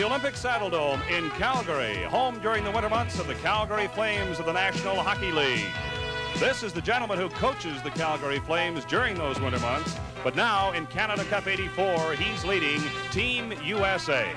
The Olympic Saddledome in Calgary, home during the winter months of the Calgary Flames of the National Hockey League. This is the gentleman who coaches the Calgary Flames during those winter months, but now in Canada Cup 84, he's leading Team USA.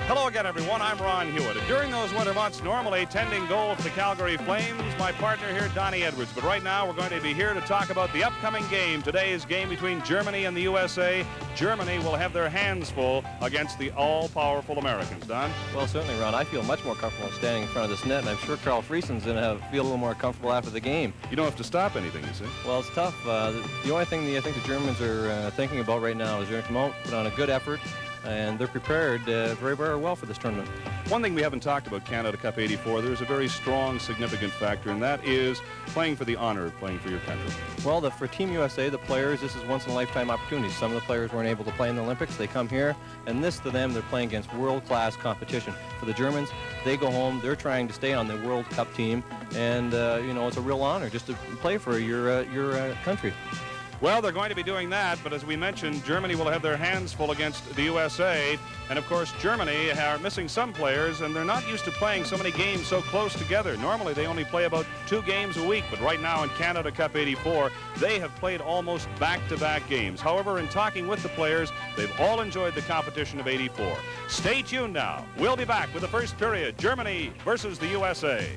Hello again, everyone. I'm Ron Hewitt. During those winter months, normally tending goal for the Calgary Flames, my partner here, Donnie Edwards. But right now, we're going to be here to talk about the upcoming game. Today's game between Germany and the USA. Germany will have their hands full against the all-powerful Americans. Don? Well, certainly, Ron. I feel much more comfortable standing in front of this net, and I'm sure Carl Friesen's going to feel a little more comfortable after the game. You don't have to stop anything, you see. Well, it's tough. The only thing I think the Germans are thinking about right now is they're going to come out, put on a good effort, and they're prepared very, very well for this tournament. One thing we haven't talked about Canada Cup 84, there's a very strong, significant factor, and that is playing for the honor of playing for your country. Well, for Team USA, the players, this is once-in-a-lifetime opportunity. Some of the players weren't able to play in the Olympics. They come here, and this, to them, they're playing against world-class competition. For the Germans, they go home, they're trying to stay on the World Cup team, and, you know, it's a real honor just to play for your country. Well, they're going to be doing that, but as we mentioned, Germany will have their hands full against the USA. And, of course, Germany are missing some players, and they're not used to playing so many games so close together. Normally, they only play about 2 games a week, but right now in Canada Cup 84, they have played almost back-to-back games. However, in talking with the players, they've all enjoyed the competition of 84. Stay tuned now. We'll be back with the first period, Germany versus the USA.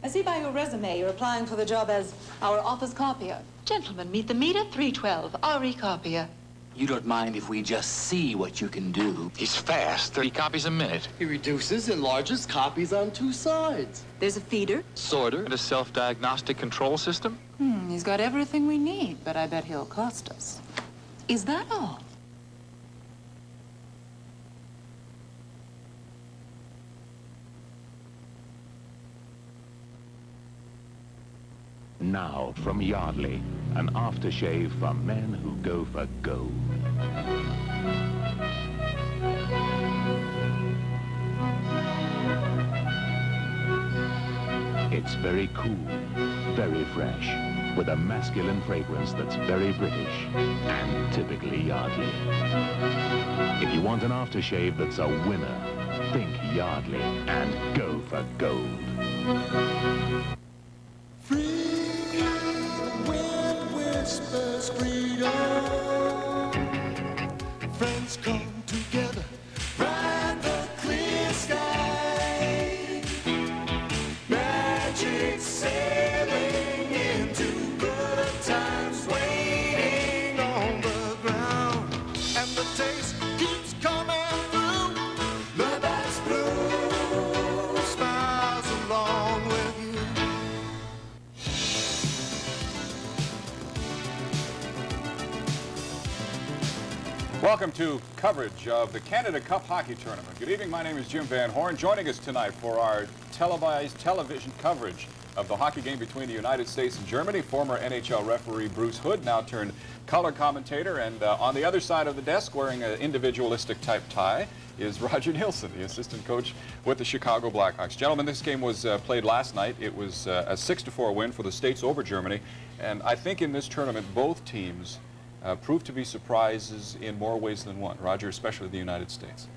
I see by your resume you're applying for the job as our office copier. Gentlemen, meet the meter 312, RE copier. You don't mind if we just see what you can do? He's fast, 30 copies a minute. He reduces, enlarges copies on 2 sides. There's a feeder. Sorter. And a self-diagnostic control system. He's got everything we need, but I bet he'll cost us. Is that all? Now from Yardley, an aftershave for men who go for gold. It's very cool, very fresh, with a masculine fragrance that's very British and typically Yardley. If you want an aftershave that's a winner, think Yardley and go for gold. Friends come together, ride the clear sky. Magic sailing into good times, waiting on the ground. And the taste keeps coming through. The best blue smiles along with you. Welcome to coverage of the Canada Cup Hockey Tournament. Good evening, my name is Jim Van Horn. Joining us tonight for our televised television coverage of the hockey game between the United States and Germany, former NHL referee Bruce Hood, now turned color commentator, and on the other side of the desk, wearing an individualistic type tie, is Roger Nielsen, the assistant coach with the Chicago Blackhawks. Gentlemen, this game was played last night. It was a 6-4 win for the States over Germany, and I think in this tournament, both teams proved to be surprises in more ways than one. Roger, especially the United States.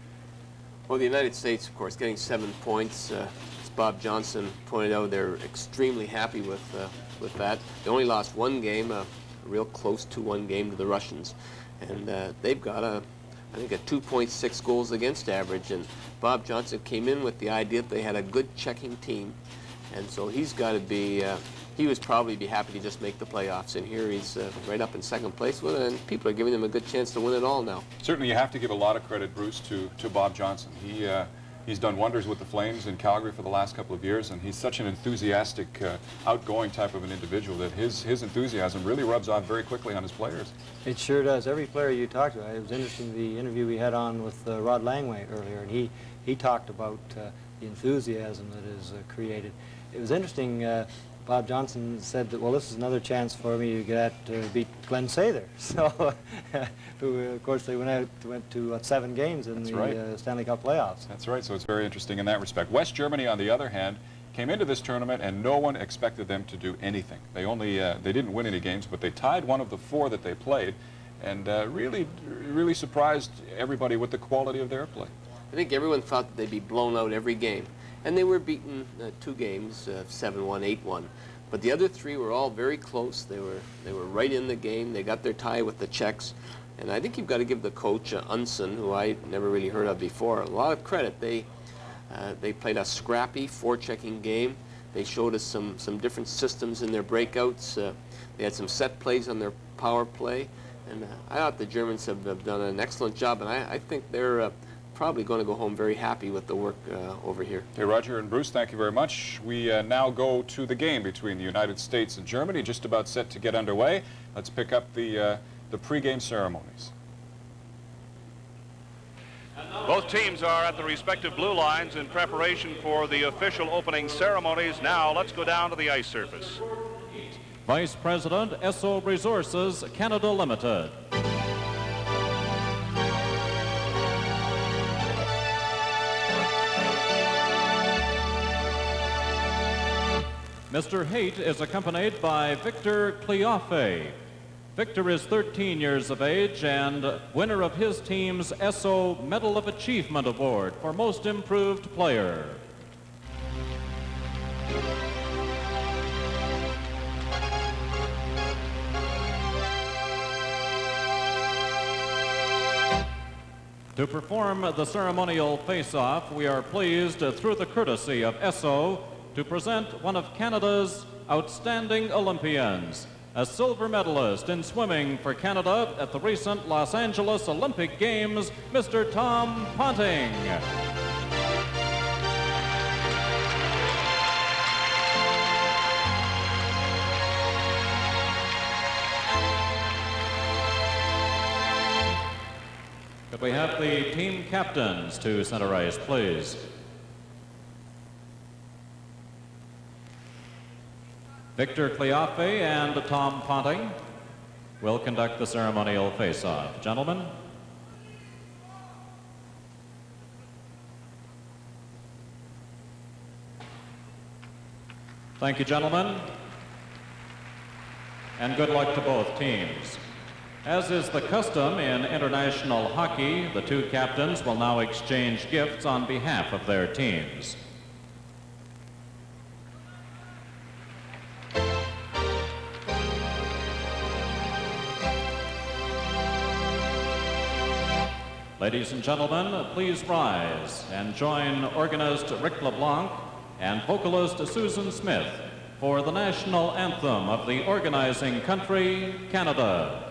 Well, the United States, of course, getting 7 points. As Bob Johnson pointed out, they're extremely happy with that. They only lost 1 game, a real close 2-1 game to the Russians. And they've got, I think, a 2.6 goals against average. And Bob Johnson came in with the idea that they had a good checking team. And so he's got to be... he would probably be happy to just make the playoffs, and here he's right up in 2nd place with it, and people are giving him a good chance to win it all now. Certainly you have to give a lot of credit, Bruce, to Bob Johnson. He's done wonders with the Flames in Calgary for the last couple of years, and he's such an enthusiastic, outgoing type of an individual that his enthusiasm really rubs off very quickly on his players. It sure does. Every player you talked to, it was interesting, the interview we had on with Rod Langway earlier, and he talked about the enthusiasm that is created. It was interesting. Bob Johnson said that, well, this is another chance for me to get to beat Glenn Sather. So, of course, they went to 7 games in the Stanley Cup playoffs. That's right, so it's very interesting in that respect. West Germany, on the other hand, came into this tournament and no one expected them to do anything. They didn't win any games, but they tied one of the 4 that they played, and really surprised everybody with the quality of their play. I think everyone thought that they'd be blown out every game, and they were beaten 2 games, 7-1, 8-1. But the other 3 were all very close. They were right in the game. They got their tie with the Czechs. And I think you've got to give the coach, Unsen, who I never really heard of before, a lot of credit. They played a scrappy, forechecking game. They showed us some different systems in their breakouts. They had some set plays on their power play. And I thought the Germans have done an excellent job. And I think they're probably going to go home very happy with the work over here. Okay, Roger and Bruce, thank you very much. We now go to the game between the United States and Germany, just about set to get underway. Let's pick up the pregame ceremonies. Both teams are at the respective blue lines in preparation for the official opening ceremonies. Now let's go down to the ice surface. Vice President, Esso Resources, Canada Limited. Mr. Haight is accompanied by Victor Cleoffe. Victor is 13 years of age and winner of his team's Esso Medal of Achievement Award for Most Improved Player. To perform the ceremonial face-off, we are pleased, through the courtesy of Esso, to present one of Canada's outstanding Olympians, a silver medalist in swimming for Canada at the recent Los Angeles Olympic Games, Mr. Tom Ponting. Could we have the team captains to center ice, please? Victor Cleoffe and Tom Ponting will conduct the ceremonial face-off. Gentlemen. Thank you, gentlemen. And good luck to both teams. As is the custom in international hockey, the 2 captains will now exchange gifts on behalf of their teams. Ladies and gentlemen, please rise and join organist Rick LeBlanc and vocalist Susan Smith for the national anthem of the organizing country, Canada.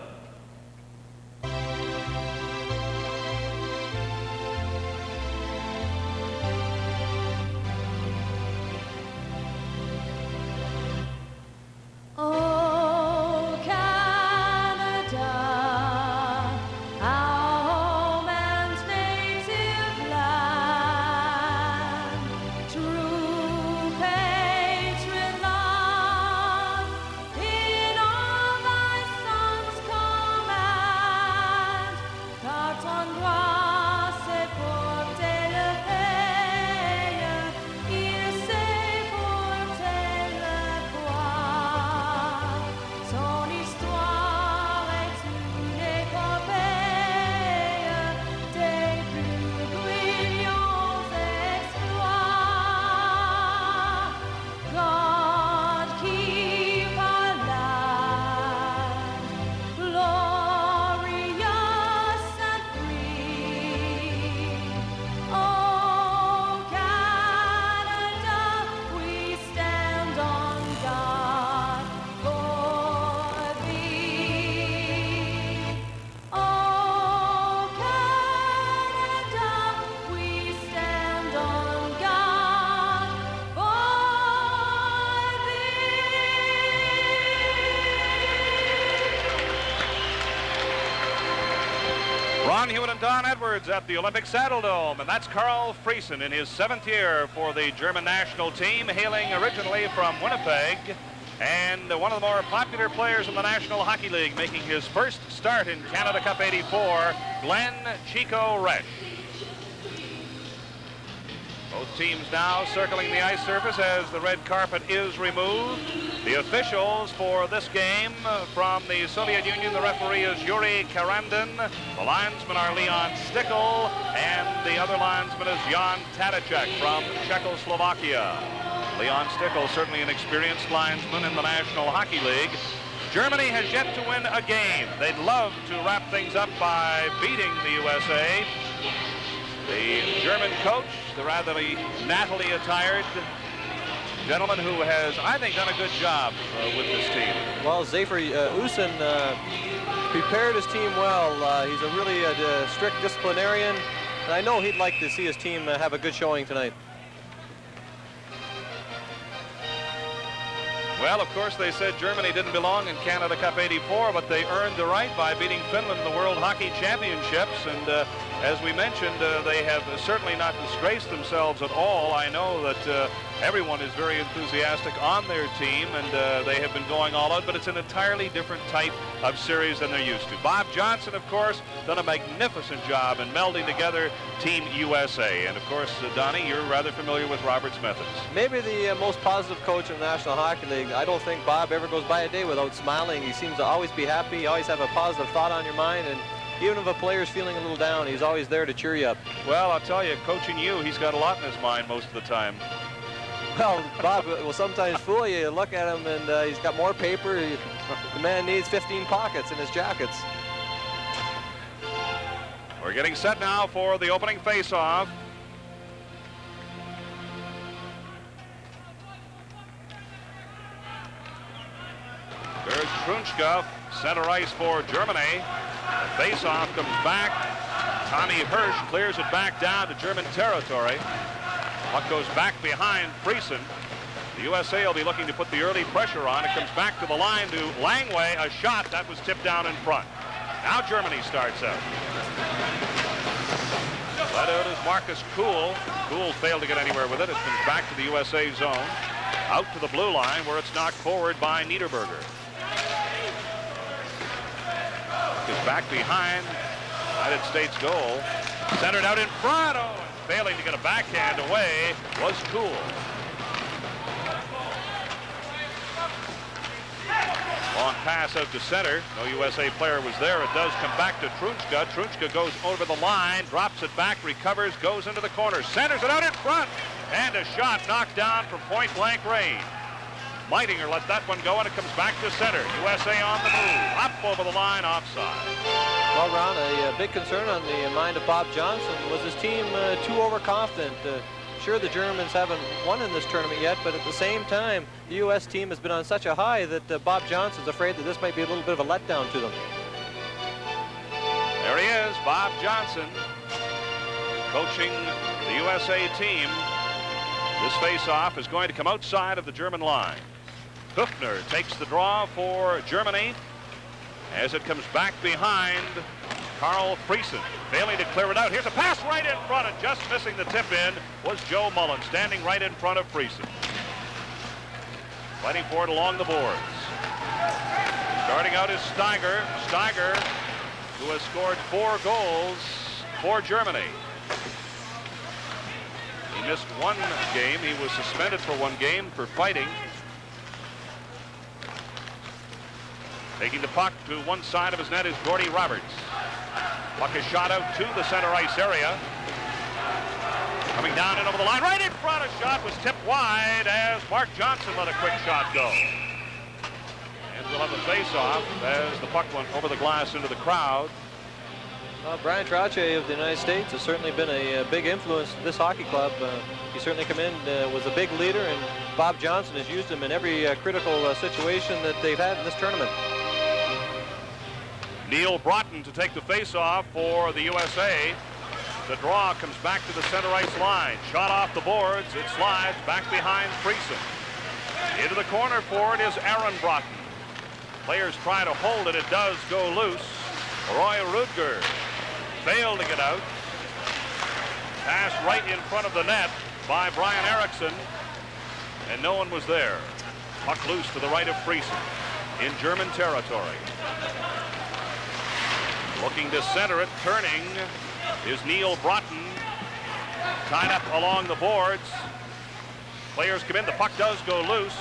Ron Hewitt and Don Edwards at the Olympic Saddle Dome, and that's Carl Friesen in his 7th year for the German national team, hailing originally from Winnipeg, and one of the more popular players in the National Hockey League, making his first start in Canada Cup '84, Glenn Chico Resch. Both teams now circling the ice surface as the red carpet is removed. The officials for this game from the Soviet Union, the referee is Yuri Karandin. The linesmen are Leon Stickel, and the other linesman is Jan Tadicek from Czechoslovakia. Leon Stickel, certainly an experienced linesman in the National Hockey League. Germany has yet to win a game. They'd love to wrap things up by beating the USA. The German coach, the rather nattily attired gentleman who has, I think, done a good job with this team. Well, Zafer Usen prepared his team well. He's a really strict disciplinarian, and I know he'd like to see his team have a good showing tonight. Well, of course, they said Germany didn't belong in Canada Cup '84, but they earned the right by beating Finland in the World Hockey Championships. And as we mentioned, they have certainly not disgraced themselves at all. I know that everyone is very enthusiastic on their team, and they have been going all out, but it's an entirely different type of series than they're used to. Bob Johnson, of course, done a magnificent job in melding together Team USA. And, of course, Donnie, you're rather familiar with Robert's methods. Maybe the most positive coach in the National Hockey League. I don't think Bob ever goes by a day without smiling. He seems to always be happy. You always have a positive thought on your mind, and even if a player's feeling a little down, he's always there to cheer you up. Well, I'll tell you, coaching you, he's got a lot in his mind most of the time. Well, Bob will sometimes fool you. You look at him, and he's got more paper. The man needs 15 pockets in his jackets. We're getting set now for the opening face-off. There's Trunchka, center ice for Germany. The face-off comes back. Tommy Hirsch clears it back down to German territory. Puck goes back behind Friesen. The USA will be looking to put the early pressure on. It comes back to the line to Langway. A shot that was tipped down in front. Now Germany starts out. Let out is Marcus Kuhl. Kuhl failed to get anywhere with it. It comes back to the USA zone. Out to the blue line where it's knocked forward by Niederberger. Is back behind United States goal. Centered out in front. Oh, and failing to get a backhand away was Kuhl. Long pass out to center. No USA player was there. It does come back to Trunchka. Trunchka goes over the line, drops it back, recovers, goes into the corner, centers it out in front, and a shot knocked down from point-blank range. Meitinger let that one go, and it comes back to center. USA on the move. Up over the line, offside. Well, Ron, a big concern on the mind of Bob Johnson was his team too overconfident. Sure, the Germans haven't won in this tournament yet, but at the same time, the U.S. team has been on such a high that Bob Johnson's afraid that this might be a little bit of a letdown to them. There he is, Bob Johnson, coaching the USA team. This face-off is going to come outside of the German line. Höfner takes the draw for Germany as it comes back behind Carl Friesen, failing to clear it out. Here's a pass right in front, and just missing the tip in was Joe Mullen, standing right in front of Friesen. Fighting for it along the boards. Starting out is Steiger. Steiger, who has scored 4 goals for Germany. He missed one game. He was suspended for 1 game for fighting. Taking the puck to one side of his net is Gordy Roberts. Puck is shot out to the center ice area. Coming down and over the line, right in front. A shot was tipped wide as Mark Johnson let a quick shot go. And we'll have a face-off as the puck went over the glass into the crowd. Well, Brian Trauche of the United States has certainly been a big influence to this hockey club. He certainly come in, was a big leader, and Bob Johnson has used him in every critical situation that they've had in this tournament. Neil Broughton to take the face-off for the USA. The draw comes back to the center ice line. Shot off the boards. It slides back behind Friesen. Into the corner for it is Aaron Broughton. Players try to hold it. It does go loose. Roy Rudger failed to get out. Pass right in front of the net by Brian Erickson, and no one was there. Puck loose to the right of Friesen in German territory. Looking to center it, turning is Neil Broughton. Tied up along the boards. Players come in. The puck does go loose.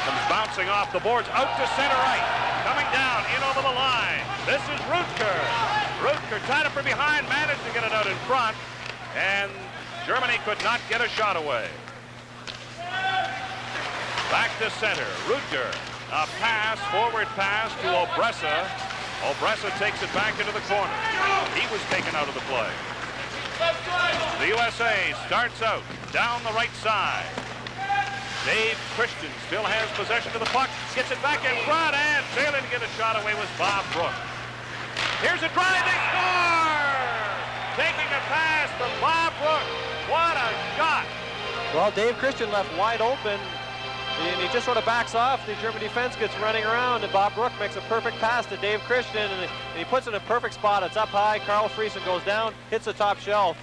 Comes bouncing off the boards. Out to center right. Coming down in over the line. This is Rutger. Rutger tied up from behind. Managed to get it out in front. And Germany could not get a shot away. Back to center. Rutger. A pass, forward pass to Obressa. Obressa takes it back into the corner. He was taken out of the play. The USA starts out down the right side. Dave Christian still has possession of the puck. Gets it back in front, and failing to get a shot away was Bob Brook. Here's a drive. They score! Taking a pass from Bob Brook. What a shot! Well, Dave Christian left wide open, and he just sort of backs off. The German defense gets running around, and Bob Brook makes a perfect pass to Dave Christian, and he puts it in a perfect spot. It's up high. Carl Friesen goes down, hits the top shelf.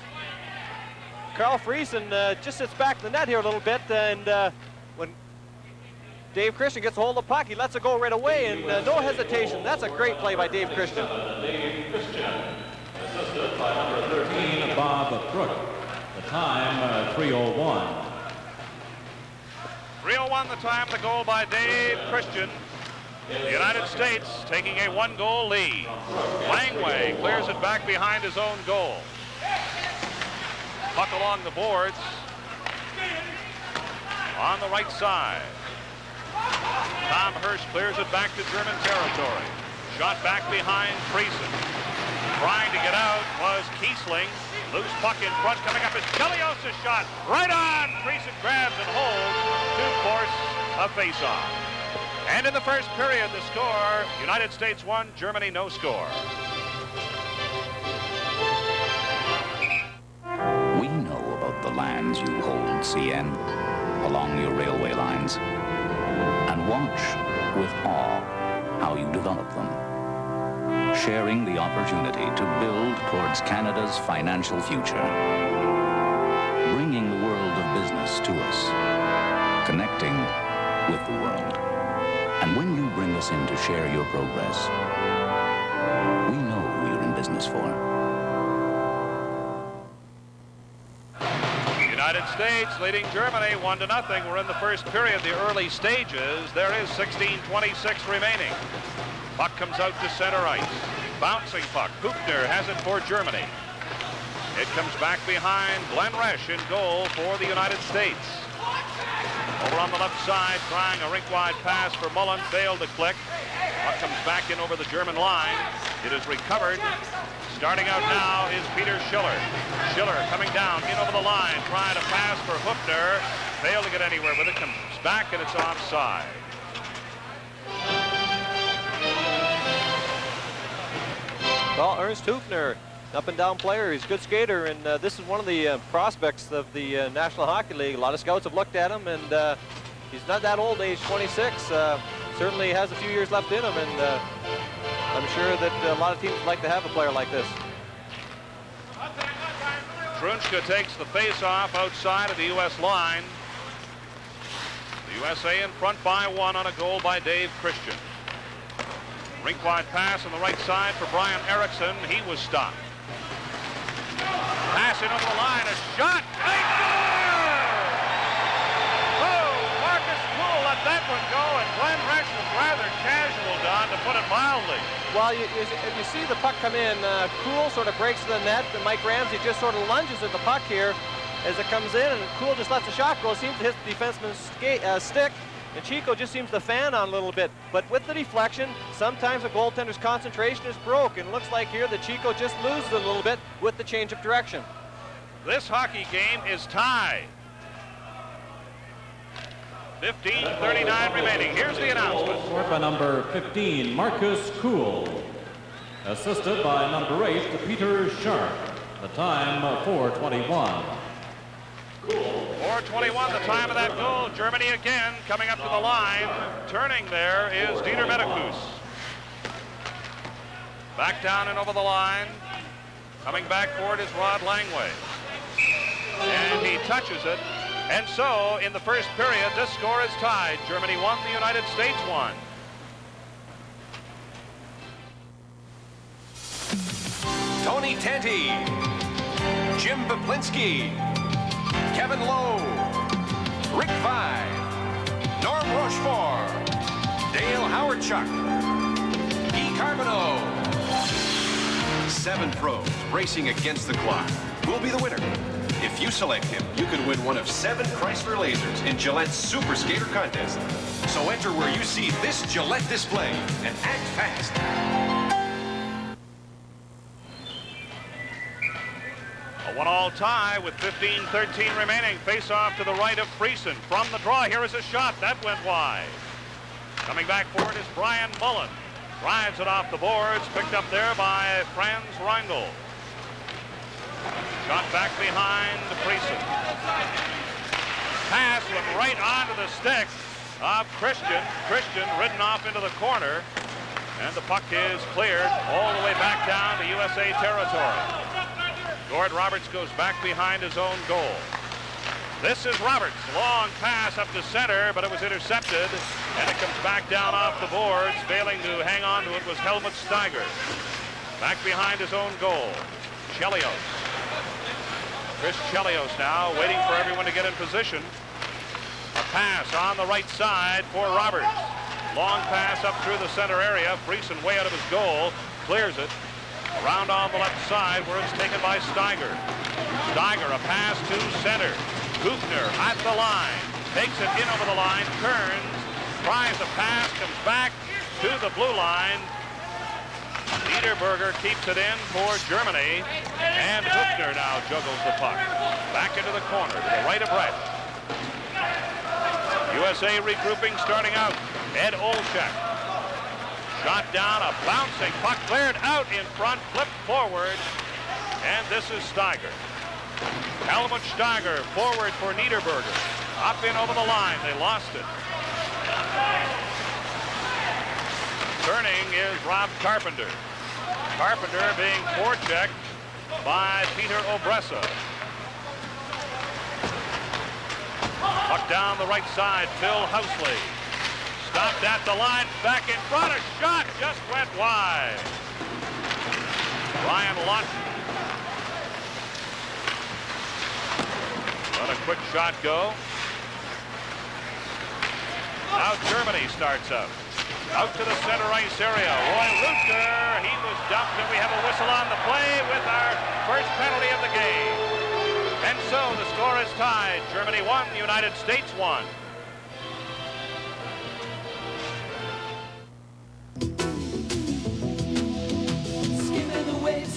Carl Friesen just sits back in the net here a little bit, and when Dave Christian gets a hold of the puck, he lets it go right away, and no hesitation. That's a great play by Dave Christian. Dave Christian, assisted by number 13, Bob Brook. The time, 3:01. 3:01 the time, the goal by Dave Christian. The United States taking a 1-goal lead. Langway clears it back behind his own goal. Puck along the boards. On the right side. Tom Hirsch clears it back to German territory. Shot back behind Friesen. Trying to get out was Kiesling. Loose puck in front. Coming up is Chelios' shot. Right on! Friesen grabs and holds to force a face-off. And in the first period, the score, United States 1, Germany no score. We know about the lands you hold, CN, along your railway lines, and watch with awe how you develop them, sharing the opportunity to build towards Canada's financial future, bringing the world of business to us, connecting with the world. And when you bring us in to share your progress, we know who you're in business for. United States leading Germany 1-0. We're in the first period, the early stages. There is 16:26 remaining. Puck comes out to center ice. Bouncing puck. Hupner has it for Germany. It comes back behind. Glenn Resch in goal for the United States. Over on the left side, trying a rink-wide pass for Mullen. Failed to click. Puck comes back in over the German line. It is recovered. Starting out now is Peter Schiller. Schiller coming down in over the line, trying to pass for Hupner. Failed to get anywhere with it. Comes back and it's offside. Well, Ernst Hupner, up and down player. He's a good skater, and this is one of the prospects of the National Hockey League. A lot of scouts have looked at him, and he's not that old, age 26. Certainly has a few years left in him, and I'm sure that a lot of teams would like to have a player like this. Trunchka takes the face-off outside of the U.S. line. The USA in front by 1 on a goal by Dave Christian. Rink-wide pass on the right side for Brian Erickson. He was stopped. Pass in over the line. A shot. They score! Oh, Marcus Kuhl let that one go, and Glenn Resch was rather casual, Don, to put it mildly. Well, you see the puck come in. Kuhl sort of breaks the net, and Mike Ramsey just sort of lunges at the puck here as it comes in, and Kuhl just lets the shot go. Seems to hit the defenseman's stick, and Chico just seems to fan on a little bit. But with the deflection, sometimes a goaltender's concentration is broken. It looks like here that Chico just loses a little bit with the change of direction. This hockey game is tied. 15:39 remaining. Here's the announcement. Scored by number 15, Marcus Kuhl. Assisted by number 8, Peter Sharp. The time, 4:21. 4:21, the time of that goal. Germany again coming up to the line. Turning there is Dieter Medikus. Back down and over the line. Coming back forward is Rod Langway. And he touches it. And so, in the first period, this score is tied. Germany 1, the United States 1. Tony Tenty. Jim Poplinski, Kevin Lowe, Rick Vine, Norm Rochefort, Dale Howardchuk, Guy Carbonneau. 7 pros racing against the clock. Who will be the winner? If you select him, you can win one of 7 Chrysler lasers in Gillette's Super Skater Contest. So enter where you see this Gillette display and act fast. A 1-all tie with 15-13 remaining. Face off to the right of Friesen. From the draw, here is a shot. That went wide. Coming back forward is Brian Mullen. Drives it off the boards. Picked up there by Franz Rangel. Shot back behind Friesen. Pass went right onto the stick of Christian. Christian ridden off into the corner. And the puck is cleared all the way back down to USA territory. Gord Roberts goes back behind his own goal. This is Roberts. Long pass up to center, but it was intercepted. And it comes back down off the boards. Failing to hang on to it was Helmut Steiger. Back behind his own goal. Chelios. Chris Chelios now waiting for everyone to get in position. A pass on the right side for Roberts. Long pass up through the center area. Friesen way out of his goal. Clears it. Around on the left side where it's taken by Steiger. Steiger, a pass to center. Gupner at the line. Takes it in over the line. Turns. Tries a pass. Comes back to the blue line. Niederberger keeps it in for Germany. And Gupner now juggles the puck. Back into the corner to the right of Resch. USA regrouping starting out. Ed Olczyk. Shot down, a bouncing puck cleared out in front, flipped forward, and this is Steiger. Helmut Steiger forward for Niederberger. Up in over the line, they lost it. Turning is Rob Carpenter. Carpenter being forechecked by Peter Obressa. Puck down the right side, Phil Housley. Stopped at the line, back in front, a shot just went wide. Ryan Lawton. Let a quick shot go. Now Germany starts out. Out to the center ice area. Roy Rutger, he was dumped, and we have a whistle on the play with our first penalty of the game. And so the score is tied. Germany 1, the United States 1.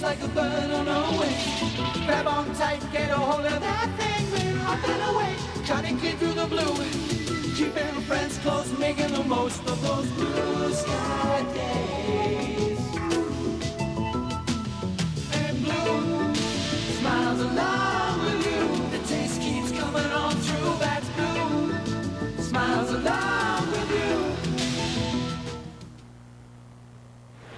Like a bird on a wing. Grab on tight, get a hold of that thing. We're hopping away, cutting clean through the blue. Keeping friends close, making the most of those blue sky days. And blue smiles along with you. The taste keeps coming on through. That's blue smiles along with you.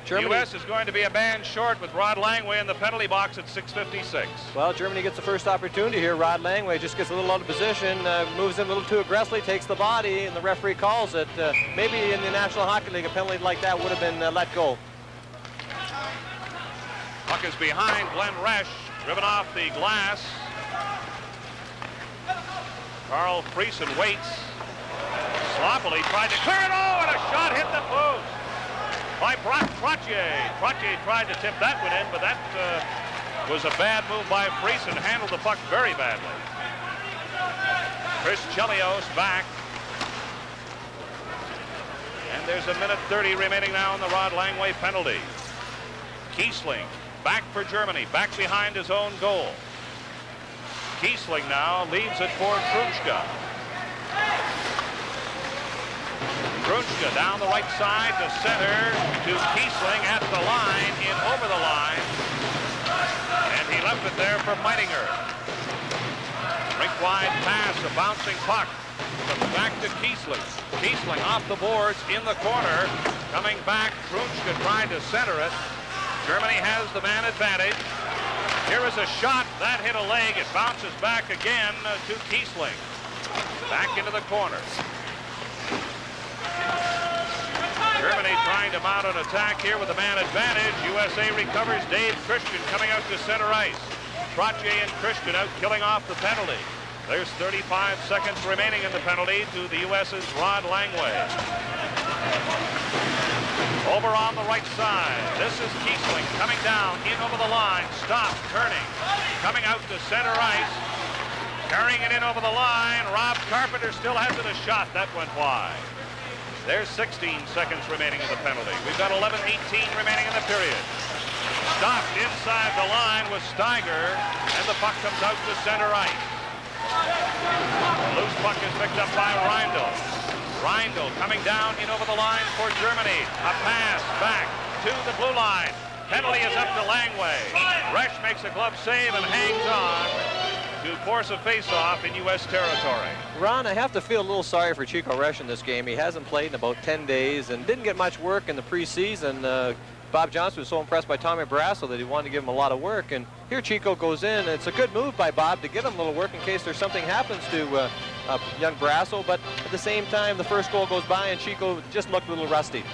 Germany. The U.S. is going to be a man short with Rod Langway in the penalty box at 6:56. Well, Germany gets the first opportunity here. Rod Langway just gets a little out of position, moves in a little too aggressively, takes the body, and the referee calls it. Maybe in the National Hockey League, a penalty like that would have been let go. Puck is behind Glenn Resch, driven off the glass. Carl Friesen waits. Sloppily tried to clear it. Oh, and a shot hit the post by Trottier. Trottier tried to tip that one in, but that was a bad move by Friesen. Handled the puck very badly. Chris Chelios back. And there's a minute 30 remaining now in the Rod Langway penalty. Kiesling back for Germany, back behind his own goal. Kiesling now leaves it for Krunchka. Krunchka down the right side to center to Kiesling at the line, in over the line. And he left it there for Meidinger. Rink-wide pass, a bouncing puck. Comes back to Kiesling. Kiesling off the boards in the corner. Coming back, Krunchka trying to center it. Germany has the man advantage. Here is a shot. That hit a leg. It bounces back again to Kiesling. Back into the corner. Germany trying to mount an attack here with the man advantage. USA recovers. Dave Christian coming out to center ice. Trottier and Christian out killing off the penalty. There's 35 seconds remaining in the penalty to the U.S.'s Rod Langway. Over on the right side, this is Kiesling coming down, in over the line, stop, turning, coming out to center ice, carrying it in over the line. Rob Carpenter still has it a shot. That went wide. There's 16 seconds remaining in the penalty. We've got 11:18 remaining in the period. Stopped inside the line with Steiger, and the puck comes out to center ice. The loose puck is picked up by Reindl. Reindl coming down in over the line for Germany. A pass back to the blue line. Penalty is up to Langway. Resch makes a glove save and hangs on to force a face-off in U.S. territory. Ron, I have to feel a little sorry for Chico Resch in this game. He hasn't played in about 10 days and didn't get much work in the preseason. Bob Johnson was so impressed by Tommy Barrasso that he wanted to give him a lot of work. And here Chico goes in. It's a good move by Bob to get him a little work in case there's something happens to young Barrasso. But at the same time, the first goal goes by and Chico just looked a little rusty.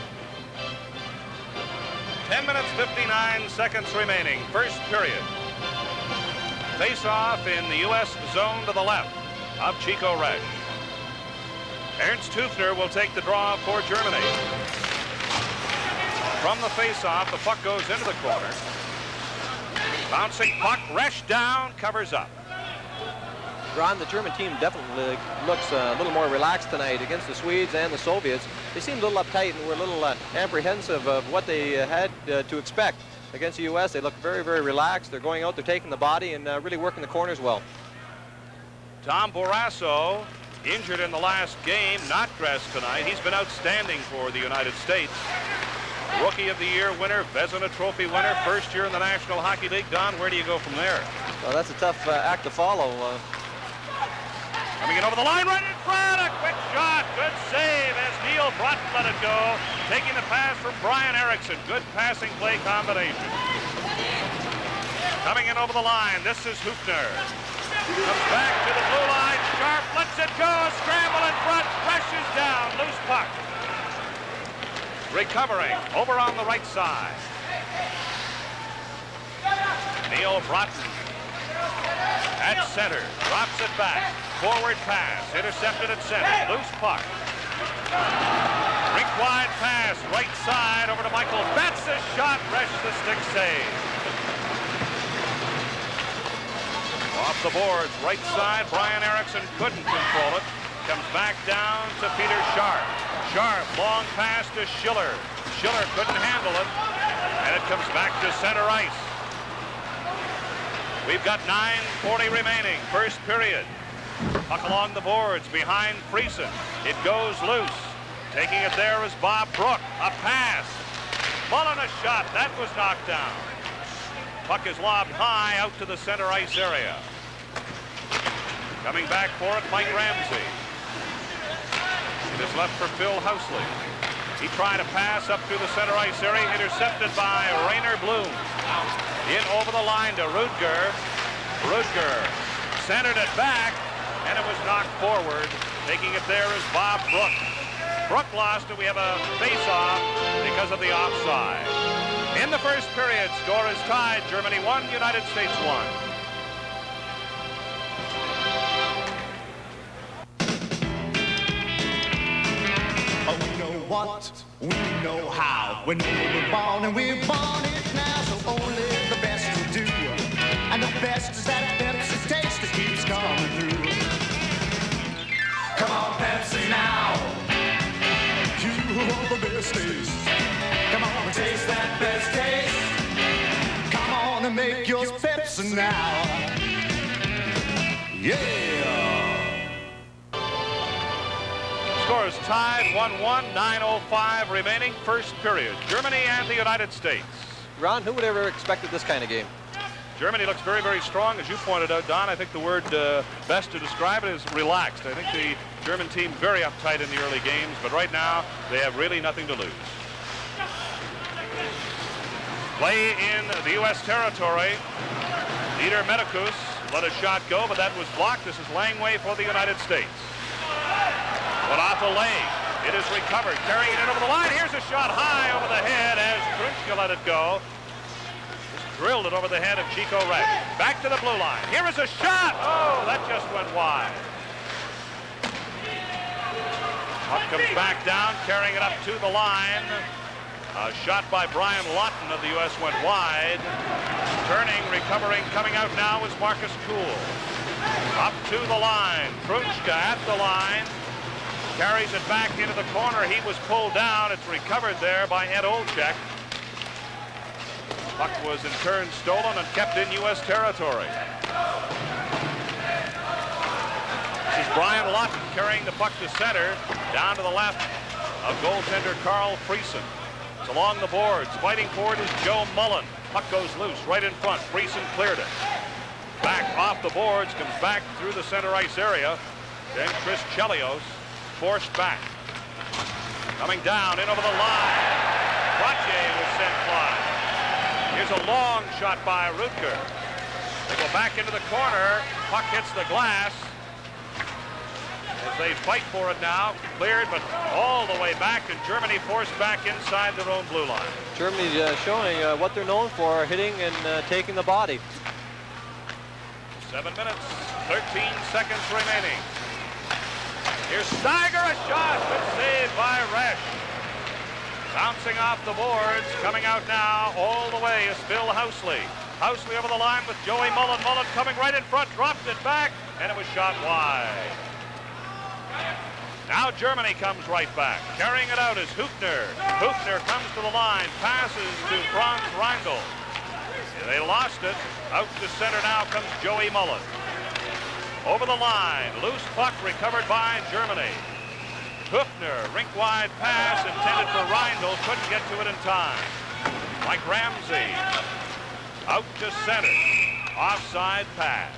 10 minutes, 59 seconds remaining. First period. Face-off in the U.S. zone to the left of Chico Resch. Ernst Hüfner will take the draw for Germany. From the face-off, the puck goes into the corner. Bouncing puck, Resch down, covers up. Ron, the German team definitely looks a little more relaxed tonight against the Swedes and the Soviets. They seemed a little uptight and were a little apprehensive of what they had to expect. Against the U.S., they look very, very relaxed. They're going out, they're taking the body, and really working the corners well. Tom Barrasso, injured in the last game, not dressed tonight. He's been outstanding for the United States. Rookie of the Year winner, Vezina Trophy winner, first year in the National Hockey League. Don, where do you go from there? Well, that's a tough act to follow. Coming in over the line, right in front, a quick shot, good save as Neil Broughton let it go. Taking the pass from Brian Erickson, good passing play combination. Coming in over the line, this is Hüfner. Comes back to the blue line, Sharp lets it go, scramble in front, rushes down, loose puck. Recovering, over on the right side. Neil Broughton at center, drops it back. Forward pass, intercepted at center, loose puck. Rink wide pass, right side, over to Michael. That's a shot, Resch the stick save. Off the boards, right side, Brian Erickson couldn't control it. Comes back down to Peter Sharp. Sharp, long pass to Schiller. Schiller couldn't handle it, and it comes back to center ice. We've got 9:40 remaining, first period. Puck along the boards behind Friesen. It goes loose. Taking it there is Bob Brook. A pass. Mullen a shot. That was knocked down. Puck is lobbed high out to the center ice area. Coming back for it, Mike Ramsey. It is left for Phil Housley. He tried a pass up through the center ice area, intercepted by Rainer Bloom. In over the line to Rudger. Rudger centered it back, and it was knocked forward. Taking it there is Bob Brook. Brook lost it. We have a face-off because of the offside. In the first period, score is tied. Germany 1, United States 1. We know what, we know how. When we were born and we're born it now, so only the best will do. And the best is that Pepsi taste that keeps coming through. Come on, Pepsi now. You are the best taste. Come on and taste that best taste. Come on and make yours Pepsi now. Yeah. Score is tied 1-1, 9:05 remaining, first period. Germany and the United States. Ron, who would ever expected this kind of game? Germany looks very, very strong, as you pointed out, Don. I think the word best to describe it is relaxed. I think the German team very uptight in the early games, but right now they have really nothing to lose. Play in the U.S. territory. Dieter Medikus let a shot go, but that was blocked. This is Langway for the United States. But off the leg. It is recovered. Carrying it over the line. Here's a shot high over the head as Krunska let it go. drilled it over the head of Chico Resch. Back to the blue line. Here is a shot. Oh, that just went wide. Puck comes back down, carrying it up to the line. A shot by Brian Lawton of the U.S. went wide. Turning, recovering, coming out now is Marcus Kuhl. Up to the line. Krunchka at the line. Carries it back into the corner. He was pulled down. It's recovered there by Ed Olczyk. Puck was in turn stolen and kept in U.S. territory. This is Brian Lawton carrying the puck to center. Down to the left of goaltender Carl Friesen. It's along the boards. Fighting for it is Joe Mullen. Puck goes loose right in front. Friesen cleared it. Back off the boards. Comes back through the center ice area. Then Chris Chelios forced back. Coming down in over the line. Poitier was sent flying. Here's a long shot by Rutger. They go back into the corner. Puck hits the glass. As they fight for it now, cleared, but all the way back, and Germany forced back inside their own blue line. Germany's showing what they're known for, hitting and taking the body. 7 minutes, 13 seconds remaining. Here's Steiger, a shot, but saved by Resch. Bouncing off the boards, coming out now all the way is Phil Housley. Housley over the line with Joey Mullen. Mullen coming right in front, dropped it back, and it was shot wide. Now Germany comes right back. Carrying it out is Hübner. Hübner comes to the line, passes to Franz Reindl. They lost it. Out to center now comes Joey Mullen. Over the line, loose puck recovered by Germany. Hübner, rink-wide pass intended for Reindl, couldn't get to it in time. Mike Ramsey, out to center. Offside pass.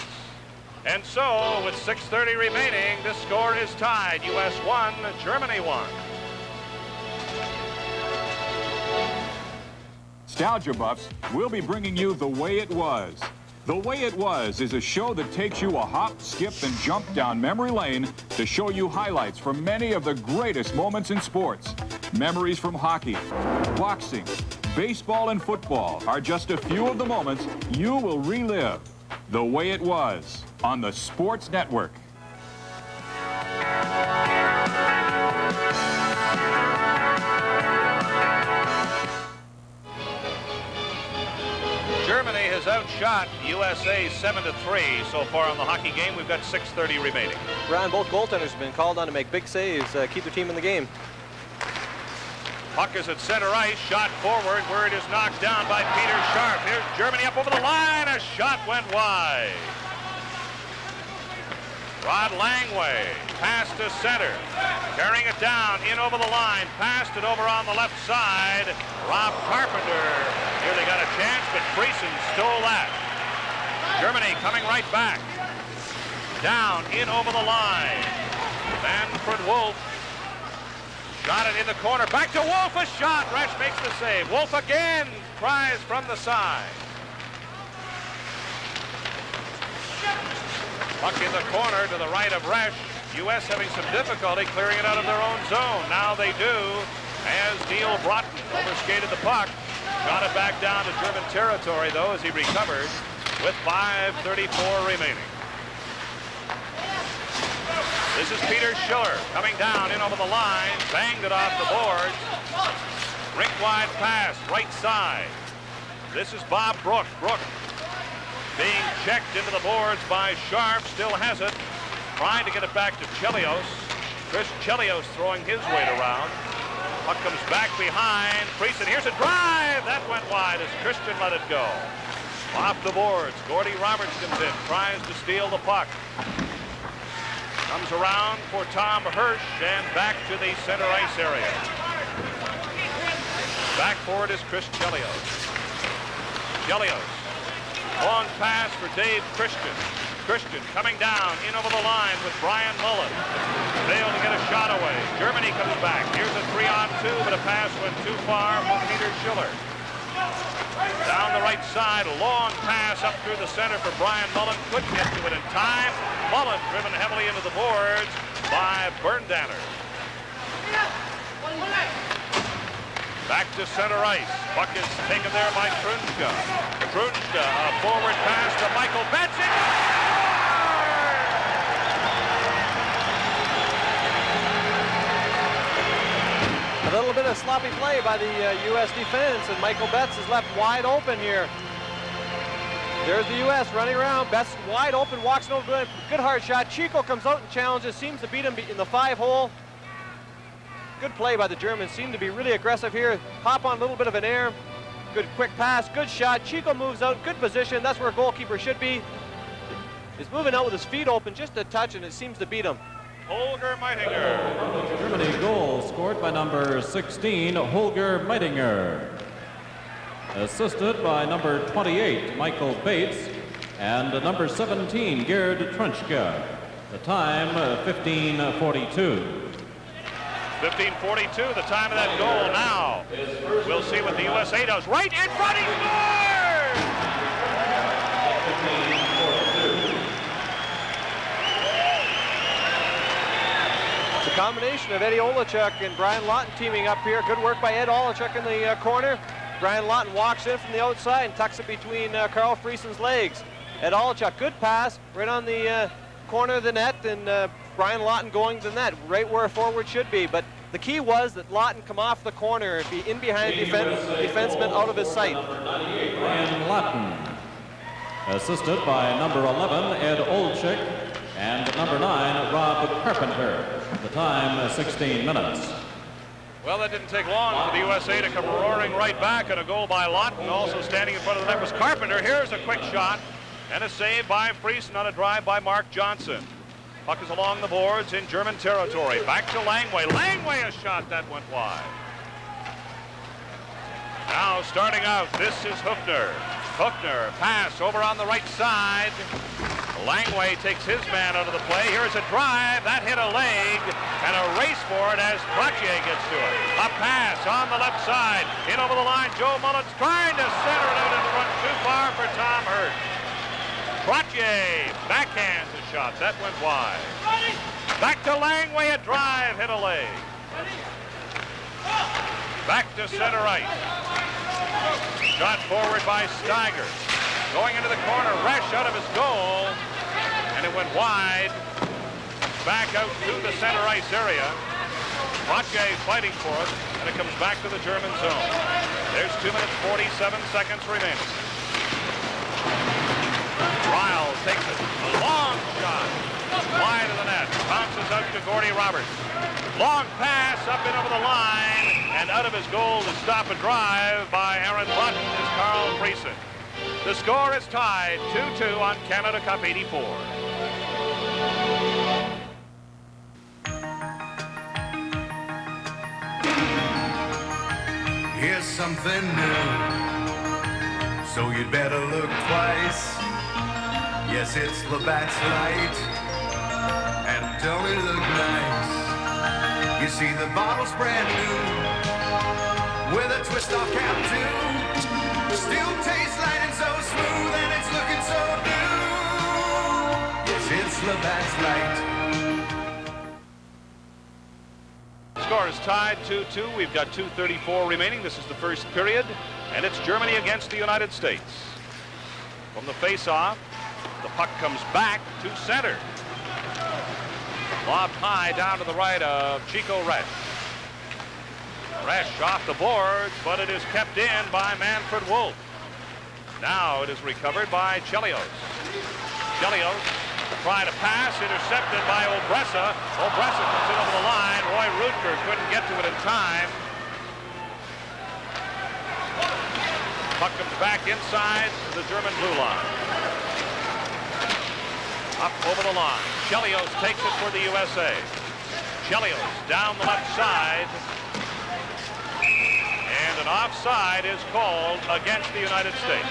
And so, with 6:30 remaining, this score is tied. U.S. 1, Germany 1. Nostalgia buffs, we'll be bringing you The Way It Was. The Way It Was is a show that takes you a hop, skip, and jump down memory lane to show you highlights from many of the greatest moments in sports. Memories from hockey, boxing, baseball, and football are just a few of the moments you will relive. The Way It Was on the Sports Network. Germany has outshot USA 7-3 so far in the hockey game. We've got 6:30 remaining. Brian, both goaltenders have been called on to make big saves, keep their team in the game. Puck is at center ice, shot forward where it is knocked down by Peter Sharp. Here's Germany up over the line. A shot went wide. Rod Langway, pass to center. Carrying it down, in over the line. Passed it over on the left side. Rob Carpenter. Here they got a chance, but Friesen stole that. Germany coming right back. Down, in over the line. Manfred Wolf. Shot it in the corner. Back to Wolf. A shot. Resch makes the save. Wolf again. Tries from the side. Puck in the corner to the right of Resch. U.S. having some difficulty clearing it out of their own zone. Now they do, as Neil Broughton overskated the puck. Got it back down to German territory, though, as he recovered with 5:34 remaining. This is Peter Schiller coming down in over the line. Banged it off the boards. Rink-wide pass, right side. This is Bob Brook. Brook being checked into the boards by Sharp. Still has it. Trying to get it back to Chelios. Chris Chelios throwing his weight around. Puck comes back behind. Friesen, here's a drive. That went wide as Christian let it go. Off the boards. Gordy Roberts comes in. Tries to steal the puck. Comes around for Tom Hirsch and back to the center ice area. Back forward is Chris Chelios. Chelios. Long pass for Dave Christian. Christian coming down in over the line with Brian Mullen. Failed to get a shot away. Germany comes back. Here's a 3-on-2, but a pass went too far for Peter Schiller. Down the right side, a long pass up through the center for Brian Mullen. Couldn't get to it in time. Mullen driven heavily into the boards by Berndanner. Back to center ice. Puck is taken there by Trunska. Trunska, a forward pass to Michael Betts. A little bit of sloppy play by the U.S. defense, and Michael Betts is left wide open here. There's the U.S. running around. Betts wide open, walks over. Good hard shot. Chico comes out and challenges, seems to beat him in the 5-hole. Good play by the Germans. Seem to be really aggressive here. Hop on a little bit of an air. Good quick pass. Good shot. Chico moves out. Good position. That's where a goalkeeper should be. He's moving out with his feet open just a touch, and it seems to beat him. Holger Meitinger. Germany goal scored by number 16, Holger Meitinger. Assisted by number 28, Michael Bates, and number 17, Gerd Trunska. The time, 15:42. 15:42, the time of that goal. Now, we'll see what the USA does. Right in front, he scores! It's a combination of Eddie Olachuk and Brian Lawton teaming up here. Good work by Ed Olachuk in the corner. Brian Lawton walks in from the outside and tucks it between Carl Friesen's legs. Ed Olachuk, good pass, right on the corner of the net, and Brian Lawton going to the net, right where a forward should be. But the key was that Lawton come off the corner and be in behind defenseman out of his sight. Brian Lawton, assisted by number 11, Ed Olchik, and number 9, Rob Carpenter. The time, 16 minutes. Well, that didn't take long for the USA to come roaring right back, and a goal by Lawton. Also standing in front of the net was Carpenter. Here's a quick shot and a save by Friesen on a drive by Mark Johnson. Puck is along the boards in German territory. Back to Langway. Langway, a shot that went wide. Now starting out, this is Hoofner. Hoofner, pass over on the right side. Langway takes his man out of the play. Here's a drive. That hit a leg, and a race for it as Trottier gets to it. A pass on the left side. In over the line, Joe Mullins trying to center it out in front. Too far for Tom Hurt. Trottier backhands a shot. That went wide. Back to Langway. A drive hit a leg. Back to center ice. Shot forward by Steiger. Going into the corner. Resch out of his goal. And it went wide. Back out to the center ice area. Trottier fighting for it. And it comes back to the German zone. There's 2 minutes 47 seconds remaining. Riles takes it. A long shot. Wide of the net. Bounces out to Gordy Roberts. Long pass up and over the line. And out of his goal to stop a drive by Aaron Lutton is Carl Friesen. The score is tied 2-2 on Canada Cup 84. Here's something new, so you'd better look twice. Yes, it's Labatt's Light, and don't it look nice? You see the bottle's brand new, with a twist off cap too. Still tastes light and so smooth, and it's looking so new. Yes, it's Labatt's Light. Score is tied 2-2. We've got 2:34 remaining. This is the first period, and it's Germany against the United States. From the face-off, the puck comes back to center. Lobbed high down to the right of Chico Resch. Resch off the boards, but it is kept in by Manfred Wolf. Now it is recovered by Chelios. Chelios trying to pass, intercepted by Obressa. Obressa comes in over the line. Roy Rutger couldn't get to it in time. Puck comes back inside to the German blue line. Up over the line. Chelios takes it for the USA. Chelios down the left side. And an offside is called against the United States.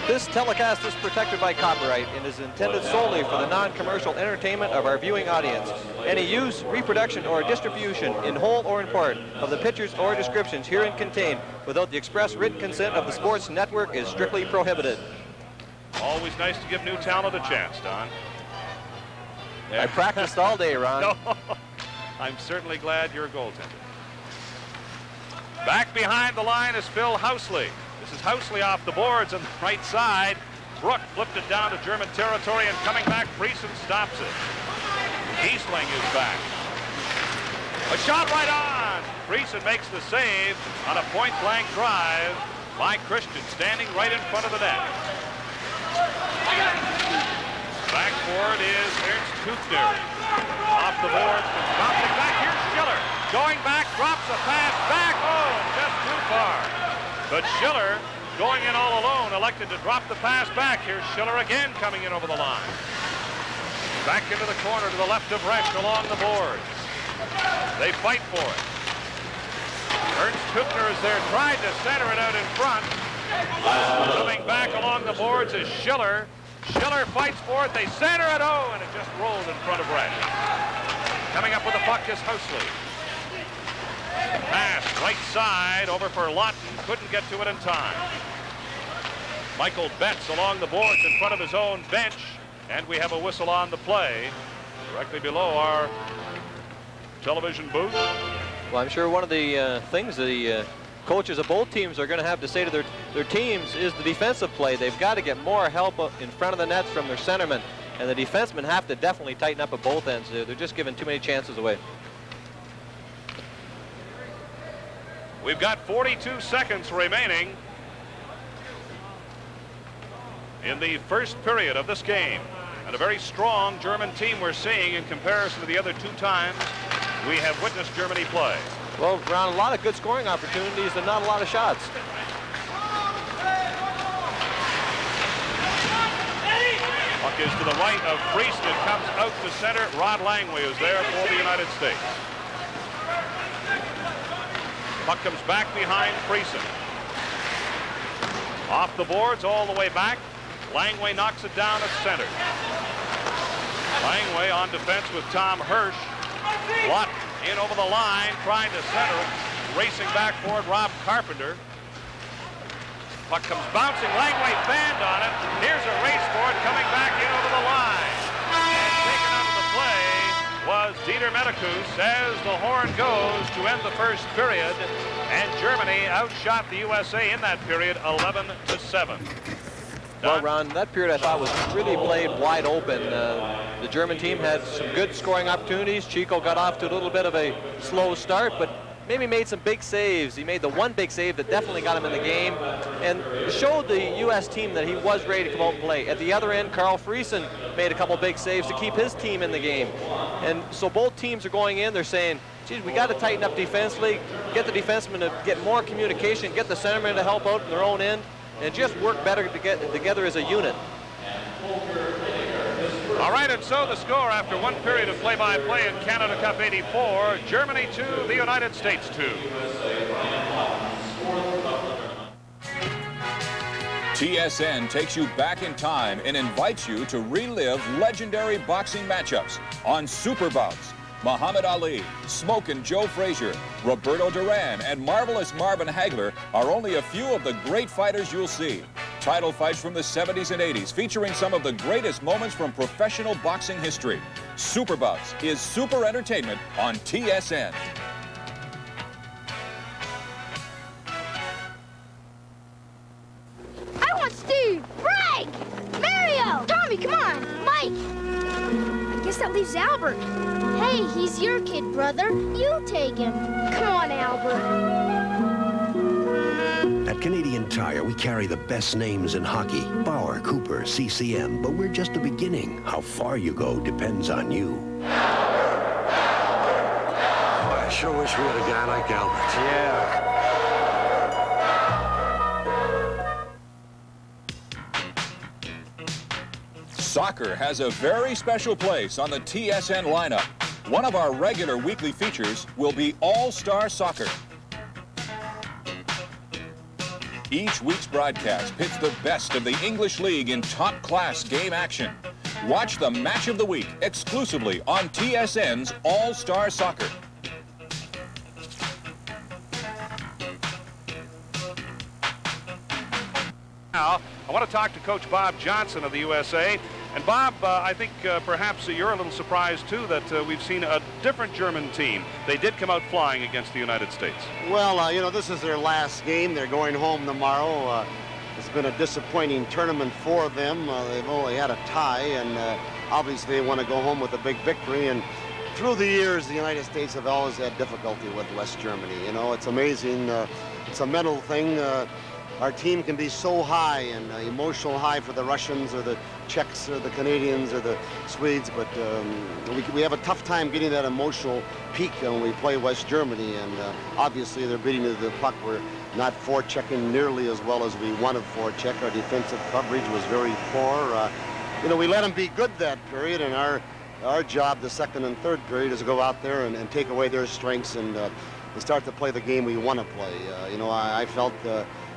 This telecast is protected by copyright and is intended solely for the non-commercial entertainment of our viewing audience. Any use, reproduction, or distribution in whole or in part of the pictures or descriptions herein contained without the express written consent of the Sports Network is strictly prohibited. Always nice to give new talent a chance, Don. I practiced all day, Ron. No, I'm certainly glad you're a goaltender. Back behind the line is Phil Housley. This is Housley off the boards on the right side. Brook flipped it down to German territory, and coming back, Friesen stops it. Kiesling is back. A shot right on. Friesen makes the save on a point-blank drive by Christian, standing right in front of the net. Back forward is Ernst Tuchner. Off the boards, bouncing back. Here's Schiller. Going back, drops a pass back. Oh, just too far. But Schiller, going in all alone, elected to drop the pass back. Here's Schiller again coming in over the line. Back into the corner to the left of Resch along the boards. They fight for it. Ernst Tuchner is there, tried to center it out in front. Coming back along the boards is Schiller. Schiller fights for it. They center it. Oh, and it just rolled in front of Resch. Coming up with the puck is Housley. Pass right side over for Lawton. Couldn't get to it in time. Michael Betts along the boards in front of his own bench. And we have a whistle on the play directly below our television booth. Well, I'm sure one of the things the coaches of both teams are going to have to say to their teams is the defensive play. They've got to get more help in front of the nets from their centermen. And the defensemen have to definitely tighten up at both ends. They're just giving too many chances away. We've got 42 seconds remaining in the first period of this game. And a very strong German team we're seeing in comparison to the other two times we have witnessed Germany play. Well, Ron, a lot of good scoring opportunities and not a lot of shots. Puck is to the right of Friesen. It comes out to center. Rod Langway is there for the United States. Puck comes back behind Friesen. Off the boards all the way back. Langway knocks it down at center. Langway on defense with Tom Hirsch. Watt in over the line, trying to center it. Racing back for it, Rob Carpenter. Puck comes bouncing. Langway banned on it. Here's a race for it, coming back in over the line. And taken out of the play was Dieter Medikus as the horn goes to end the first period. And Germany outshot the USA in that period 11-7. Well, Ron, that period I thought was really played wide open. The German team had some good scoring opportunities. Chico got off to a little bit of a slow start, but maybe made some big saves. He made the one big save that definitely got him in the game and showed the U.S. team that he was ready to come out and play. At the other end, Carl Friesen made a couple big saves to keep his team in the game. And so both teams are going in, they're saying, geez, we got to tighten up defensively, get the defensemen to get more communication, get the centermen to help out in their own end, and just work better together as a unit. All right, and so the score after one period of play-by-play in Canada Cup 84, Germany 2, the United States 2. TSN takes you back in time and invites you to relive legendary boxing matchups on Superbouts. Muhammad Ali, Smoke and Joe Frazier, Roberto Duran, and Marvelous Marvin Hagler are only a few of the great fighters you'll see. Title fights from the 70s and 80s featuring some of the greatest moments from professional boxing history. Superbouts is super entertainment on TSN. I want Steve, Frank, Mario, Tommy, come on, Mike. I guess that leaves Albert. Hey, he's your kid, brother. You take him. Come on, Albert. At Canadian Tire, we carry the best names in hockey. Bauer, Cooper, CCM, but we're just the beginning. How far you go depends on you. Boy, I sure wish we had a guy like Albert. Yeah. Soccer has a very special place on the TSN lineup. One of our regular weekly features will be All-Star Soccer. Each week's broadcast pits the best of the English League in top-class game action. Watch the match of the week exclusively on TSN's All-Star Soccer. Now, I want to talk to Coach Bob Johnson of the USA. And Bob, I think perhaps you're a little surprised too that we've seen a different German team. They did come out flying against the United States. Well, you know, this is their last game. They're going home tomorrow. It's been a disappointing tournament for them. They've only had a tie, and obviously they want to go home with a big victory. And through the years, the United States have always had difficulty with West Germany. You know, it's amazing. It's a mental thing. Our team can be so high and emotional high for the Russians or the Czechs or the Canadians or the Swedes, but we have a tough time getting that emotional peak when we play West Germany, and obviously they're beating to the puck. We're not forechecking nearly as well as we want to forecheck. Our defensive coverage was very poor. You know, we let them be good that period, and our job the second and third period is to go out there and take away their strengths and start to play the game we want to play. You know, I felt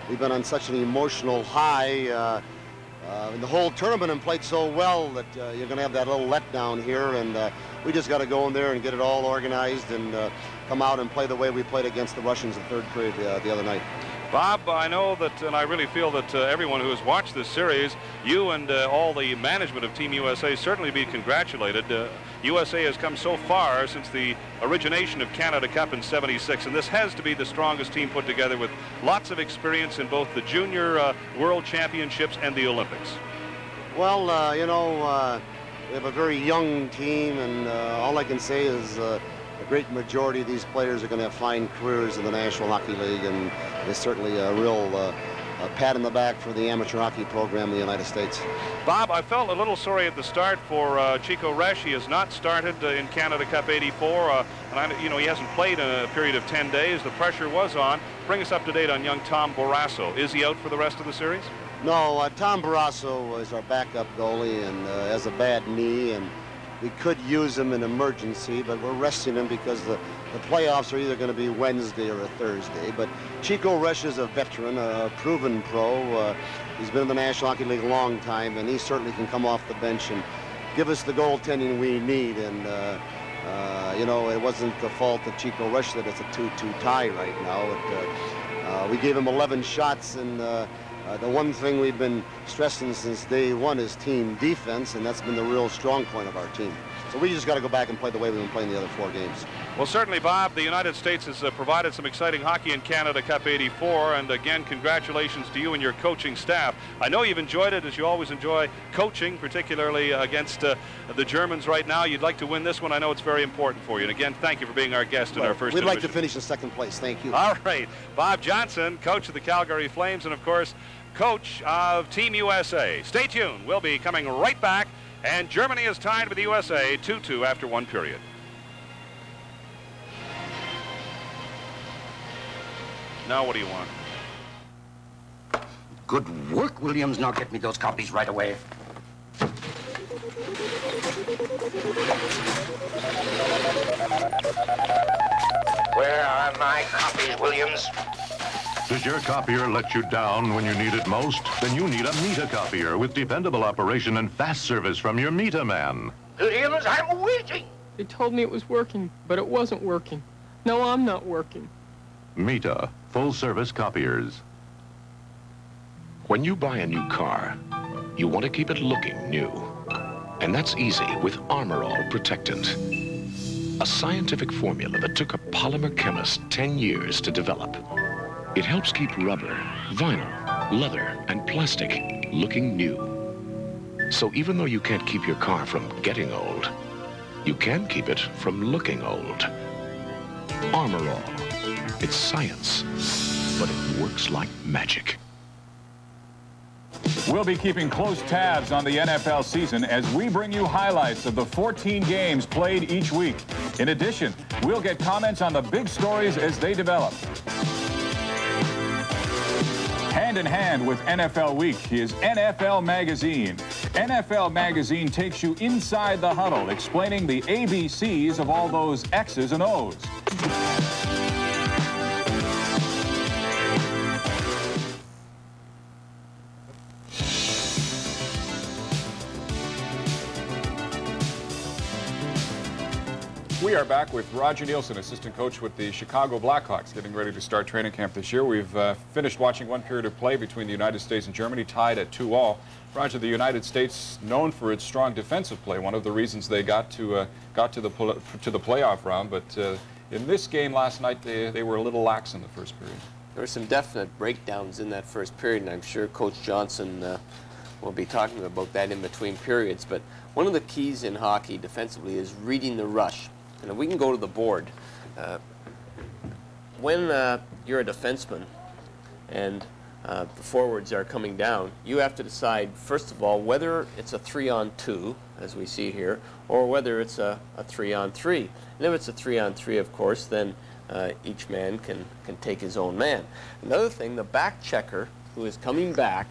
we've been on such an emotional high in the whole tournament and played so well that you're going to have that little letdown here, and we just got to go in there and get it all organized and come out and play the way we played against the Russians in the third period the other night. Bob, I know that, and I really feel that everyone who has watched this series, you and all the management of Team USA certainly be congratulated. USA has come so far since the origination of Canada Cup in '76, and this has to be the strongest team put together with lots of experience in both the Junior World Championships and the Olympics. Well, you know, we have a very young team, and all I can say is a great majority of these players are going to have fine careers in the National Hockey League, and it's certainly a real pat on the back for the amateur hockey program in the United States. Bob, I felt a little sorry at the start for Chico Resch. He has not started in Canada Cup '84, and you know, he hasn't played in a period of 10 days. The pressure was on. Bring us up to date on young Tom Barrasso. Is he out for the rest of the series? No, Tom Barrasso is our backup goalie and has a bad knee, and we could use him in emergency, but we're resting him because the playoffs are either going to be Wednesday or a Thursday. But Chico Resch is a veteran, a proven pro. He's been in the National Hockey League a long time, and he certainly can come off the bench and give us the goaltending we need. And, you know, it wasn't the fault of Chico Resch that it's a 2-2 tie right now. We gave him 11 shots, and the one thing we've been stressing since day one is team defense, and that's been the real strong point of our team. So we just got to go back and play the way we've been playing the other 4 games. Well, certainly, Bob, the United States has provided some exciting hockey in Canada Cup '84, and again, congratulations to you and your coaching staff. I know you've enjoyed it, as you always enjoy coaching, particularly against the Germans right now. You'd like to win this one. I know it's very important for you. And again, thank you for being our guest in our first division. We'd like to finish in second place. Thank you. All right. Bob Johnson, coach of the Calgary Flames, and of course, coach of Team USA. Stay tuned. We'll be coming right back, and Germany is tied with the USA 2-2 after 1 period. Now what do you want? Good work, Williams. Now get me those copies right away. Where are my copies, Williams? Does your copier let you down when you need it most? Then you need a Meta copier with dependable operation and fast service from your Meta man. Williams, I'm waiting. They told me it was working, but it wasn't working. No, I'm not working. Meta, full-service copiers. When you buy a new car, you want to keep it looking new. And that's easy with Armor All Protectant. A scientific formula that took a polymer chemist 10 years to develop. It helps keep rubber, vinyl, leather, and plastic looking new. So even though you can't keep your car from getting old, you can keep it from looking old. Armor All. It's science, but it works like magic. We'll be keeping close tabs on the NFL season as we bring you highlights of the 14 games played each week. In addition, we'll get comments on the big stories as they develop. Hand in hand with NFL Week is NFL Magazine. NFL Magazine takes you inside the huddle, explaining the ABCs of all those X's and O's. We are back with Roger Nielsen, assistant coach with the Chicago Blackhawks, getting ready to start training camp this year. We've finished watching one period of play between the United States and Germany, tied at 2-2. Roger, the United States, known for its strong defensive play, one of the reasons they got to the playoff round. But in this game last night, they were a little lax in the first period. There were some definite breakdowns in that first period, and I'm sure Coach Johnson will be talking about that in between periods. But one of the keys in hockey defensively is reading the rush. And if we can go to the board, when you're a defenseman and the forwards are coming down, you have to decide, first of all, whether it's a 3-on-2, as we see here, or whether it's a 3-on-3. And if it's a 3-on-3, of course, then each man can take his own man. Another thing, the back checker who is coming back,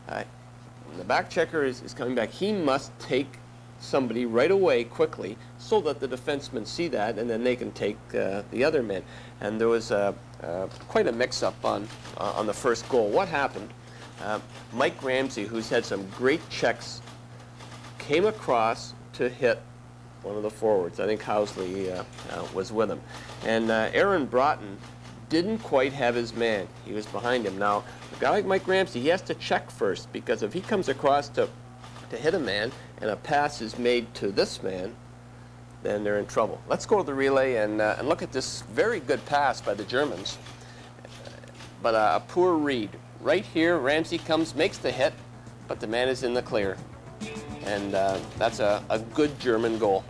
when the back checker is coming back, he must take somebody right away quickly so that the defensemen see that, and then they can take the other men. And there was quite a mix-up on the first goal. What happened? Mike Ramsey, who's had some great checks, came across to hit one of the forwards. I think Housley was with him. And Aaron Broughton didn't quite have his man. He was behind him. Now, a guy like Mike Ramsey, he has to check first, because if he comes across to hit a man and a pass is made to this man, then they're in trouble. Let's go to the relay and look at this very good pass by the Germans. But a poor read. Right here, Ramsey comes, makes the hit, but the man is in the clear. And that's a good German goal.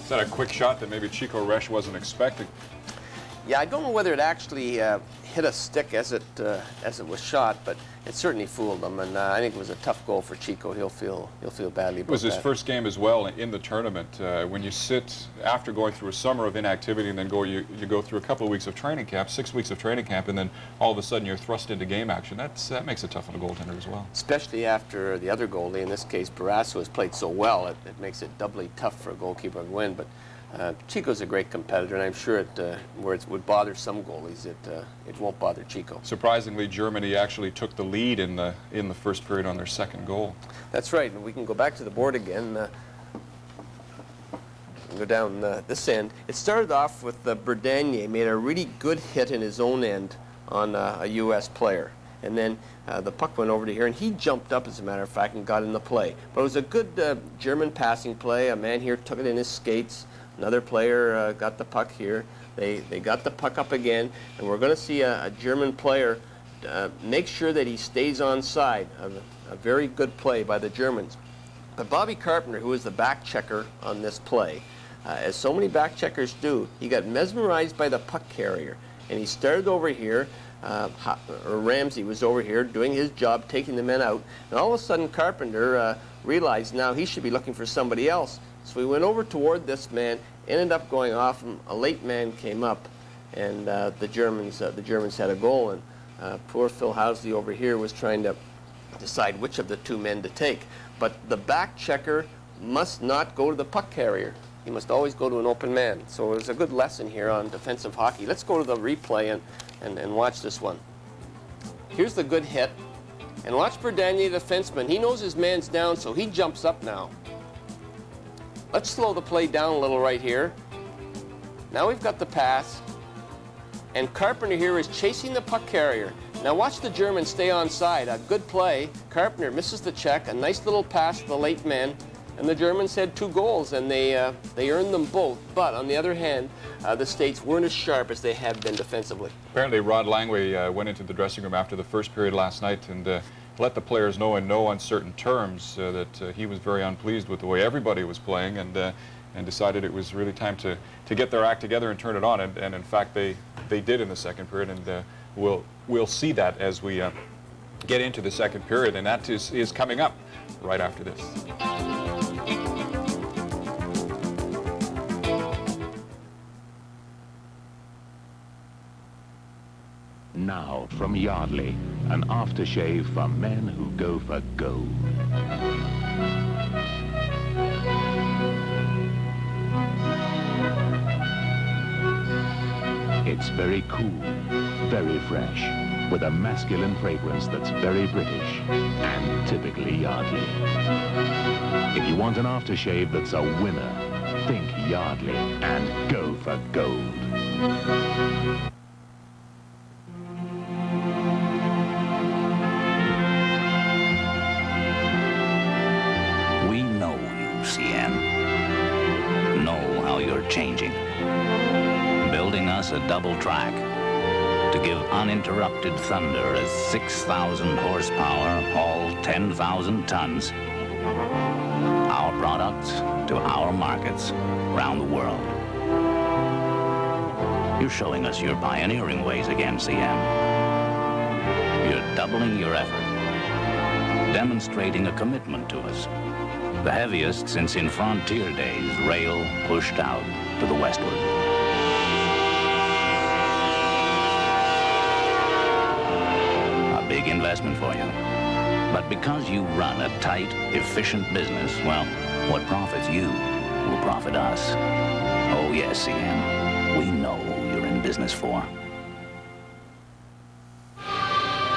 Is that a quick shot that maybe Chico Resch wasn't expecting? Yeah, I don't know whether it actually hit a stick as it was shot, but it certainly fooled him, and I think it was a tough goal for Chico. He'll feel badly about that. It was his first game as well in the tournament. When you sit after going through a summer of inactivity and then you go through a couple of weeks of training camp, 6 weeks of training camp, and then all of a sudden you're thrust into game action. That makes it tough on a goaltender as well. Especially after the other goalie, in this case Barrasso, has played so well, it makes it doubly tough for a goalkeeper to win. But Chico's a great competitor, and I'm sure where it would bother some goalies, it won't bother Chico. Surprisingly, Germany actually took the lead in the first period on their second goal. That's right, and we can go back to the board again. Go down this end. It started off with Berdanier made a really good hit in his own end on a U.S. player. And then the puck went over to here, and he jumped up, as a matter of fact, and got in the play. But it was a good German passing play. A man here took it in his skates. Another player got the puck here. They got the puck up again, and we're going to see a German player make sure that he stays onside. A very good play by the Germans. But Bobby Carpenter, who was the back checker on this play, as so many back checkers do, he got mesmerized by the puck carrier, and he started over here. Ramsey was over here doing his job, taking the men out, and all of a sudden Carpenter realized now he should be looking for somebody else. So he went over toward this man, ended up going off him. A late man came up, and the Germans had a goal. And poor Phil Housley over here was trying to decide which of the two men to take. But the back checker must not go to the puck carrier. He must always go to an open man. So it was a good lesson here on defensive hockey. Let's go to the replay and watch this one. Here's the good hit. And watch Berdanier, the defenseman. He knows his man's down, so he jumps up now. Let's slow the play down a little right here. Now we've got the pass. And Carpenter here is chasing the puck carrier. Now watch the Germans stay onside. A good play. Carpenter misses the check. A nice little pass to the late man. And the Germans had 2 goals, and they earned them both. But on the other hand, the States weren't as sharp as they had been defensively. Apparently, Rod Langway went into the dressing room after the first period last night and let the players know in no uncertain terms that he was very unpleased with the way everybody was playing, and decided it was really time to get their act together and turn it on. And in fact, they did in the second period, and we'll see that as we get into the second period, and that is coming up right after this. Now, from Yardley, an aftershave for men who go for gold. It's very cool, very fresh, with a masculine fragrance that's very British and typically Yardley. If you want an aftershave that's a winner, think Yardley and go for gold. We know you, CN. Know how you're changing. Building us a double track to give uninterrupted thunder as 6,000 horsepower, all 10,000 tons. Our products to our markets around the world. You're showing us your pioneering ways again, CN. You're doubling your effort, demonstrating a commitment to us. The heaviest since in frontier days, rail pushed out to the westward. A big investment for you. But because you run a tight, efficient business, well, what profits you will profit us. Oh yes, CN, we know you're in business for.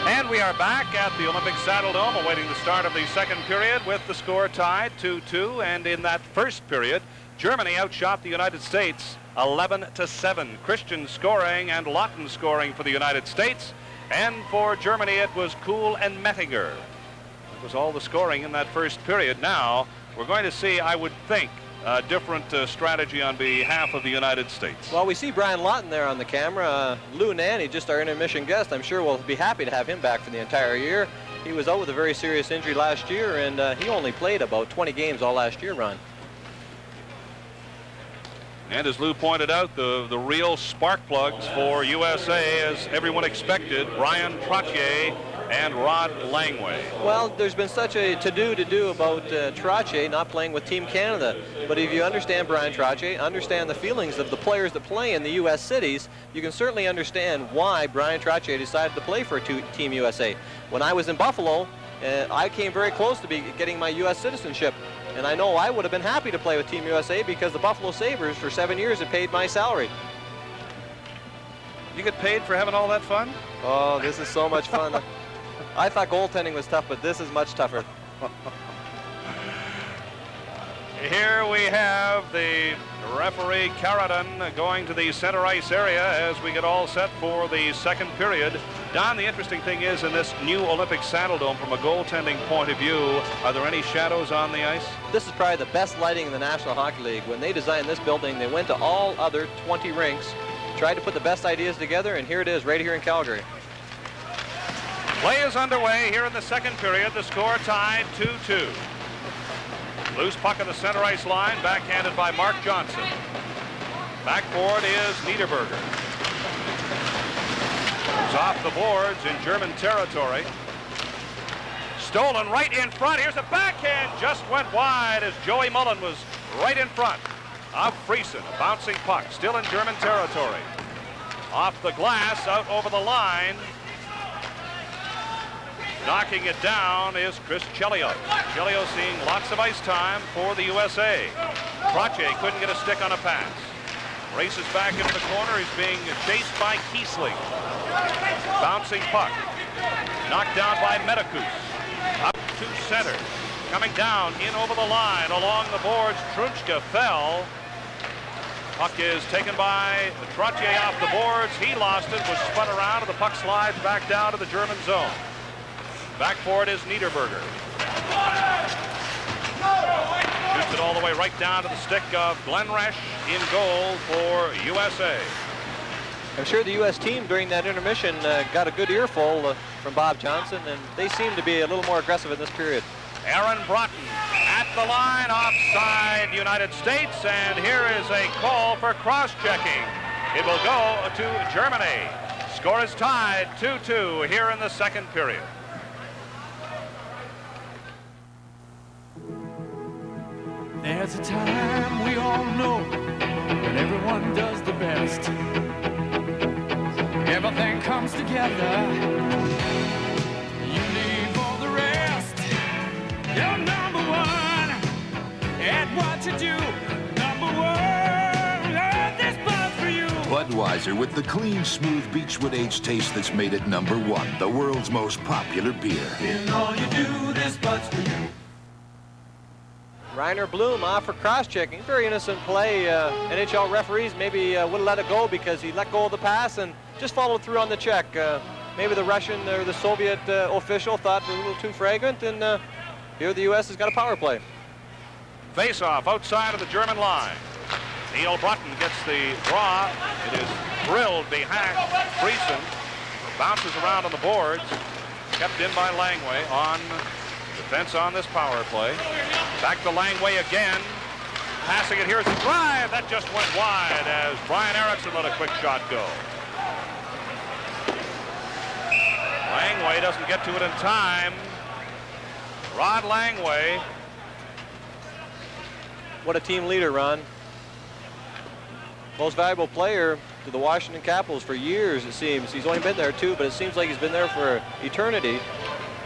And we are back at the Olympic Saddle Dome awaiting the start of the second period with the score tied 2-2. And in that first period, Germany outshot the United States 11-7. Christian scoring and Lawton scoring for the United States. And for Germany, it was Kuhl and Mettinger. It was all the scoring in that first period. Now, we're going to see, I would think, a different strategy on behalf of the United States. Well, we see Brian Lawton there on the camera. Lou Nanny, just our intermission guest, I'm sure we'll be happy to have him back for the entire year. He was out with a very serious injury last year, and he only played about 20 games all last year, Ron. And as Lou pointed out, the real spark plugs for USA, as everyone expected, Brian Trottier and Rod Langway. Well, there's been such a to-do about Trottier not playing with Team Canada. But if you understand Brian Trottier, understand the feelings of the players that play in the U.S. cities, you can certainly understand why Brian Trottier decided to play for Team USA. When I was in Buffalo, I came very close to getting my U.S. citizenship. And I know I would have been happy to play with Team USA because the Buffalo Sabres for 7 years had paid my salary. You get paid for having all that fun? Oh, this is so much fun. I thought goaltending was tough, but this is much tougher. Here we have the referee Carradon going to the center ice area as we get all set for the second period. Don, the interesting thing is in this new Olympic Saddle Dome, from a goaltending point of view, are there any shadows on the ice? This is probably the best lighting in the National Hockey League. When they designed this building, they went to all other 20 rinks, tried to put the best ideas together, and here it is right here in Calgary. Play is underway here in the second period. The score tied 2-2. Loose puck at the center ice line, backhanded by Mark Johnson. Back forward is Niederberger. It's off the boards in German territory. Stolen right in front. Here's a backhand. Just went wide as Joey Mullen was right in front of Friesen. A bouncing puck, still in German territory. Off the glass, out over the line. Knocking it down is Chris Chelios. Chelios seeing lots of ice time for the USA. Trottier couldn't get a stick on a pass. Races back into the corner. He's being chased by Kiesling. Bouncing puck. Knocked down by Medikus. Up to center. Coming down in over the line along the boards. Trunchka fell. Puck is taken by Trottier off the boards. He lost it, was spun around, and the puck slides back down to the German zone. Back for it is Niederberger. Shoots it all the way right down to the stick of Glenn Resch in goal for USA. I'm sure the U.S. team during that intermission got a good earful from Bob Johnson, and they seem to be a little more aggressive in this period. Aaron Broughton at the line, offside United States, and here is a call for cross-checking. It will go to Germany. Score is tied 2-2 here in the second period. There's a time we all know when everyone does the best. Everything comes together. You leave all the rest. You're number one at what you do. Number one, this buzz for you. Budweiser with the clean, smooth Beechwood aged taste that's made it #1, the world's most popular beer. In all you do, this buzz for you. Reiner Bloom off for cross-checking. Very innocent play. NHL referees maybe would have let it go because he let go of the pass and just followed through on the check. Maybe the Russian or the Soviet official thought it was a little too flagrant, and here the U.S. has got a power play. Face-off outside of the German line. Neil Broughton gets the draw. It is drilled behind Friesen. Bounces around on the boards. Kept in by Langway on defense on this power play. Back to Langway again. Passing it, here's the drive. That just went wide as Brian Erickson let a quick shot go. Langway doesn't get to it in time. Rod Langway. What a team leader, Ron. Most valuable player to the Washington Capitals for years, it seems. He's only been there 2, but it seems like he's been there for eternity.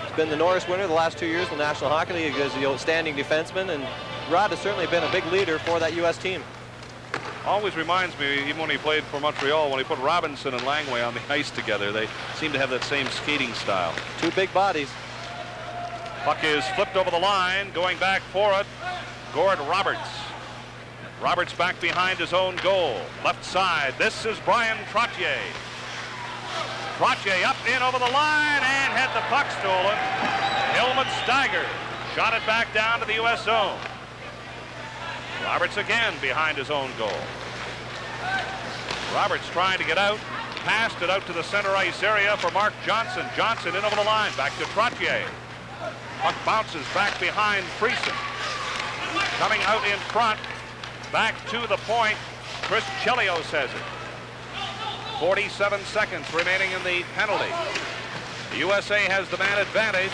He's been the Norris winner the last 2 years in the National Hockey League as the outstanding defenseman, and Rod has certainly been a big leader for that U.S. team. Always reminds me, even when he played for Montreal, when he put Robinson and Langway on the ice together, they seem to have that same skating style. 2 big bodies. Puck is flipped over the line, going back for it. Gord Roberts. Roberts back behind his own goal. Left side. This is Brian Trottier. Trottier up in over the line and had the puck stolen. Helmut Steiger shot it back down to the U.S. zone. Roberts again behind his own goal. Roberts trying to get out. Passed it out to the center ice area for Mark Johnson. Johnson in over the line. Back to Trottier. Puck bounces back behind Friesen. Coming out in front. Back to the point. Chris Chelios has it. 47 seconds remaining in the penalty. The USA has the man advantage.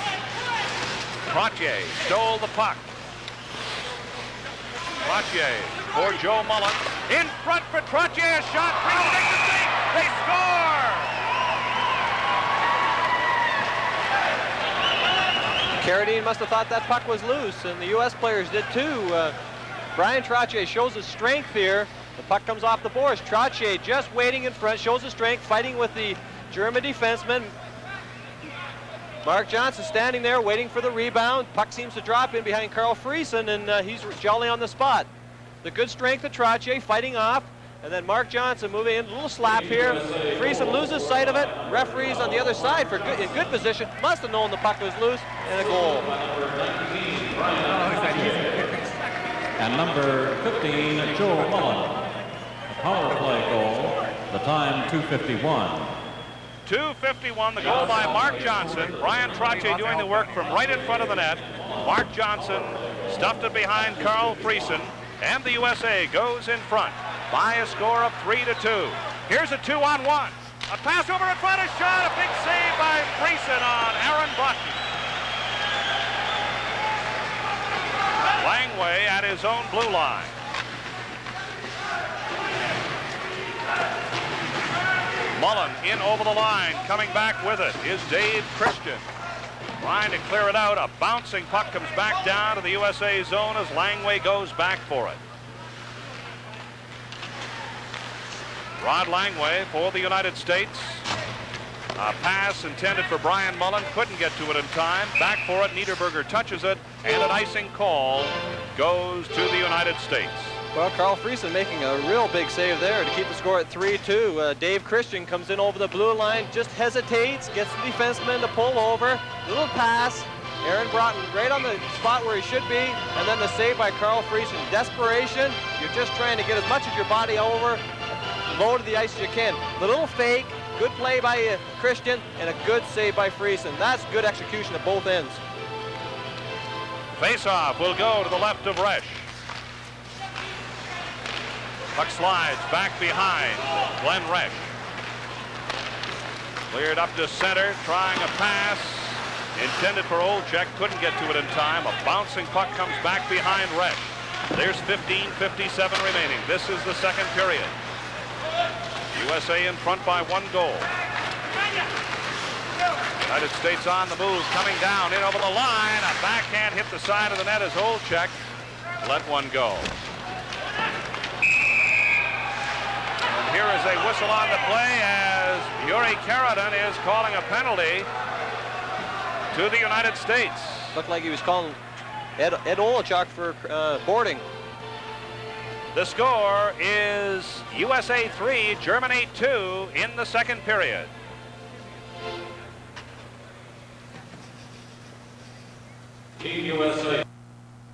Trottier stole the puck. Trottier for Joe Mullen. In front for Trottier. A shot. Friesen makes the save. They score! Carradine must have thought that puck was loose, and the U.S. players did too. Brian Trottier shows his strength here. The puck comes off the boards. Trottier just waiting in front, shows his strength, fighting with the German defenseman. Mark Johnson standing there waiting for the rebound. Puck seems to drop in behind Carl Friesen, and he's jolly on the spot. The good strength of Trottier fighting off, and then Mark Johnson moving in. A little slap here. Friesen loses sight of it. Referees on the other side for in good position must have known the puck was loose, and a goal. And number 15, Joe Mullen. A power play goal, the time 2:51. 2:51, the goal by Mark Johnson. Brian Trottier doing the work from right in front of the net. Mark Johnson stuffed it behind Carl Friesen, and the USA goes in front by a score of 3-2. Here's a 2-on-1. A pass over in front, a shot, a big save by Friesen on Aaron Broughton. Langway at his own blue line. Mullen in over the line. Coming back with it is Dave Christian. Trying to clear it out. A bouncing puck comes back down to the USA zone as Langway goes back for it. Rod Langway for the United States. A pass intended for Brian Mullen. Couldn't get to it in time. Back for it. Niederberger touches it. And an icing call goes to the United States. Well, Carl Friesen making a real big save there to keep the score at 3-2. Dave Christian comes in over the blue line, just hesitates, gets the defenseman to pull over. Little pass. Aaron Broughton right on the spot where he should be. And then the save by Carl Friesen. Desperation. You're just trying to get as much of your body over, low to the ice as you can. The little fake. Good play by Christian and a good save by Friesen. That's good execution at both ends. Face-off will go to the left of Resch. Puck slides back behind Glenn Resch. Cleared up to center, trying a pass. Intended for Olczyk, couldn't get to it in time. A bouncing puck comes back behind Resch. There's 15:57 remaining. This is the second period. USA in front by 1 goal. United States on the move, coming down in over the line. A backhand hit the side of the net as Olczyk let one go. And here is a whistle on the play as Yuri Karadin is calling a penalty to the United States. Looked like he was calling Ed Olachuk for boarding. The score is USA 3, Germany 2 in the second period. Team USA.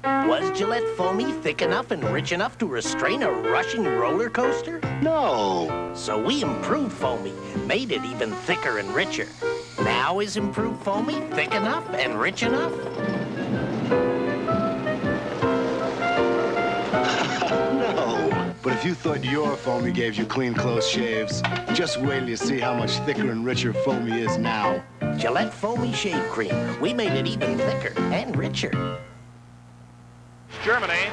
Was Gillette Foamy thick enough and rich enough to restrain a rushing roller coaster? No. So we improved Foamy, made it even thicker and richer. Now is improved Foamy thick enough and rich enough? No. But if you thought your Foamy gave you clean, close shaves, just wait till you see how much thicker and richer Foamy is now. Gillette Foamy Shave Cream. We made it even thicker and richer. Germany,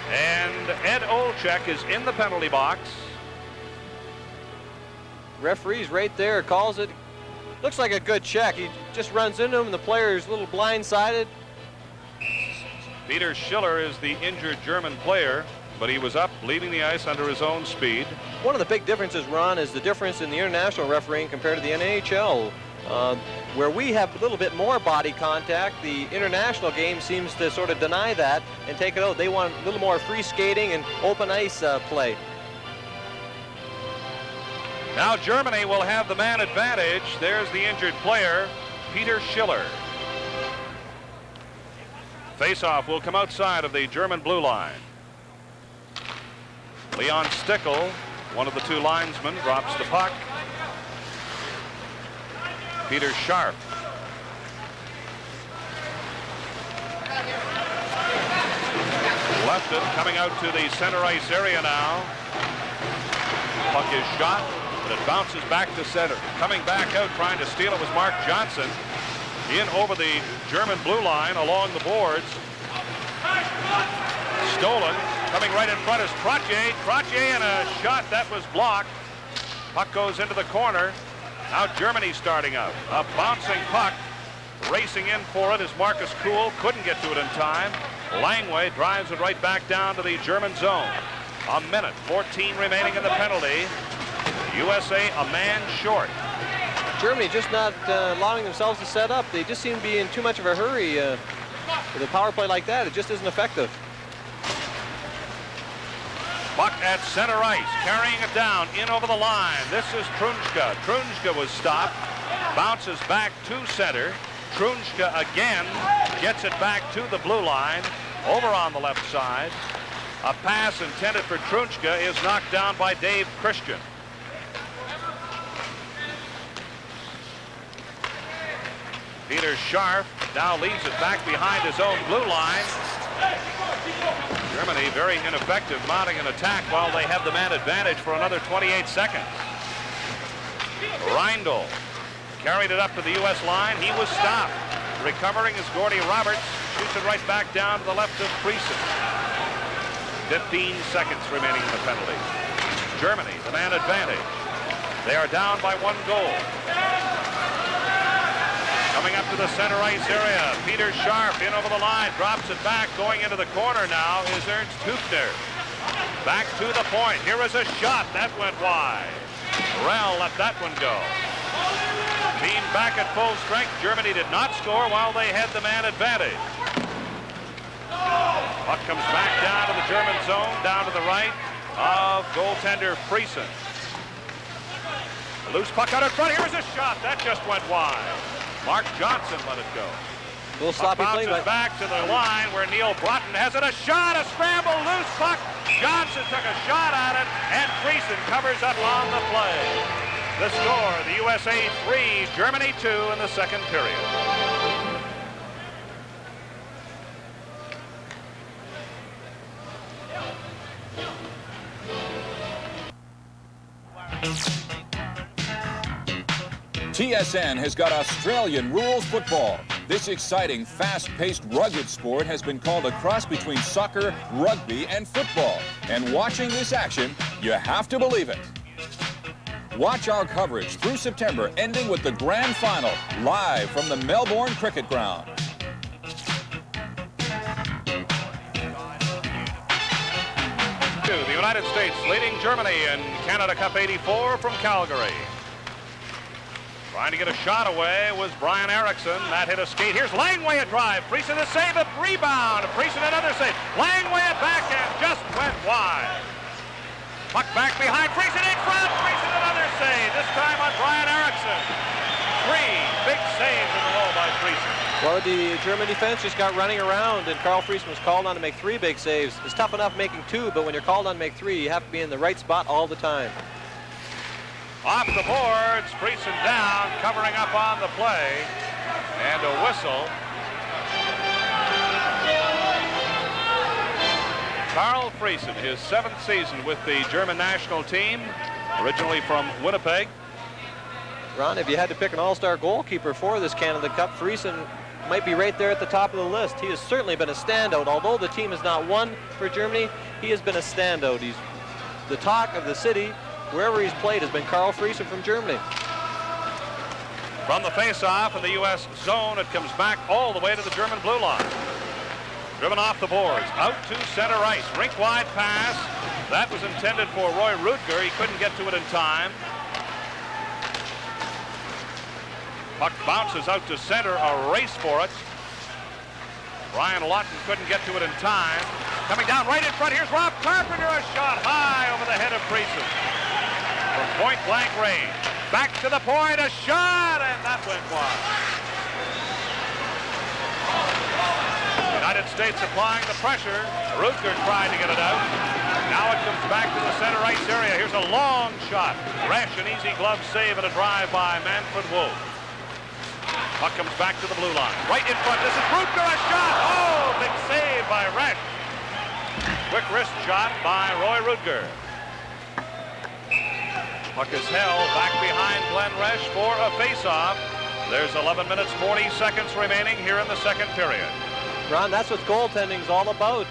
and Ed Olachuk is in the penalty box. Referee's right there, calls it. Looks like a good check. He just runs into him, and the player's a little blindsided. Peter Schiller is the injured German player, but he was up, leaving the ice under his own speed. One of the big differences, Ron, is the difference in the international refereeing compared to the NHL. Where we have a little bit more body contact, the international game seems to sort of deny that and take it out. They want a little more free skating and open ice play. Now Germany will have the man advantage. There's the injured player, Peter Schiller. Face-off will come outside of the German blue line. Leon Stickel, one of the two linesmen, drops the puck. Peter Sharp. Left it, coming out to the center ice area now. Puck is shot, but it bounces back to center. Coming back out, trying to steal it was Mark Johnson. In over the German blue line along the boards. Stolen. Coming right in front is Trottier. Trottier and a shot that was blocked. Puck goes into the corner. Now Germany starting out. A bouncing puck. Racing in for it is Marcus Kuhl. Couldn't get to it in time. Langway drives it right back down to the German zone. A minute, 14 remaining in the penalty. USA a man short. Germany just not allowing themselves to set up. They just seem to be in too much of a hurry. With a power play like that, it just isn't effective. Puck at center ice, carrying it down, in over the line. This is Trunchka. Trunchka was stopped, bounces back to center. Trunchka again gets it back to the blue line, over on the left side. A pass intended for Trunchka is knocked down by Dave Christian. Peter Sharp now leads it back behind his own blue line. Germany very ineffective mounting an attack while they have the man advantage for another 28 seconds. Reindl carried it up to the U.S. line. He was stopped. Recovering is Gordy Roberts. Shoots it right back down to the left of Friesen. 15 seconds remaining in the penalty. Germany, the man advantage. They are down by 1 goal. Coming up to the center ice area, Peter Sharp in over the line, drops it back, going into the corner now is Ernst Hübner. Back to the point, here is a shot, that went wide. Rell let that one go. Team back at full strength, Germany did not score while they had the man advantage. Puck comes back down to the German zone, down to the right of goaltender Friesen. Loose puck out in front, here is a shot, that just went wide. Mark Johnson let it go. A little sloppy play. Bounces back to the line where Neil Broughton has it. A shot, a scramble, loose puck. Johnson took a shot at it, and Friesen covers up on the play. The score, the USA 3, Germany 2 in the second period. TSN has got Australian rules football. This exciting, fast-paced, rugged sport has been called a cross between soccer, rugby, and football. And watching this action, you have to believe it. Watch our coverage through September, ending with the grand final, live from the Melbourne Cricket Ground. The United States leading Germany in Canada Cup '84 from Calgary. Trying to get a shot away was Brian Erickson. That hit a skate. Here's Langway a drive. Friesen a save, a rebound. Friesen another save. Langway a backhand just went wide. Puck back behind. Friesen in front. Friesen another save. This time on Brian Erickson. 3 big saves in a row by Friesen. Well, the German defense just got running around, and Carl Friesen was called on to make 3 big saves. It's tough enough making 2, but when you're called on to make 3, you have to be in the right spot all the time. Off the boards, Friesen down, covering up on the play, and a whistle. Carl Friesen, his 7th season with the German national team, originally from Winnipeg. Ron, if you had to pick an all-star goalkeeper for this Canada Cup, Friesen might be right there at the top of the list. He has certainly been a standout. Although the team has not won for Germany, he has been a standout. He's the talk of the city. Wherever he's played has been Carl Friesen from Germany. From the face-off in the U.S. zone, it comes back all the way to the German blue line. Driven off the boards, out to center ice. Rink-wide pass. That was intended for Roy Rutger. He couldn't get to it in time. Puck bounces out to center, a race for it. Brian Lawton couldn't get to it in time. Coming down right in front, here's Rob Carpenter, a shot high over the head of Friesen. From point-blank range. Back to the point, a shot, and that went wide. United States applying the pressure. Rutger tried to get it out. Now it comes back to the center ice area. Here's a long shot. Resch, an easy glove save and a drive by Manfred Wolf. Puck comes back to the blue line. Right in front. This is Rutger, a shot. Oh, big save by Resch. Quick wrist shot by Roy Rutger. Puck is held back behind Glenn Resch for a face-off. There's 11 minutes, 40 seconds remaining here in the second period. Ron, that's what goaltending is all about.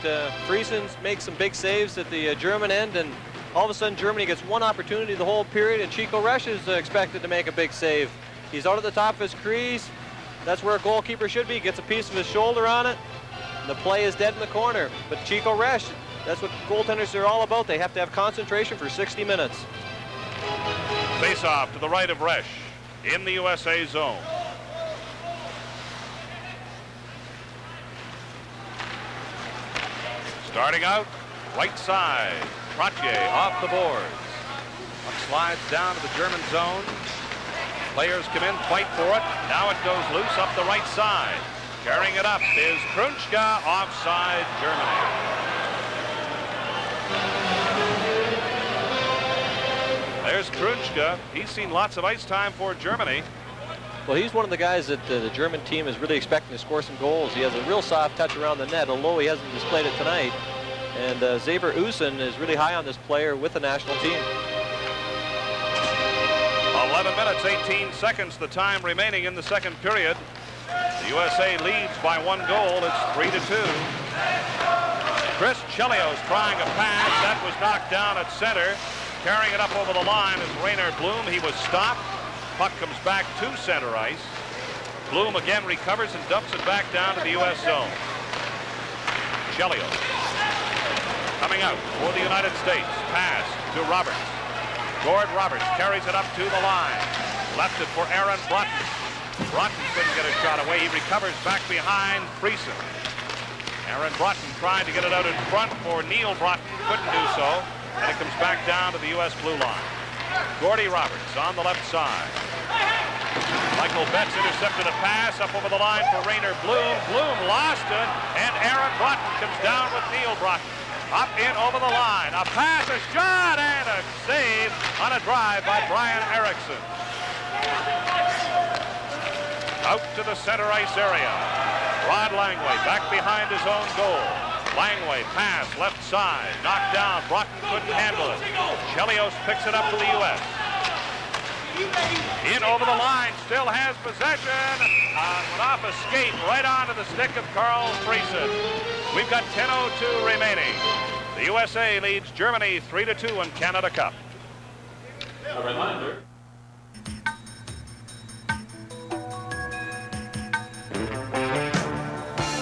Friesen makes some big saves at the German end, and all of a sudden Germany gets one opportunity the whole period, and Chico Resch is expected to make a big save. He's out at the top of his crease. That's where a goalkeeper should be. Gets a piece of his shoulder on it. The play is dead in the corner. But Chico Resch, that's what goaltenders are all about. They have to have concentration for 60 minutes. Face-off to the right of Resch in the USA zone. Starting out, right side. Trottier off the boards. Puck slides down to the German zone. Players come in, fight for it. Now it goes loose up the right side. Carrying it up is Krunchka, offside, Germany. There's Krunchka. He's seen lots of ice time for Germany. Well, he's one of the guys that the German team is really expecting to score some goals. He has a real soft touch around the net, although he hasn't displayed it tonight. And Xaver Usen is really high on this player with the national team. 11 minutes, 18 seconds, the time remaining in the second period. The USA leads by 1 goal. It's 3-2. Chris Chelios trying a pass. That was knocked down at center. Carrying it up over the line is Rainer Bloom. He was stopped. Puck comes back to center ice. Bloom again recovers and dumps it back down to the U.S. zone. Chelios coming out for the United States. Pass to Roberts. Gord Roberts carries it up to the line. Left it for Aaron Broughton. Broughton couldn't get a shot away. He recovers back behind Friesen. Aaron Broughton trying to get it out in front for Neil Broughton. Couldn't do so. And it comes back down to the U.S. blue line. Gordy Roberts on the left side. Michael Betts intercepted a pass up over the line for Rainer Bloom. Bloom lost it, and Aaron Broughton comes down with Neil Broughton. Up in over the line. A pass, a shot, and a save on a drive by Brian Erickson. Out to the center ice area. Rod Langway back behind his own goal. Langway pass left side. Knocked down. Broughton couldn't handle it. Chelios picks it up for the U.S. In over the line. Still has possession. Went off a skate right onto the stick of Carl Friesen. We've got 10:02 remaining. The USA leads Germany 3-2 in Canada Cup. A reminder.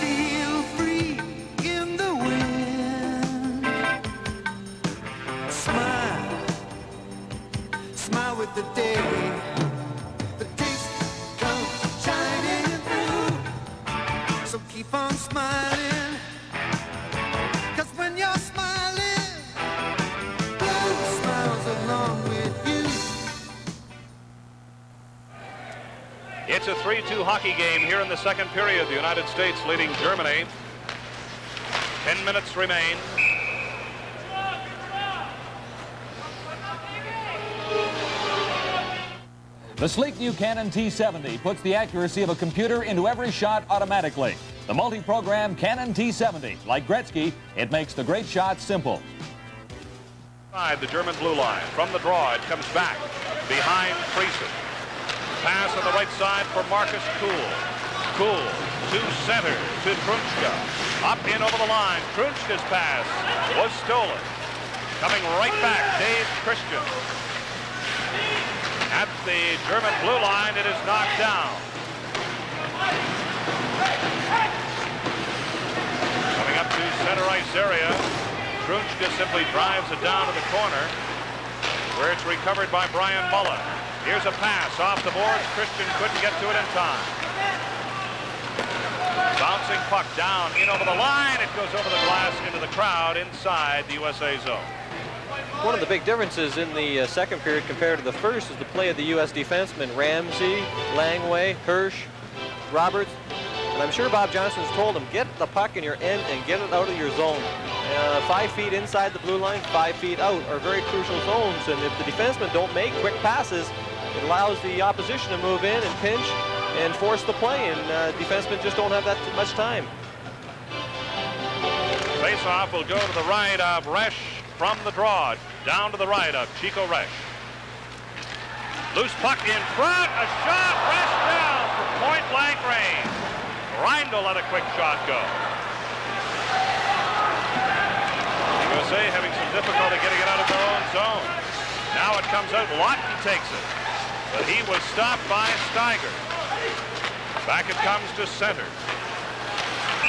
Feel free in the wind. Smile, smile with the day. The day smiling. 'Cause when you're smiling, blue smiles along with you. It's a 3-2 hockey game here in the second period. The United States leading Germany. 10 minutes remain. The sleek new Canon T70 puts the accuracy of a computer into every shot automatically. The multi-program Canon T70, like Gretzky, it makes the great shots simple. The German blue line. From the draw, it comes back behind Friesen. Pass on the right side for Marcus Kuhl. Kuhl to center to Krunchka. Up in over the line. Krunchka's pass was stolen. Coming right back, Dave Christian. At the German blue line, it is knocked down. Coming up to center ice area, Krunchka simply drives it down to the corner, where it's recovered by Brian Mullen. Here's a pass off the boards. Christian couldn't get to it in time. Bouncing puck down in over the line. It goes over the glass into the crowd inside the USA zone. One of the big differences in the second period compared to the first is the play of the U.S. defensemen. Ramsey, Langway, Hirsch, Roberts. And I'm sure Bob Johnson's told them, get the puck in your end and get it out of your zone. 5 feet inside the blue line, 5 feet out are very crucial zones. And if the defensemen don't make quick passes, it allows the opposition to move in and pinch and force the play. And defensemen just don't have that much time. Face-off will go to the right of Resch. From the draw, down to the right of Chico Resch. Loose puck in front, a shot, Resch down for point-blank range. Reindl let a quick shot go. USA having some difficulty getting it out of their own zone. Now it comes out, Lawton takes it. But he was stopped by Steiger. Back it comes to center.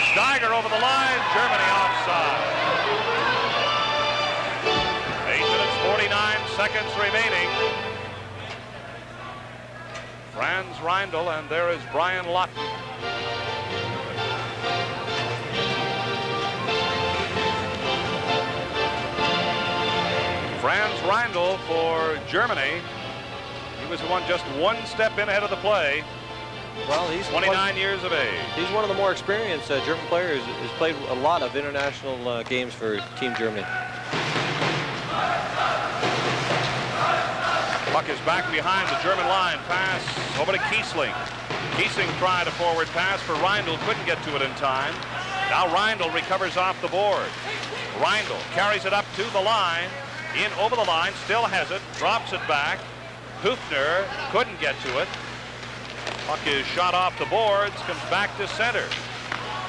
Steiger over the line, Germany offside. 8 minutes, 49 seconds remaining. Franz Reindl, and there is Brian Lawton. Franz Reindl for Germany. He was the one just one step in ahead of the play. Well, he's 29 years of age. He's one of the more experienced German players. Has played a lot of international games for Team Germany. Puck is back behind the German line. Pass over to Kiesling. Kiesling tried a forward pass for Reindl. Couldn't get to it in time. Now Reindl recovers off the board. Reindl carries it up to the line. In over the line. Still has it. Drops it back. Hufner couldn't get to it. Puck is shot off the boards. Comes back to center.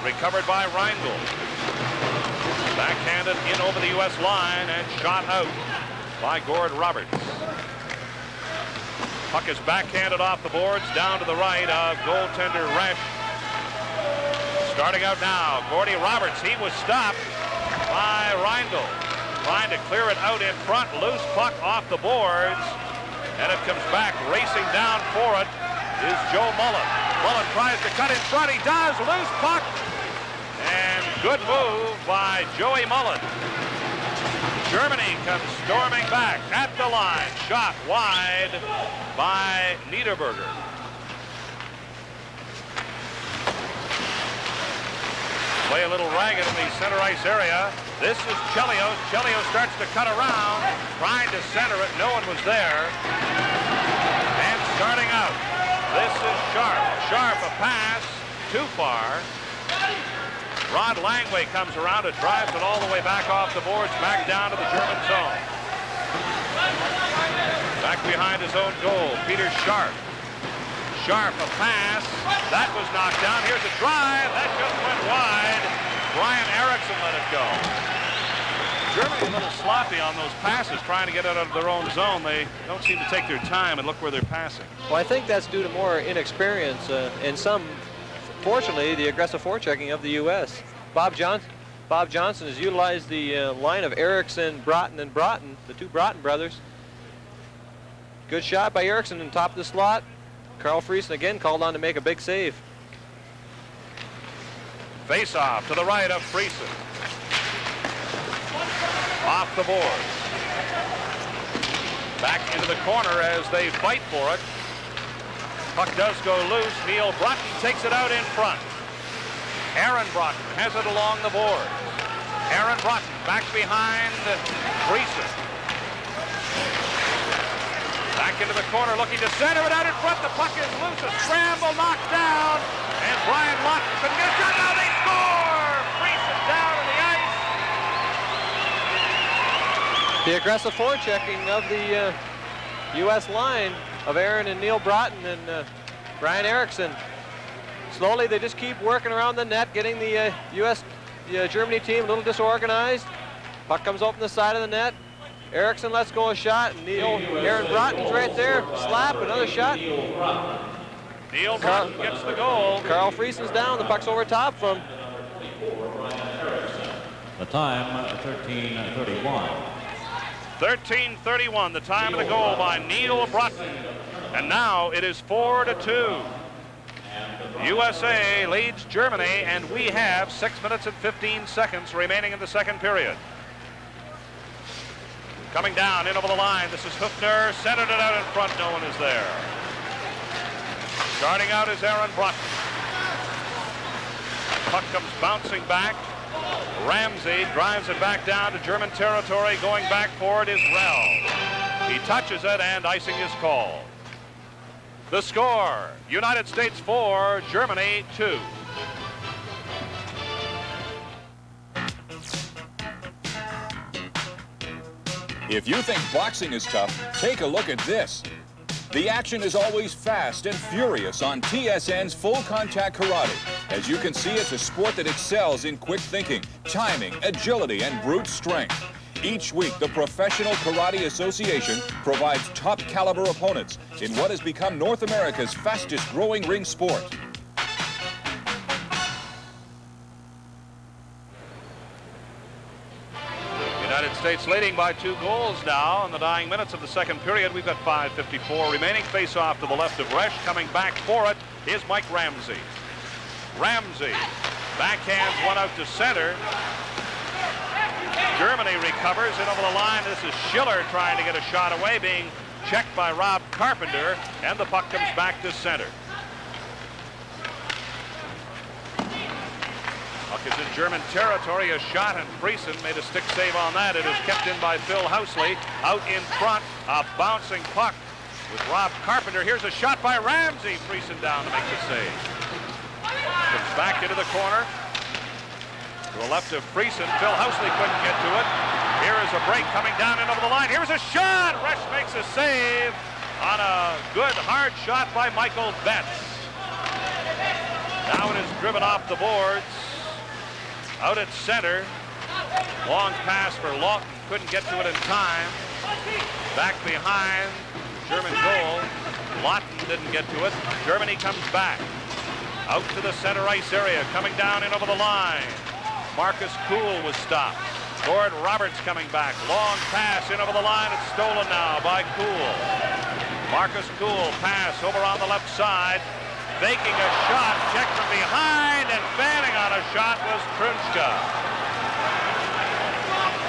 Recovered by Reindl. Backhanded in over the U.S. line and shot out by Gord Roberts. Puck is backhanded off the boards down to the right of goaltender Resch. Starting out now, Gordy Roberts. He was stopped by Reindl. Trying to clear it out in front. Loose puck off the boards. And it comes back racing down for it is Joe Mullen. Mullen tries to cut in front. He does. Loose puck. And good move by Joey Mullen. Germany comes storming back at the line. Shot wide by Niederberger. Play a little ragged in the center ice area. This is Chelios. Chelios starts to cut around, trying to center it. No one was there. And starting out, this is Sharp. Sharp, a pass, too far. Rod Langway comes around and drives it all the way back off the boards, back down to the German zone. Back behind his own goal, Peter Sharp. Sharp, a pass. That was knocked down. Here's a drive. That just went wide. Brian Erickson let it go. Germany a little sloppy on those passes, trying to get it out of their own zone. They don't seem to take their time and look where they're passing. Well, I think that's due to more inexperience and some, fortunately, the aggressive forechecking of the U.S. Bob Johnson has utilized the line of Erickson, Broughton, and Broughton, the two Broughton brothers. Good shot by Erickson in top of the slot. Carl Friesen again called on to make a big save. Face-off to the right of Friesen. Off the board. Back into the corner as they fight for it. Puck does go loose. Neil Broughton takes it out in front. Aaron Broughton has it along the board. Aaron Broughton back behind Friesen. Back into the corner, looking to center it out in front. The puck is loose. A scramble, knocked down. And Brian Lawton couldn't get a shot. Now they score! Friesen down in the ice. The aggressive forechecking of the U.S. line of Aaron and Neil Broughton and Brian Erickson. Slowly, they just keep working around the net, getting the Germany team a little disorganized. Puck comes open the side of the net. Erickson lets go a shot, and Aaron Broughton's right there. Slap, another shot. Neil Broughton gets the goal. Carl Friesen's down. The puck's over top from. The time, 13:31. 13:31, the time of the goal by Neil Broughton. And now it is 4-2. USA leads Germany, and we have 6 minutes and 15 seconds remaining in the second period. Coming down in over the line, this is Hüffner, centered it out in front, no one is there. Starting out is Aaron Broughton. Puck comes bouncing back. Ramsey drives it back down to German territory. Going back for it is Rell. He touches it, and icing is called. The score, United States 4, Germany 2. If you think boxing is tough, take a look at this. The action is always fast and furious on TSN's Full Contact Karate. As you can see, it's a sport that excels in quick thinking, timing, agility, and brute strength. Each week, the Professional Karate Association provides top caliber opponents in what has become North America's fastest growing ring sport. United States leading by 2 goals now in the dying minutes of the second period. We've got 5:54 remaining. Face off to the left of Resch. Coming back for it is Mike Ramsey. Ramsey backhands one out to center. Germany recovers in over the line. This is Schiller trying to get a shot away, being checked by Rob Carpenter, and the puck comes back to center. Puck is in German territory. A shot, and Friesen made a stick save on that. It is kept in by Phil Housley. Out in front, a bouncing puck with Rob Carpenter. Here's a shot by Ramsey. Friesen down to make the save. Comes back into the corner. To the left of Friesen. Phil Housley couldn't get to it. Here is a break coming down and over the line. Here's a shot. Resch makes a save on a good hard shot by Michael Betts. Now it is driven off the boards. Out at center. Long pass for Lawton. Couldn't get to it in time. Back behind. German goal. Lawton didn't get to it. Germany comes back. Out to the center ice area. Coming down and over the line. Marcus Kuhl was stopped. Gord Roberts coming back. Long pass in over the line. It's stolen now by Kuhl. Marcus Kuhl pass over on the left side. Faking a shot. Checked from behind, and fanning on a shot was Trunchka.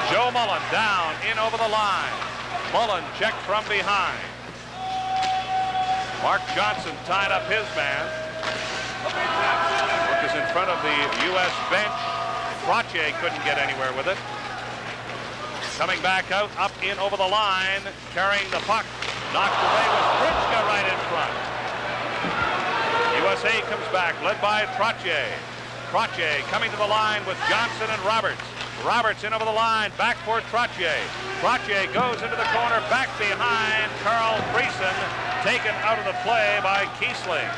Joe Mullen down in over the line. Mullen checked from behind. Mark Johnson tied up his man. Look is in front of the U.S. bench. Trottier couldn't get anywhere with it. Coming back out, up in over the line, carrying the puck. Knocked away with Trunchka right in front. USA comes back, led by Trottier. Trottier coming to the line with Johnson and Roberts. Roberts in over the line, back for Trottier. Trottier goes into the corner, back behind Carl Friesen, taken out of the play by Kiesling.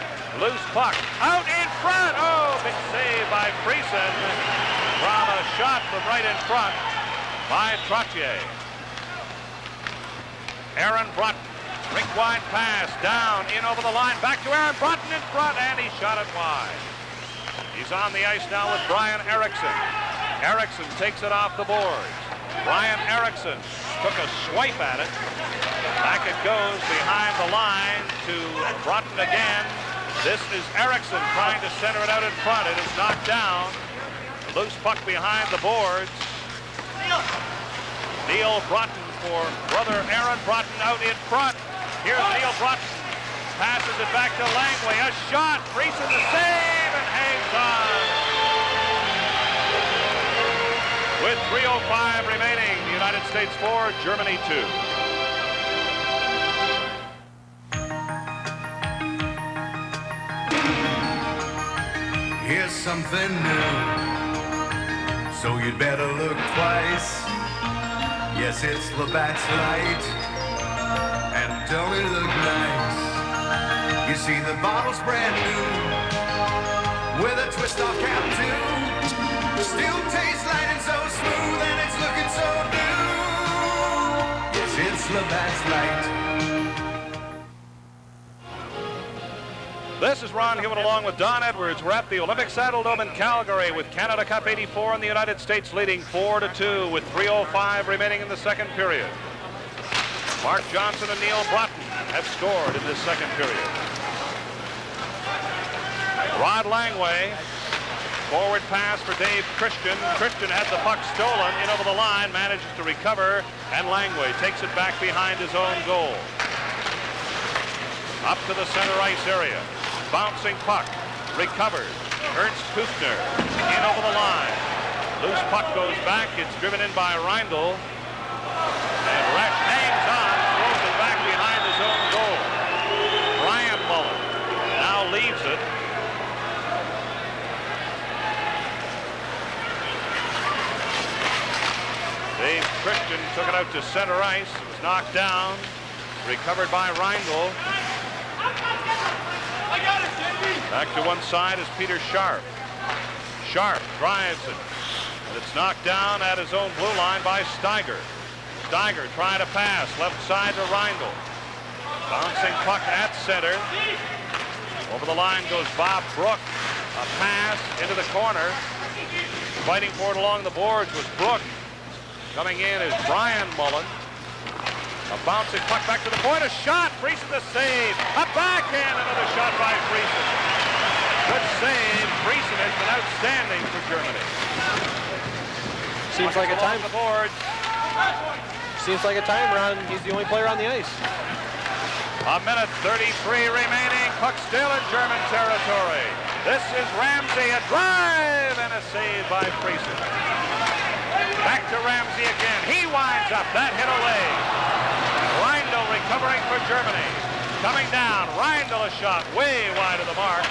Loose puck, out in front. Oh, big save by Friesen from a shot from right in front by Trottier. Aaron Broughton, rink-wide pass, down, in over the line, back to Aaron Broughton in front, and he shot it wide. He's on the ice now with Brian Erickson. Erickson takes it off the boards. Brian Erickson took a swipe at it. Back it goes behind the line to Broughton again. This is Erickson trying to center it out in front. It is knocked down. Loose puck behind the boards. Neil Broughton for brother Aaron Broughton out in front. Here's Neil Broughton. Passes it back to Langley. A shot. Friesen the save and hangs on. With 3:05 remaining, the United States 4, Germany 2. Here's something new, so you'd better look twice. Yes, it's Labatt's Light, and don't it look nice? You see the bottle's brand new, with a twist-off cap too. Still tastes light and so smooth, and it's looking so new. Yes, it's Labatt's Light. This is Ron Hewitt along with Don Edwards. We're at the Olympic Saddledome in Calgary with Canada Cup 84 and the United States leading 4-2 with 3:05 remaining in the second period. Mark Johnson and Neil Broughton have scored in this second period. Rod Langway, forward pass for Dave Christian. Christian had the puck stolen in over the line, manages to recover, and Langway takes it back behind his own goal. Up to the center ice area. Bouncing puck, recovered. Ernst Kufner in over the line. Loose puck goes back. It's driven in by Reindl. And Resch hangs on, throws it back behind his own goal. Brian Mullen now leaves it. Dave Christian took it out to center ice. It was knocked down. Recovered by Reindl. Back to one side is Peter Sharp. Sharp drives it. And it's knocked down at his own blue line by Steiger. Steiger trying to pass left side to Reindl. Bouncing puck at center. Over the line goes Bob Brook. A pass into the corner. Fighting for it along the boards was Brook. Coming in is Brian Mullen. A bouncing puck back to the point. A shot. Friesen the save. A backhand. Another shot by Friesen. Good save. Friesen has been outstanding for Germany. Seems like a time. The board. Seems like a time run. He's the only player on the ice. A minute 33 remaining. Puck still in German territory. This is Ramsey. A drive and a save by Friesen. Back to Ramsey again. He winds up. That hit away. Reindl recovering for Germany. Coming down. Reindl a shot way wide of the mark.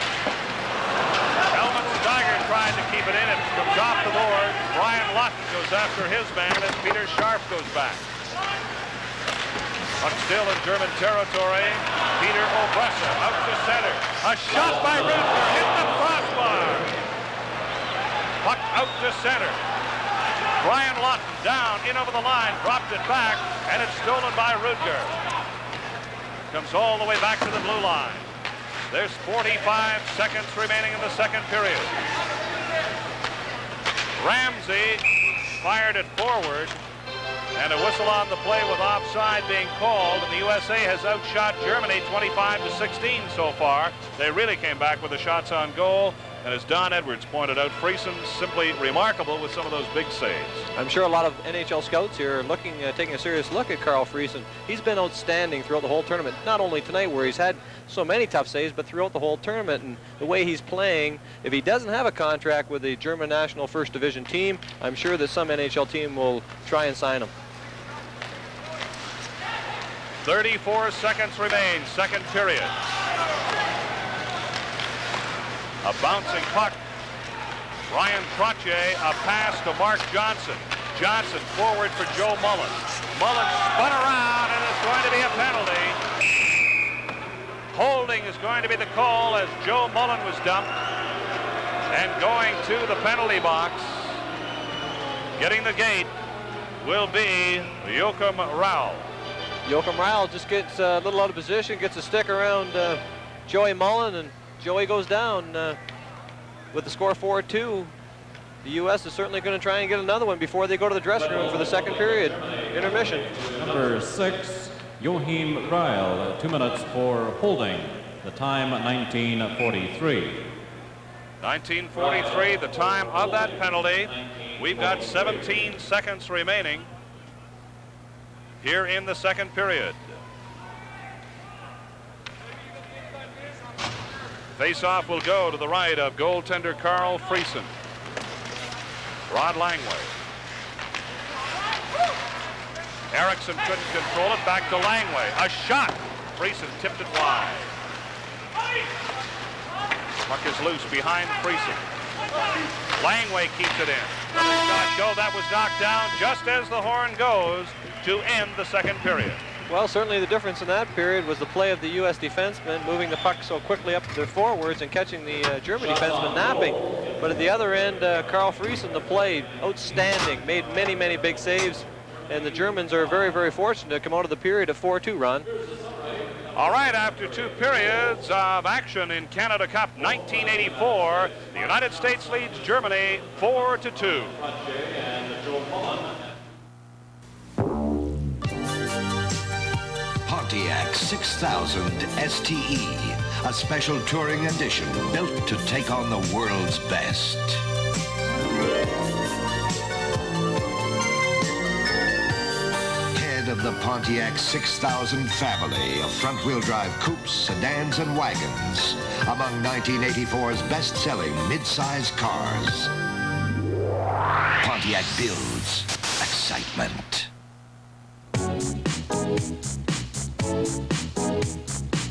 Helmut Steiger tried to keep it in. It comes off the board. Brian Lawton goes after his man as Peter Sharp goes back. Puck still in German territory. Peter Obressa out to center. A shot by Rudger. Hit the crossbar. Puck out to center. Brian Lawton down in over the line. Dropped it back. And it's stolen by Rudger. Comes all the way back to the blue line. There's 45 seconds remaining in the second period. Ramsey fired it forward, and a whistle on the play with offside being called, and the USA has outshot Germany 25-16 so far. They really came back with the shots on goal, and as Don Edwards pointed out, Friesen simply remarkable with some of those big saves. I'm sure a lot of NHL scouts here are looking, taking a serious look at Carl Friesen. He's been outstanding throughout the whole tournament, not only tonight where he's had so many tough saves, but throughout the whole tournament. And the way he's playing, if he doesn't have a contract with the German national first division team, I'm sure that some NHL team will try and sign him. 34 seconds remain, second period. A bouncing puck. Ryan Trottier, a pass to Mark Johnson. Johnson forward for Joe Mullen. Mullen spun around, and it's going to be a penalty. Holding is going to be the call as Joe Mullen was dumped. And going to the penalty box, getting the gate, will be Joachim Rau. Joachim Rau just gets a little out of position, gets a stick around Joey Mullen, and Joey goes down with the score 4-2. The U.S. is certainly going to try and get another one before they go to the dressing room for the second period intermission. Number 6, Joachim Rau, 2 minutes for holding. The time 19:43. 1943, the time of that penalty. We've got 17 seconds remaining here in the second period. Face-off will go to the right of goaltender Carl Friesen. Rod Langway. Erickson couldn't control it. Back to Langway. A shot. Friesen tipped it wide. Puck is loose behind Friesen. Langway keeps it in. Let the shot go. That was knocked down just as the horn goes to end the second period. Well, certainly the difference in that period was the play of the U.S. defensemen moving the puck so quickly up to their forwards and catching the German defenseman napping. But at the other end, Carl Friesen, the play, outstanding, made many, many big saves. And the Germans are very, very fortunate to come out of the period of 4-2 run. All right, after 2 periods of action in Canada Cup 1984, the United States leads Germany 4-2. Pontiac 6000 STE, a special touring edition built to take on the world's best. Head of the Pontiac 6000 family of front-wheel drive coupes, sedans, and wagons, among 1984's best-selling mid-size cars. Pontiac builds excitement.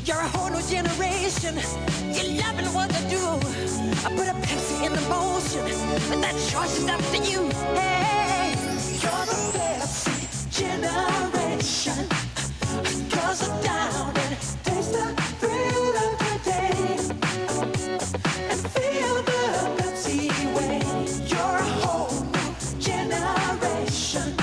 You're a whole new generation. You're loving what you do. I put a Pepsi in the motion, but that choice is up to you. Hey, you're the Pepsi generation. 'Cause I'm down and taste the thrill of the day and feel the Pepsi way. You're a whole new generation.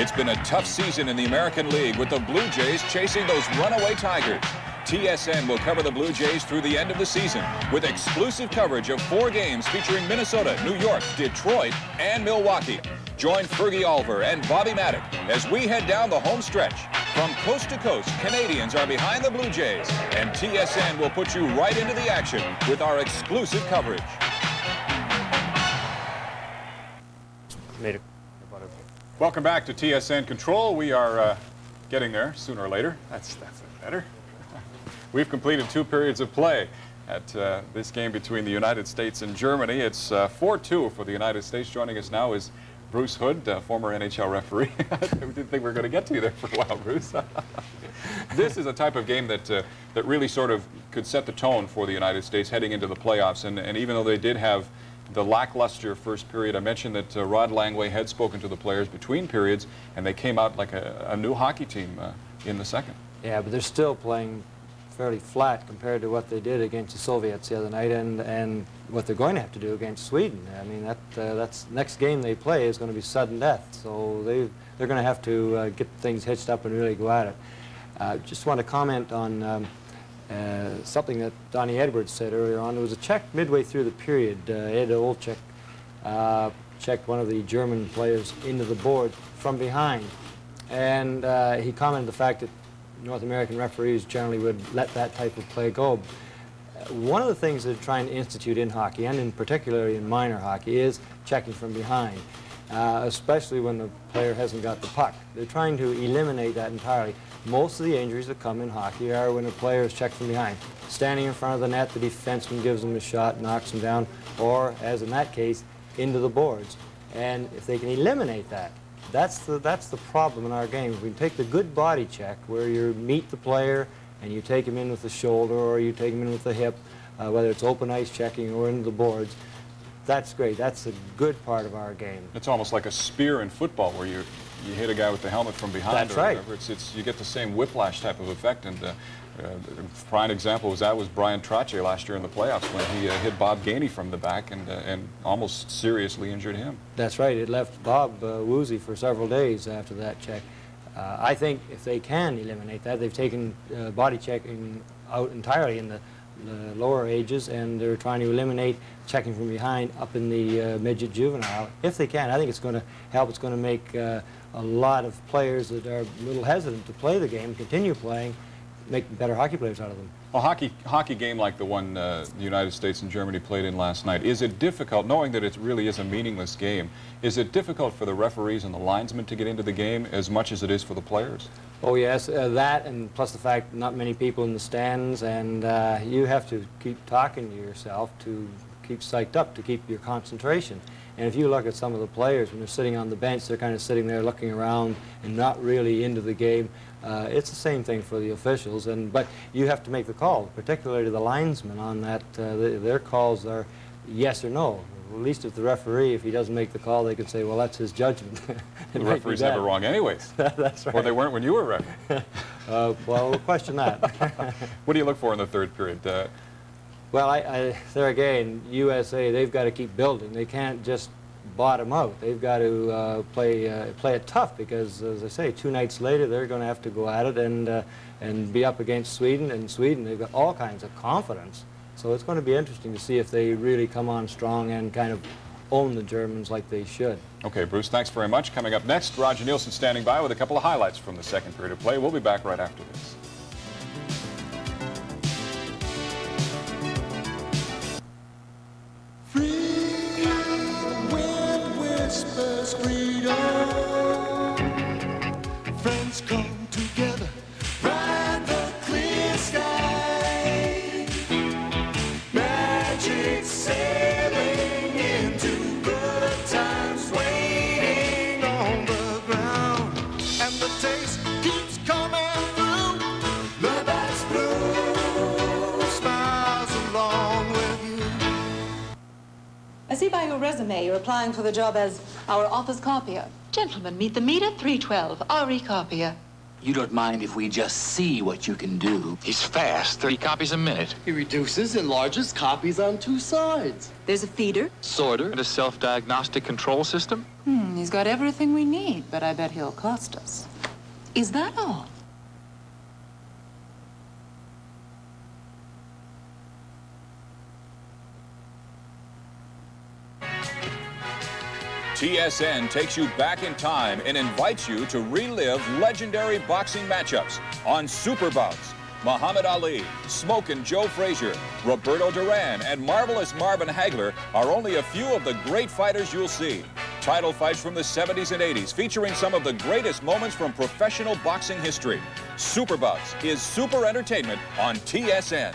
It's been a tough season in the American League with the Blue Jays chasing those runaway Tigers. TSN will cover the Blue Jays through the end of the season with exclusive coverage of 4 games featuring Minnesota, New York, Detroit, and Milwaukee. Join Fergie Alver and Bobby Maddock as we head down the home stretch. From coast to coast, Canadians are behind the Blue Jays, and TSN will put you right into the action with our exclusive coverage. Welcome back to TSN Control. We are getting there sooner or later. That's better. We've completed 2 periods of play at this game between the United States and Germany. It's 4-2 for the United States. Joining us now is Bruce Hood, former NHL referee. We didn't think we were going to get to you there for a while, Bruce. This is a type of game that that really sort of could set the tone for the United States heading into the playoffs. And even though they did have the lackluster first period, I mentioned that Rod Langway had spoken to the players between periods, and they came out like a new hockey team in the second. Yeah, but they're still playing fairly flat compared to what they did against the Soviets the other night, and what they're going to have to do against Sweden. I mean, that's next game they play is going to be sudden death, so they're going to have to get things hitched up and really go at it. Just want to comment on something that Donnie Edwards said earlier on. There was a check midway through the period. Ed Olczyk checked one of the German players into the board from behind, and he commented the fact that North American referees generally would let that type of play go. One of the things they're trying to institute in hockey, and in particular in minor hockey, is checking from behind, especially when the player hasn't got the puck. They're trying to eliminate that entirely. Most of the injuries that come in hockey are when a player is checked from behind. Standing in front of the net, the defenseman gives them a shot, knocks them down, or, as in that case, into the boards. And if they can eliminate that, that's the problem in our game. If we take the good body check, where you meet the player and you take him in with the shoulder or you take him in with the hip, whether it's open ice checking or into the boards, that's great. That's a good part of our game. It's almost like a spear in football, where you hit a guy with the helmet from behind. That's right. You get the same whiplash type of effect. And prime example was Brian Trottier last year in the playoffs when he hit Bob Gainey from the back and almost seriously injured him. That's right. It left Bob woozy for several days after that check. I think if they can eliminate that, they've taken body checking out entirely in the lower ages, and they're trying to eliminate checking from behind up in the midget juvenile. If they can, I think it's going to help. It's going to make a lot of players that are a little hesitant to play the game continue playing, make better hockey players out of them. A hockey game like the one the United States and Germany played in last night, is it difficult, knowing that it really is a meaningless game, is it difficult for the referees and the linesmen to get into the game as much as it is for the players? Oh yes, that, and plus the fact not many people in the stands, and you have to keep talking to yourself to keep psyched up, to keep your concentration. And if you look at some of the players, when they're sitting on the bench, they're kind of sitting there looking around and not really into the game. It's the same thing for the officials, but you have to make the call, particularly the linesmen on that. Their calls are yes or no. At least if the referee, if he doesn't make the call, they can say, well, that's his judgment. The referee's never wrong anyways. That's right. Or they weren't when you were referee. Well, we'll question that. What do you look for in the third period? Well, there again, USA, they've got to keep building. They can't just bottom out. They've got to play it tough, because, as I say, 2 nights later, they're going to have to go at it and be up against Sweden. And Sweden, they've got all kinds of confidence. So it's going to be interesting to see if they really come on strong and kind of own the Germans like they should. Okay, Bruce, thanks very much. Coming up next, Roger Nielsen standing by with a couple of highlights from the second period of play. We'll be back right after this. Friends come together, ride the clear sky. Magic sailing into good times, waiting on the ground. And the taste keeps coming through. The best blue smiles along with you. I see by your resume you're applying for the job as our office copier. Gentlemen, meet the meter 312, RE copier. You don't mind if we just see what you can do? He's fast, 30 copies a minute. He reduces, enlarges copies on 2 sides. There's a feeder. Sorter and a self-diagnostic control system. He's got everything we need, but I bet he'll cost us. Is that all? TSN takes you back in time and invites you to relive legendary boxing matchups on Superbouts. Muhammad Ali, Smokin' Joe Frazier, Roberto Duran, and Marvelous Marvin Hagler are only a few of the great fighters you'll see. Title fights from the 70s and 80s featuring some of the greatest moments from professional boxing history. Superbouts is super entertainment on TSN.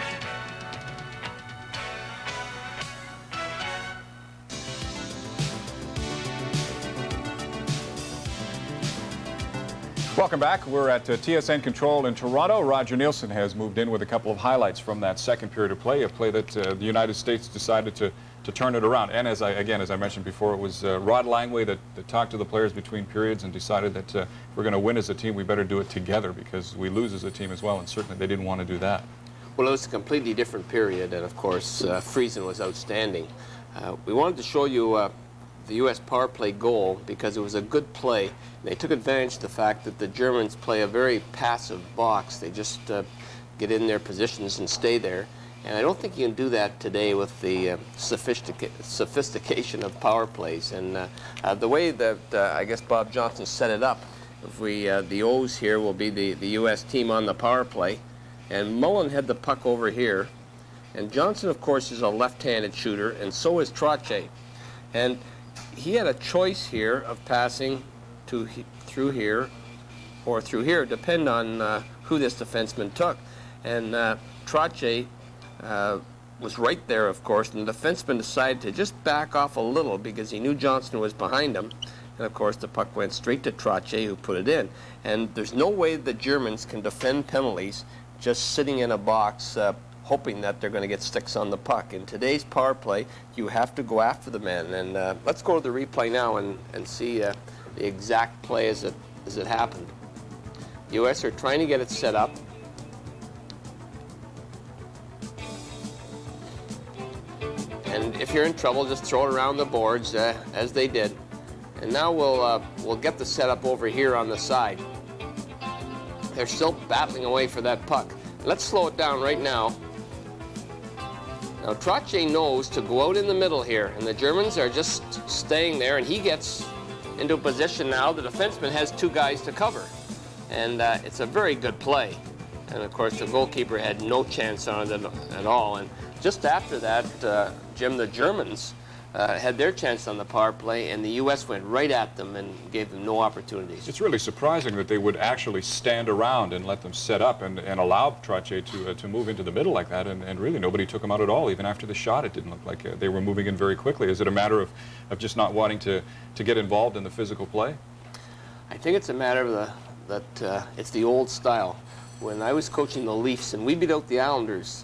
Welcome back. We're at TSN Control in Toronto. Roger Nielsen has moved in with a couple of highlights from that second period of play, a play that the United States decided to turn it around. And as I mentioned before, it was Rod Langway that talked to the players between periods and decided that if we're going to win as a team, we better do it together, because we lose as a team as well, and certainly they didn't want to do that. Well, it was a completely different period, and of course, Friesen was outstanding. We wanted to show you the U.S. power play goal because it was a good play. And they took advantage of the fact that the Germans play a very passive box. They just get in their positions and stay there. And I don't think you can do that today with the sophistication of power plays. And the way that I guess Bob Johnson set it up, if we the O's here will be the U.S. team on the power play, and Mullen had the puck over here, and Johnson, of course, is a left-handed shooter, and so is Trottier. And he had a choice here of passing through here or through here, depend on who this defenseman took. And Trottier was right there, of course, and the defenseman decided to just back off a little because he knew Johnson was behind him. And, of course, the puck went straight to Trottier, who put it in. And there's no way the Germans can defend penalties just sitting in a box hoping that they're going to get sticks on the puck. In today's power play, you have to go after the men. And let's go to the replay now and see the exact play as it happened. The U.S. are trying to get it set up. And if you're in trouble, just throw it around the boards as they did. And now we'll get the setup over here on the side. They're still battling away for that puck. Let's slow it down right now. Now Trottier knows to go out in the middle here, and the Germans are just staying there, and he gets into a position now. The defenseman has 2 guys to cover, and it's a very good play. And of course, the goalkeeper had no chance on it at all. And just after that, Jim, the Germans had their chance on the power play, and the U.S. went right at them and gave them no opportunities. It's really surprising that they would actually stand around and let them set up and allow Trache to move into the middle like that, and really nobody took him out at all. Even after the shot, it didn't look like they were moving in very quickly. Is it a matter of just not wanting to get involved in the physical play? I think it's a matter of that it's the old style. When I was coaching the Leafs, and we beat out the Islanders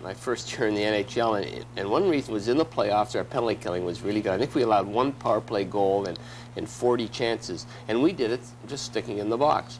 my first year in the NHL, and one reason was in the playoffs, our penalty killing was really good. I think we allowed 1 power play goal and 40 chances, and we did it just sticking in the box.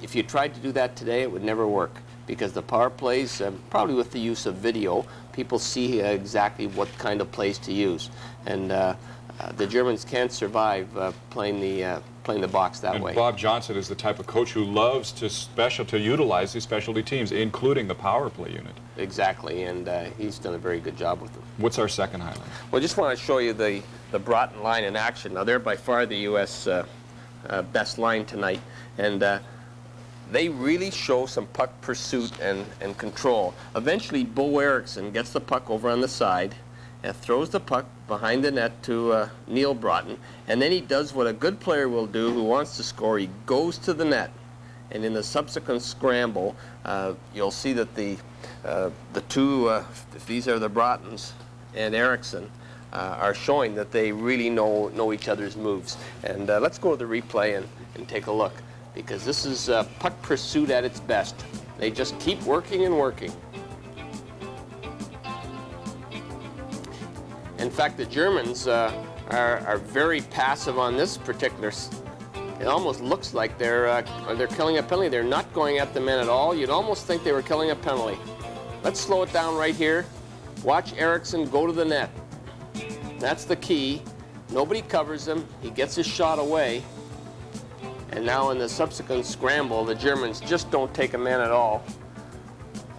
If you tried to do that today, it would never work, because the power plays, probably with the use of video, people see exactly what kind of plays to use. And the Germans can't survive playing the box that way. And Bob Johnson is the type of coach who loves to utilize these specialty teams, including the power play unit. Exactly, and he's done a very good job with them. What's our second highlight? Well, I just want to show you the Broughton line in action. Now, they're by far the U.S. Best line tonight, and they really show some puck pursuit and control. Eventually, Bo Erickson gets the puck over on the side and throws the puck behind the net to Neil Broughton, and then he does what a good player will do who wants to score. He goes to the net, and in the subsequent scramble, you'll see that the two, if these are the Broughtons and Erickson, are showing that they really know each other's moves. And let's go to the replay and take a look, because this is puck pursuit at its best. They just keep working and working. In fact, the Germans are very passive on this particular. It almost looks like they're killing a penalty. They're not going at the men at all. You'd almost think they were killing a penalty. Let's slow it down right here. Watch Erickson go to the net. That's the key. Nobody covers him. He gets his shot away. And now in the subsequent scramble, the Germans just don't take a man at all.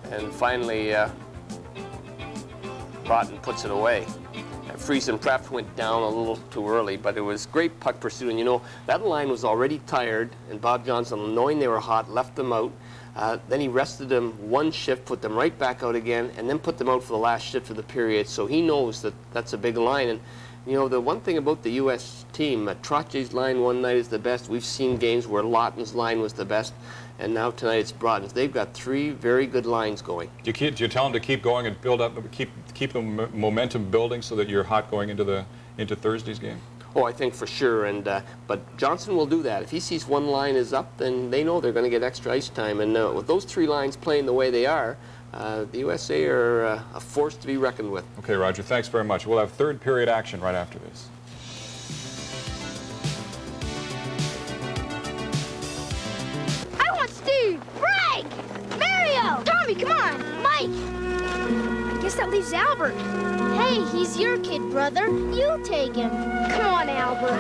And finally, Broughton puts it away. Friesen perhaps went down a little too early, but it was great puck pursuit. And you know, that line was already tired, and Bob Johnson, knowing they were hot, left them out. Then he rested them 1 shift, put them right back out again, and then put them out for the last shift of the period. So he knows that that's a big line. And you know, the one thing about the U.S. team, Trache's line one night is the best. We've seen games where Lawton's line was the best, and now tonight it's Broughton's. They've got 3 very good lines going. Do you tell them to keep going and build up, keep the momentum building so that you're hot going into Thursday's game? Oh, I think for sure, and but Johnson will do that. If he sees one line is up, then they know they're going to get extra ice time, and with those 3 lines playing the way they are, the USA are a force to be reckoned with. Okay, Roger, thanks very much. We'll have third period action right after this. I want Steve, Greg, Mario, Tommy, come on, Mike. I guess that leaves Albert. Hey, he's your kid, brother. You take him. Come on, Albert.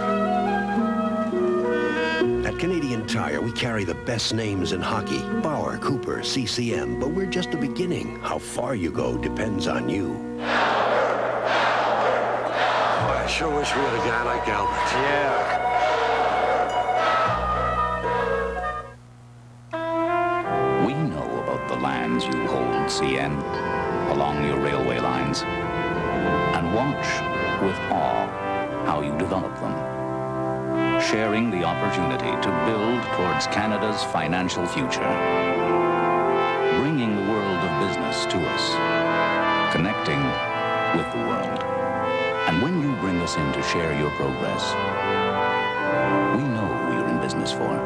At Canadian Tire, we carry the best names in hockey. Bauer, Cooper, CCM. But we're just the beginning. How far you go depends on you. Boy, I sure wish we had a guy like Albert. Yeah. We know about the lands you hold, CN, along your railway lines. And watch with awe how you develop them. Sharing the opportunity to build towards Canada's financial future. Bringing the world of business to us. Connecting with the world. And when you bring us in to share your progress, we know who you're in business for.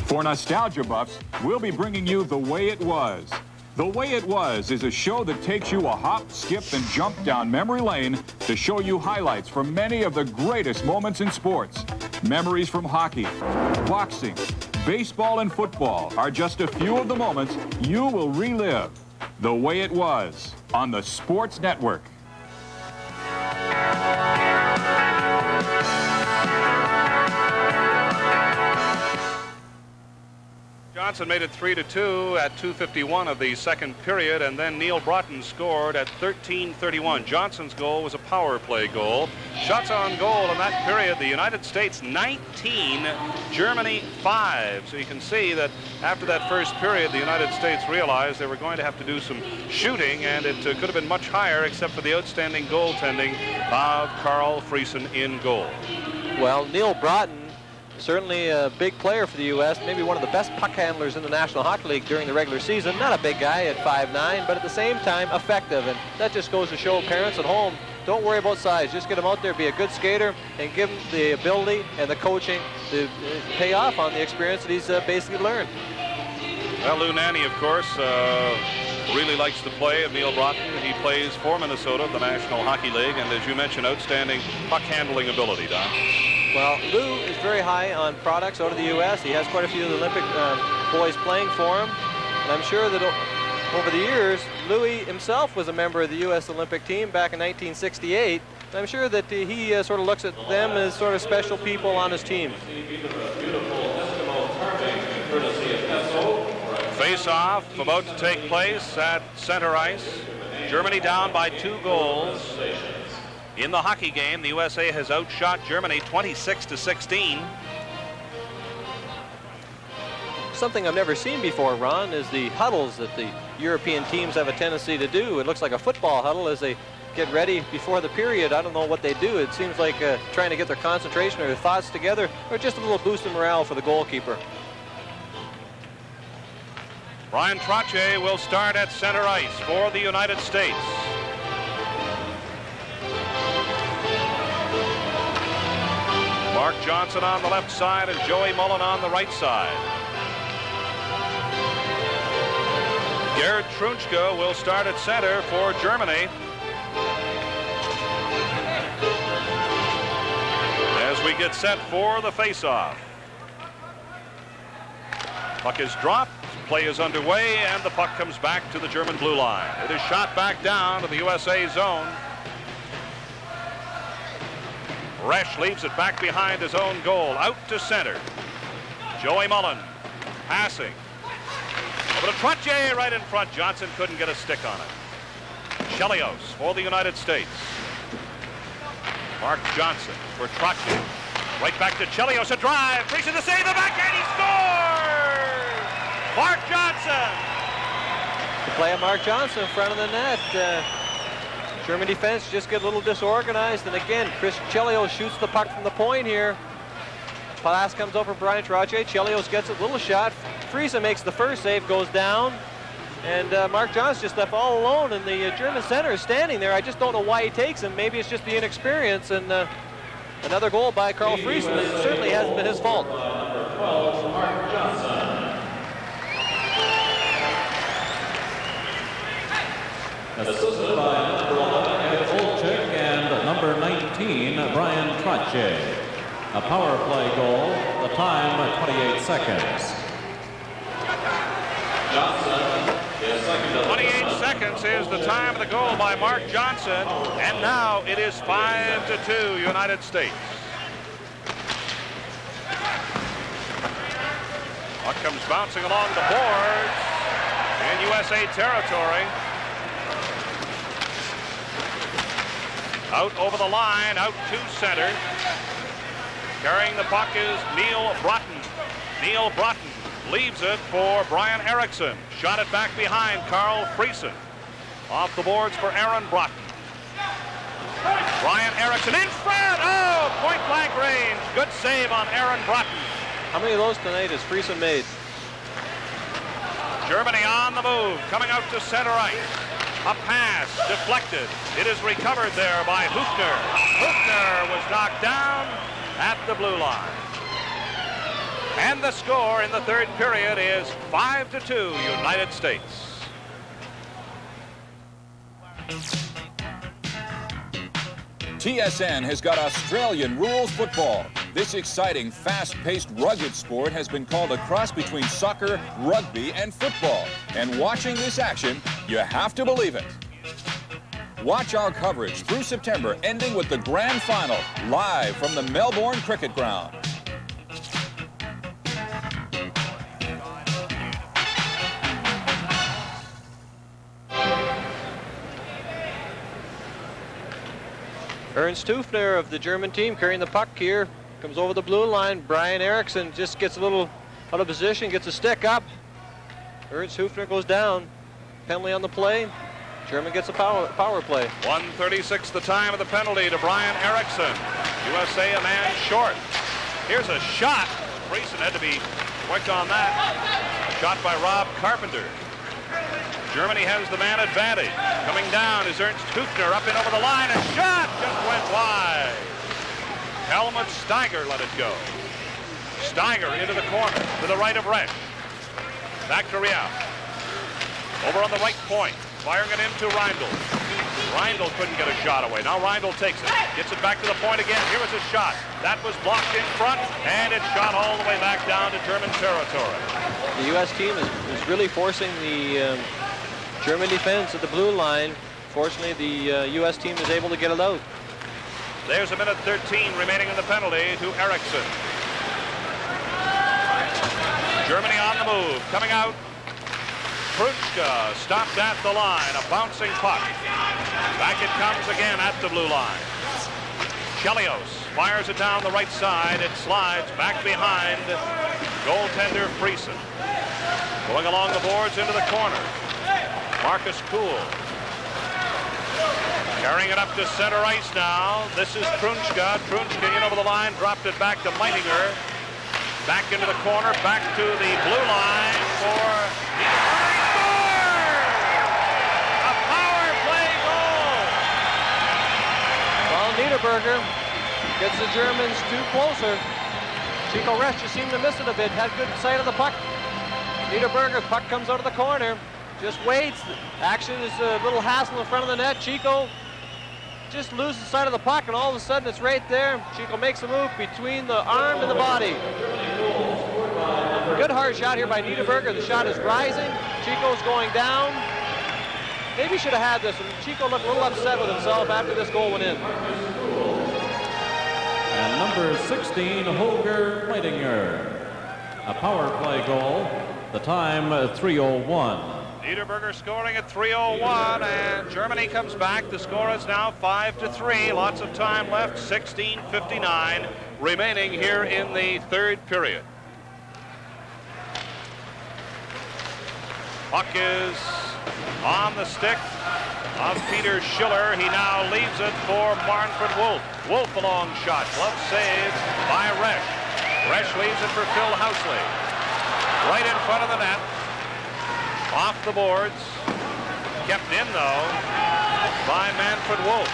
For nostalgia buffs, we'll be bringing you The Way It Was. The Way It Was is a show that takes you a hop, skip, and jump down memory lane to show you highlights from many of the greatest moments in sports. Memories from hockey, boxing, baseball, and football are just a few of the moments you will relive. The Way It Was on the Sports Network. Johnson made it 3-2 at 2:51 of the second period, and then Neil Broughton scored at 13:31. Johnson's goal was a power play goal. Shots on goal in that period, the United States 19, Germany 5. So you can see that after that first period, the United States realized they were going to have to do some shooting, and it could have been much higher except for the outstanding goaltending of Carl Friesen in goal. Well, Neil Broughton, certainly a big player for the U.S., maybe one of the best puck handlers in the National Hockey League during the regular season. Not a big guy at 5'9", but at the same time effective, and that just goes to show parents at home, don't worry about size. Just get him out there, be a good skater, and give him the ability and the coaching to pay off on the experience that he's basically learned. Well, Lou Nanne, of course, really likes the play of Neil Broughton. He plays for Minnesota, the National Hockey League, and as you mentioned, outstanding puck handling ability, Don. Well, Lou is very high on products out of the U.S. He has quite a few of the Olympic boys playing for him. And I'm sure that over the years, Louis himself was a member of the U.S. Olympic team back in 1968. And I'm sure that he sort of looks at them as sort of special people on his team. Face-off about to take place at center ice. Germany down by 2 goals. In the hockey game, the USA has outshot Germany 26-16. Something I've never seen before, Ron, is the huddles that the European teams have a tendency to do. It looks like a football huddle as they get ready before the period. I don't know what they do. It seems like trying to get their concentration or their thoughts together, or just a little boost of morale for the goalkeeper. Brian Trottier will start at center ice for the United States. Mark Johnson on the left side and Joey Mullen on the right side. Gerd Trunchka will start at center for Germany. As we get set for the face-off. Puck is dropped, play is underway, and the puck comes back to the German blue line. It is shot back down to the USA zone. Resch leaves it back behind his own goal, out to center. Joey Mullen passing. Over to Trottier right in front. Johnson couldn't get a stick on it. Chelios for the United States. Mark Johnson for Trottier. Right back to Chelios, a drive. Friesen to save the backhand, he scores! Mark Johnson! The play of Mark Johnson in front of the net. German defense just get a little disorganized, and again, Chris Chelios shoots the puck from the point here. Pass comes over Brian Trottier. Chelios gets a little shot. Friesen makes the first save, goes down, and Mark Johnson just left all alone, and the German center is standing there. I just don't know why he takes him. Maybe it's just the inexperience, and another goal by Carl Friesen. It certainly hasn't been his fault. Number 12, Mark Johnson. Assisted by number 11, Ed Olczyk, and number 19, Brian Trottier. A power play goal, the time 28 seconds. Johnson is second. 28 seconds is the time of the goal by Mark Johnson, and now it is 5-2 United States. Puck comes bouncing along the boards in USA territory. Out over the line, out to center. Carrying the puck is Neil Broughton. Neil Broughton leaves it for Brian Erickson. Shot it back behind Carl Friesen. Off the boards for Aaron Broughton. Brian Erickson in front. Oh, point blank range. Good save on Aaron Broughton. How many of those tonight has Friesen made? Germany on the move, coming out to center ice. A pass deflected. It is recovered there by Hübner. Hübner was knocked down at the blue line. And the score in the third period is 5-2 United States. TSN has got Australian rules football. This exciting, fast-paced, rugged sport has been called a cross between soccer, rugby, and football. And watching this action, you have to believe it. Watch our coverage through September, ending with the grand final, live from the Melbourne Cricket Ground. Ernst Hufner of the German team carrying the puck here. Comes over the blue line. Brian Erickson just gets a little out of position, gets a stick up. Ernst Hufner goes down. Penalty on the play. German gets a power play. 1:36 the time of the penalty to Brian Erickson. USA a man short. Here's a shot. Friesen had to be quick on that. Shot by Rob Carpenter. Germany has the man advantage. Coming down is Ernst Hufner up and over the line. A shot just went wide. Helmut Steiger let it go. Steiger into the corner to the right of Resch. Back to Rial. Over on the right point. Firing it into Reindl. Reindl couldn't get a shot away. Now Reindl takes it. Gets it back to the point again. Here was a shot. That was blocked in front, and it shot all the way back down to German territory. The U.S. team is really forcing the German defense at the blue line. Fortunately, the U.S. team is able to get it out. There's a minute 13 remaining in the penalty to Erickson. Germany on the move. Coming out. Prunchka stopped at the line. A bouncing puck. Back it comes again at the blue line. Chelios fires it down the right side. It slides back behind goaltender Friesen. Going along the boards into the corner. Marcus Kuhl. Carrying it up to center ice now. This is Prunchka. Prunchka in over the line. Dropped it back to Meitinger. Back into the corner. Back to the blue line for the Niederberger gets the Germans too closer. Chico Resch just seemed to miss it a bit. Had good sight of the puck. Niederberger, puck comes out of the corner. Just waits. Action is a little hassle in front of the net. Chico just loses sight of the puck, and all of a sudden it's right there. Chico makes a move between the arm and the body. Good hard shot here by Niederberger. The shot is rising. Chico's going down. Maybe should have had this, and Chico looked a little upset with himself after this goal went in. And number 16, Holger Meitinger. A power play goal. The time 3:01. Niederberger scoring at 3:01, and Germany comes back. The score is now 5-3. Lots of time left. 16:59 remaining here in the third period. Puck is on the stick of Peter Schiller. He now leaves it for Manfred Wolf. Wolf a long shot. Glove save by Resch. Resch leaves it for Phil Housley. Right in front of the net. Off the boards. Kept in, though, by Manfred Wolf.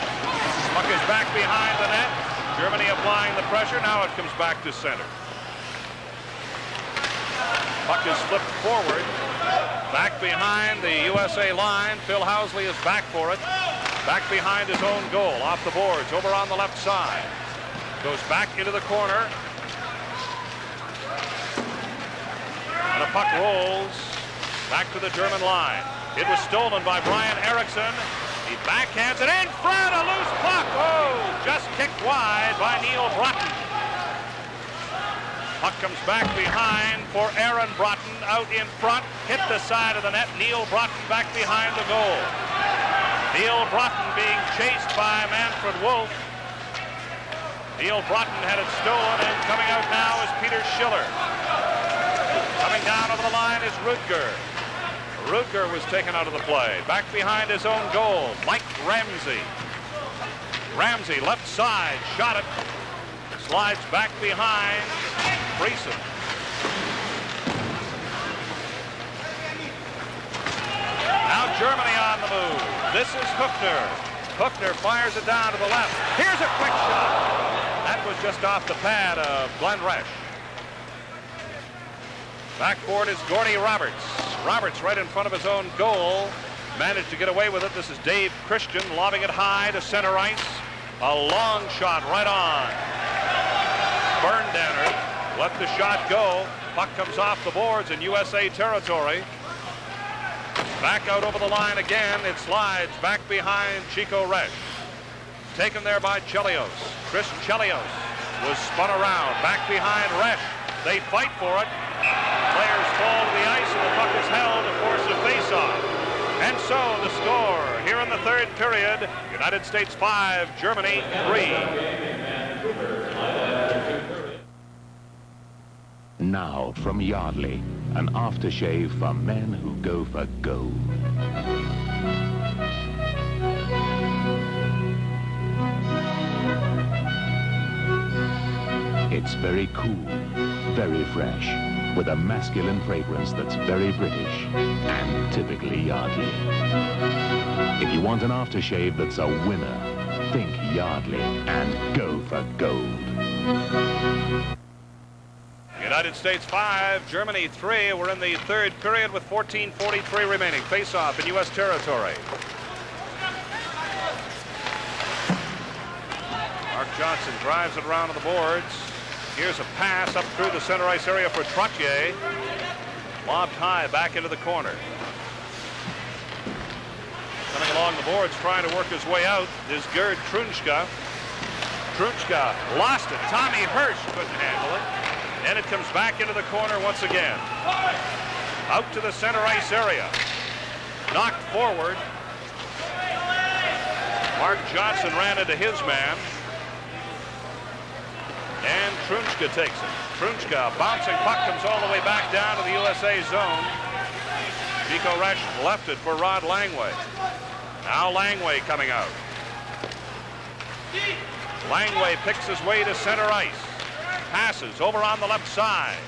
Puck is back behind the net. Germany applying the pressure. Now it comes back to center. Puck is flipped forward. Back behind the USA line. Phil Housley is back for it. Back behind his own goal. Off the boards. Over on the left side. Goes back into the corner. And the puck rolls back to the German line. It was stolen by Brian Erickson. He backhands it in front. A loose puck. Oh, just kicked wide by Neil Broughton. Puck comes back behind for Aaron Broughton. Out in front. Hit the side of the net. Neil Broughton back behind the goal. Neil Broughton being chased by Manfred Wolf. Neil Broughton had it stolen, and coming out now is Peter Schiller. Coming down over the line is Rutger. Rutger was taken out of the play. Back behind his own goal, Mike Ramsey. Ramsey, left side, shot it. Slides back behind Friesen. Now Germany on the move. This is Hufner. Hufner fires it down to the left. Here's a quick shot. That was just off the pad of Glenn Resch. Backboard is Gordy Roberts. Roberts right in front of his own goal. Managed to get away with it. This is Dave Christian lobbing it high to center ice. A long shot right on. Berndanner let the shot go. Puck comes off the boards in USA territory. Back out over the line again. It slides back behind Chico Resch. Taken there by Chelios. Chris Chelios was spun around. Back behind Resch. They fight for it. Players fall to the ice and the puck is held to force a face-off. And so the score here in the third period. United States 5, Germany 3. Now from Yardley, an aftershave for men who go for gold. It's very cool, very fresh, with a masculine fragrance that's very British and typically Yardley. If you want an aftershave that's a winner, think Yardley and go for gold. United States 5, Germany 3. We're in the third period with 14:43 remaining. Face-off in U.S. territory. Mark Johnson drives it around to the boards. Here's a pass up through the center ice area for Trottier. Lobbed high back into the corner. Coming along the boards, trying to work his way out is Gerd Trunschka. Trunschka lost it. Tommy Hirsch couldn't handle it. And it comes back into the corner once again. Out to the center ice area. Knocked forward. Mark Johnson ran into his man. And Trunschka takes it. Trunschka, bouncing puck, comes all the way back down to the USA zone. Chico Resch left it for Rod Langway. Now Langway coming out. Langway picks his way to center ice. Passes over on the left side.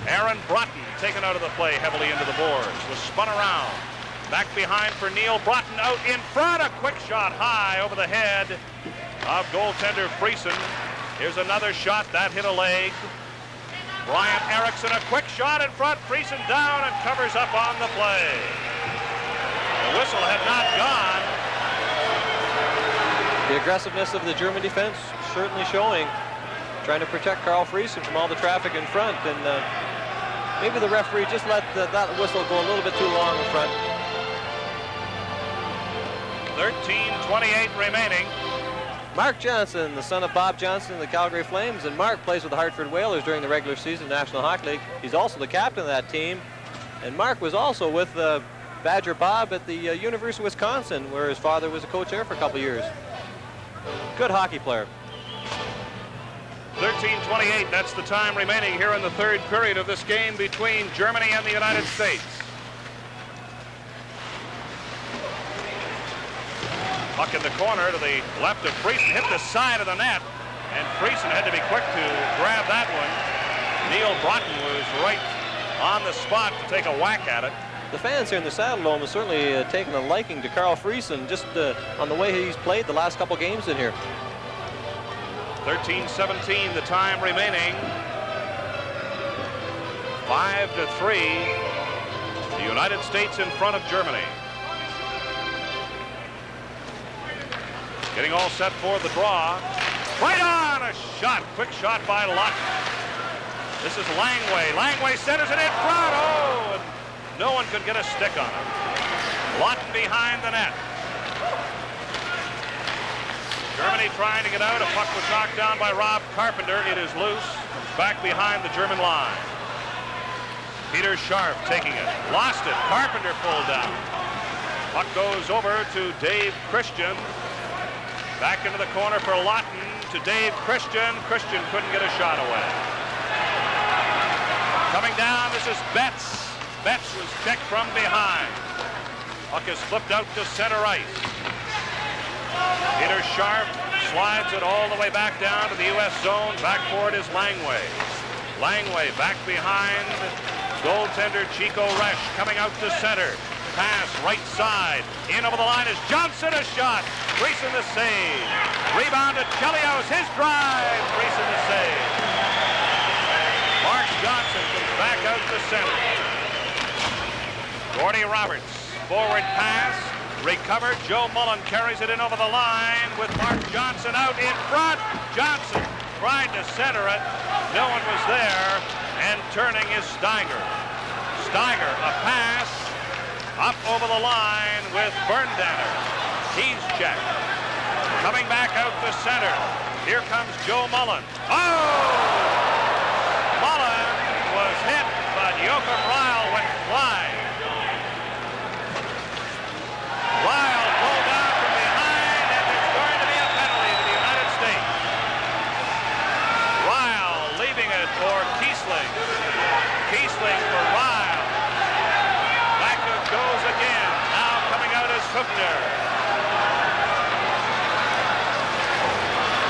Aaron Broughton taken out of the play heavily into the boards. Was spun around. Back behind for Neil Broughton. Out in front. A quick shot high over the head of goaltender Friesen. Here's another shot. That hit a leg. Brian Erickson, a quick shot in front. Friesen down and covers up on the play. The whistle had not gone. The aggressiveness of the German defense certainly showing. Trying to protect Carl Friesen from all the traffic in front. And maybe the referee just let that whistle go a little bit too long in front. 13:28 remaining. Mark Johnson, the son of Bob Johnson of the Calgary Flames, and Mark plays with the Hartford Whalers during the regular season National Hockey League. He's also the captain of that team, and Mark was also with Badger Bob at the University of Wisconsin, where his father was a coach there for a couple years. Good hockey player. 13:28, that's the time remaining here in the third period of this game between Germany and the United States. Puck in the corner to the left of Friesen, hit the side of the net, and Friesen had to be quick to grab that one. Neil Broughton was right on the spot to take a whack at it. The fans here in the Saddle Dome have certainly taken a liking to Carl Friesen just on the way he's played the last couple games in here. 13:17, the time remaining. 5-3. The United States in front of Germany. Getting all set for the draw. Right on, a shot. Quick shot by Lott. This is Langway. Langway centers it in front. Oh, and no one could get a stick on him. Lawton behind the net. Germany trying to get out. A puck was knocked down by Rob Carpenter. It is loose. Comes back behind the German line. Peter Scharf taking it. Lost it. Carpenter pulled down. Puck goes over to Dave Christian. Back into the corner for Lawton to Dave Christian. Christian couldn't get a shot away. Coming down, this is Betts. Betts was checked from behind. Puck is flipped out to center ice. Peter Scharf slides it all the way back down to the U.S. zone. Back for it is Langway. Langway back behind goaltender Chico Resch, coming out to center. Pass right side. In over the line is Johnson, a shot. Friesen the save. Rebound to Chelios, his drive. Friesen the save. Mark Johnson comes back out to center. Gordy Roberts, forward pass. Recovered. Joe Mullen carries it in over the line with Mark Johnson out in front. Johnson tried to center it. No one was there. And turning is Steiger. Steiger, a pass. Up over the line with Berndanner. He's checked. Coming back out to center. Here comes Joe Mullen. Oh! Mullen was hit, but Joachim Ryle went flying. Ryle pulled Kupner.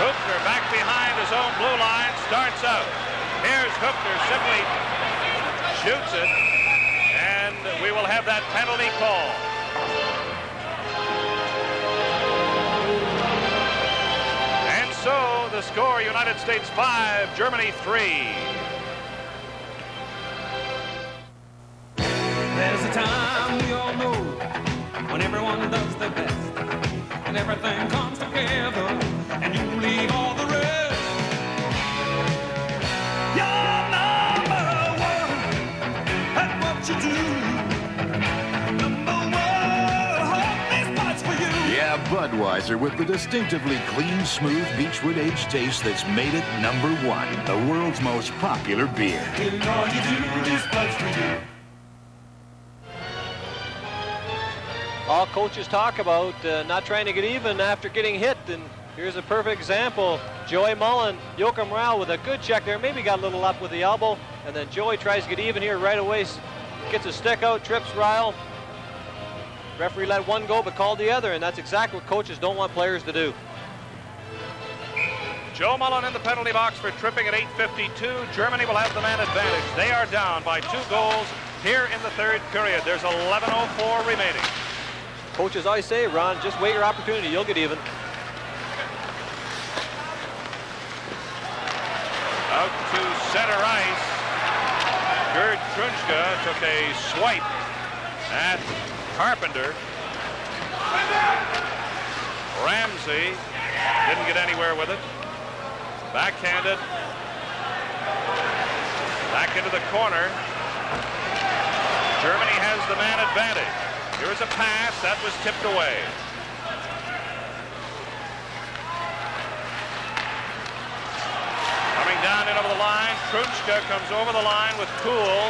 Kupner back behind his own blue line, starts out. Here's Kupner, simply shoots it, and we will have that penalty call. And so the score, United States 5, Germany 3. There's a time we all know when everyone does their best and everything comes together and you leave all the rest. You're number one at what you do. Number one, hope this spot's for you. Yeah, Budweiser with the distinctively clean, smooth Beechwood aged taste that's made it #1, the world's most popular beer. In all you do, this spot's for you. All coaches talk about not trying to get even after getting hit, and here's a perfect example. Joey Mullen, Joachim Rau with a good check there, maybe got a little up with the elbow, and then Joey tries to get even here right away, gets a stick out, trips Ryle. Referee let one go but called the other, and that's exactly what coaches don't want players to do. Joe Mullen in the penalty box for tripping at 8:52. Germany will have the man advantage. They are down by 2 goals here in the third period. There's 11:04 remaining. Coaches always say, Ron, just wait your opportunity, you'll get even. Out to center ice. Gerd Krunschka took a swipe at Carpenter. Ramsey didn't get anywhere with it. Backhanded. Back into the corner. Germany has the man advantage. Here's a pass that was tipped away. Coming down in over the line, Krunschka comes over the line with Kuhl.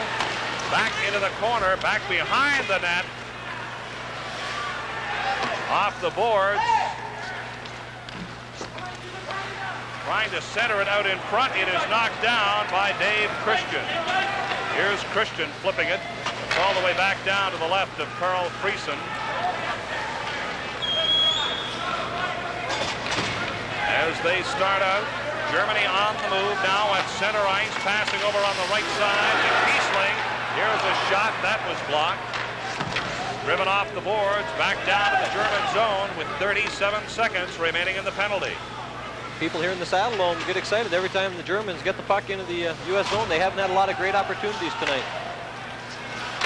Back into the corner, back behind the net. Off the boards. Trying to center it out in front. It is knocked down by Dave Christian. Here's Christian flipping it. It's all the way back down to the left of Carl Friesen. As they start out, Germany on the move now at center ice, passing over on the right side to Kiesling. Here's a shot that was blocked. Driven off the boards, back down to the German zone with 37 seconds remaining in the penalty. People here in the Saddle Dome get excited every time the Germans get the puck into the U.S. zone. They haven't had a lot of great opportunities tonight.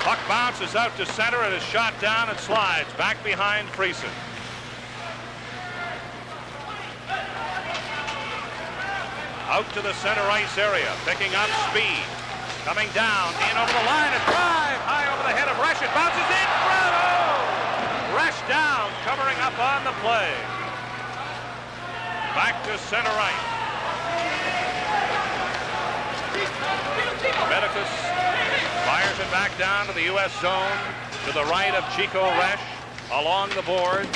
Puck bounces out to center and is shot down and slides back behind Friesen. Out to the center ice area, picking up speed. Coming down, in over the line, a drive, high over the head of Resch. It bounces in, bravo! Resch down, covering up on the play. Back to center ice. Medicus fires it back down to the U.S. zone, to the right of Chico Resch, along the boards.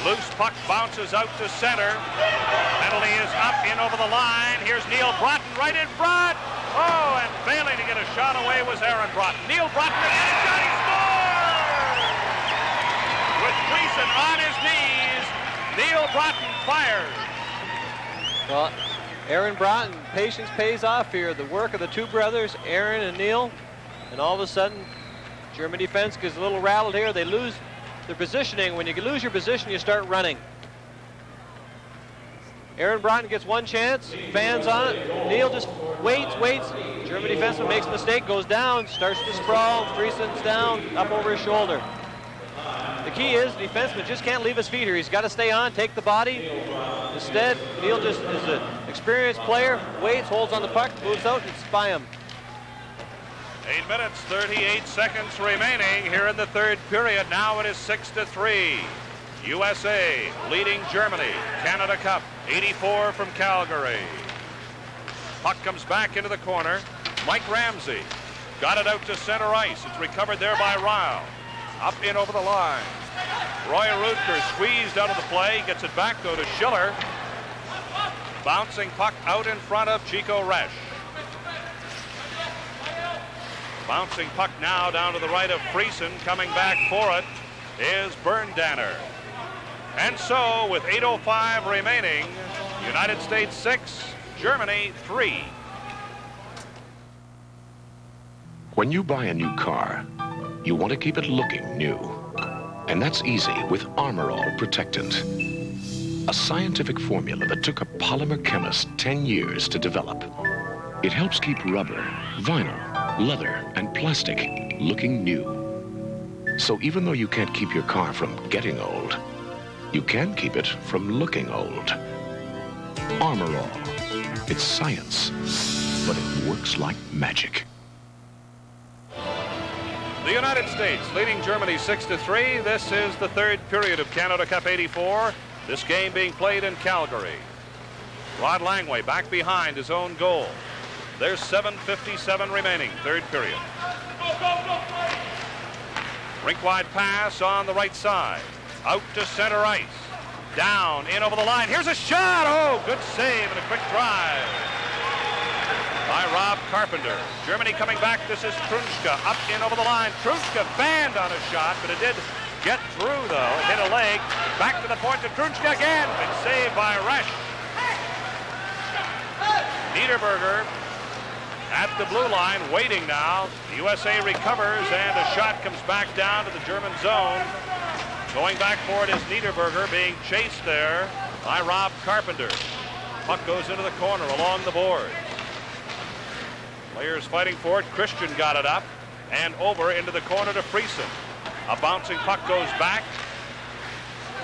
Loose puck bounces out to center. Penalty is up, in over the line. Here's Neil Broughton right in front. Oh, and failing to get a shot away was Aaron Broughton. Neil Broughton again, and Johnny scores! With Friesen on his knees, Neil Broughton fires. Well, Aaron Broughton, patience pays off here. The work of the two brothers, Aaron and Neil, and all of a sudden, German defense gets a little rattled here. They lose their positioning. When you lose your position, you start running. Aaron Broughton gets one chance, fans on it. Neil just waits. German defenseman makes a mistake, goes down, starts to sprawl. Friesen's down, up over his shoulder. The key is the defenseman just can't leave his feet here. He's got to stay on, take the body. Instead, Neil just is an experienced player, waits, holds on the puck, moves out, and it's by him. 8 minutes, 38 seconds remaining here in the third period. Now it is 6-3. USA leading Germany. Canada Cup, 84 from Calgary. Puck comes back into the corner. Mike Ramsey got it out to center ice. It's recovered there by Ryle. Up in over the line. Roy Rutger squeezed out of the play. Gets it back, though, to Schiller. Bouncing puck out in front of Chico Resch. Bouncing puck now down to the right of Friesen, coming back for it. is Berndanner. And so, with 8:05 remaining, United States 6, Germany 3. When you buy a new car, you want to keep it looking new. And that's easy with Armor All Protectant. A scientific formula that took a polymer chemist 10 years to develop. It helps keep rubber, vinyl, leather, and plastic looking new. So even though you can't keep your car from getting old, you can keep it from looking old. Armor All. It's science, but it works like magic. The United States leading Germany 6-3. This is the third period of Canada Cup 84. This game being played in Calgary. Rod Langway back behind his own goal. There's 7:57 remaining, third period. Rink-wide pass on the right side. Out to center ice. Down, in over the line. Here's a shot. Oh, good save and a quick drive by Rob Carpenter. Germany coming back. This is Trunchka up in over the line. Trunchka banned on a shot, but it did get through, though. It hit a leg. Back to the point to Trunchka again. Big save by Resch. Niederberger at the blue line, waiting now. The USA recovers, and a shot comes back down to the German zone. Going back for it is Niederberger, being chased there by Rob Carpenter. Puck goes into the corner along the board. Players fighting for it. Christian got it up and over into the corner to Friesen. A bouncing puck goes back.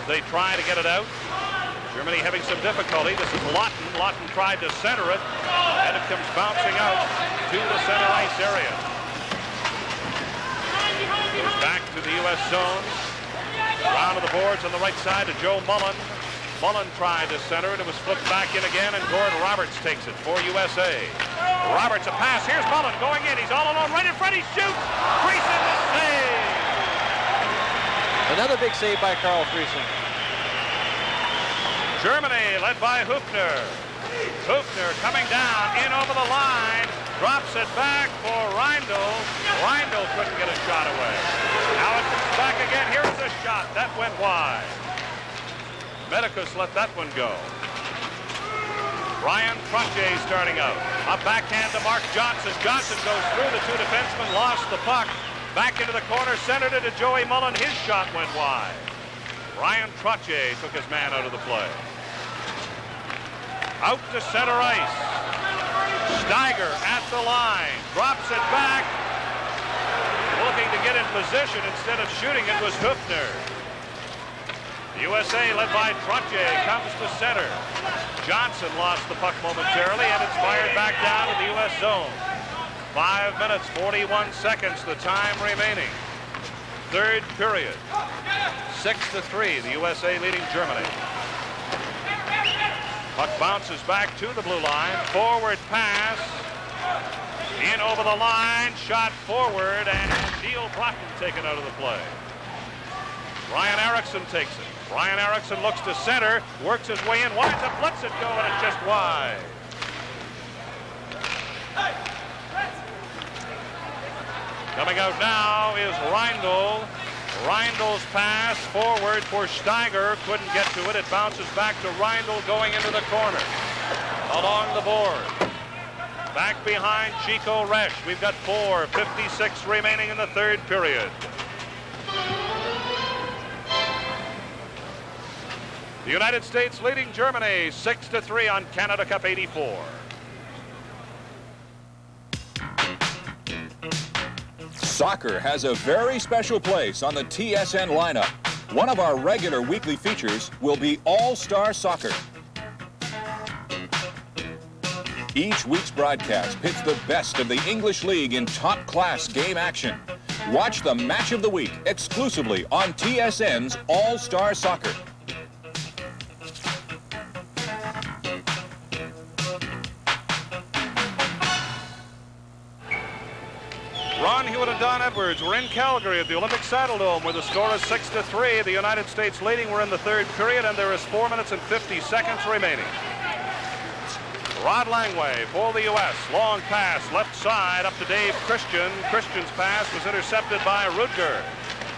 They try to get it out. Germany having some difficulty. This is Lawton. Lawton tried to center it, and it comes bouncing out to the center ice area. Goes back to the U.S. zone. Round of the boards on the right side to Joe Mullen. Mullen tried to center it. It was flipped back in again, and Gord Roberts takes it for USA. Roberts, a pass. Here's Mullen going in. He's all alone right in front. He shoots. Friesen, the save. Another big save by Carl Friesen. Germany led by Hübner. Hübner coming down, in over the line. Drops it back for Reindl. Reindl couldn't get a shot away. Now it comes back again. Here's a shot. That went wide. Medicus let that one go. Ryan Trottier starting out. A backhand to Mark Johnson. Johnson goes through the two defensemen, lost the puck. Back into the corner, centered it to Joey Mullen. His shot went wide. Ryan Trottier took his man out of the play. Out to center ice. Steiger at the line. Drops it back. Looking to get in position instead of shooting it was Hübner. The USA led by Trottier comes to center. Johnson lost the puck momentarily, and it's fired back down to the U.S. zone. 5 minutes, 41 seconds, the time remaining. Third period. 6-3, the USA leading Germany. Puck bounces back to the blue line. Forward pass. In over the line. Shot forward, and Neil Broughton taken out of the play. Ryan Erickson takes it. Ryan Erickson looks to center, works his way in, winds up, lets it go, and it's just wide. Coming out now is Reindl. Reindl's pass forward for Steiger. Couldn't get to it. It bounces back to Reindl going into the corner. Along the board. Back behind Chico Resch. We've got 4:56 remaining in the third period. The United States leading Germany 6-3 on Canada Cup 84. Soccer has a very special place on the TSN lineup. One of our regular weekly features will be All-Star Soccer. Each week's broadcast pits the best of the English League in top-class game action. Watch the match of the week exclusively on TSN's All-Star Soccer. Ron Hewitt and Don Edwards were in Calgary at the Olympic Saddledome, where the score is 6-3. The United States leading. We're in the third period, and there is 4 minutes and 50 seconds remaining. Rod Langway for the U.S. Long pass left side up to Dave Christian. Christian's pass was intercepted by Rudger.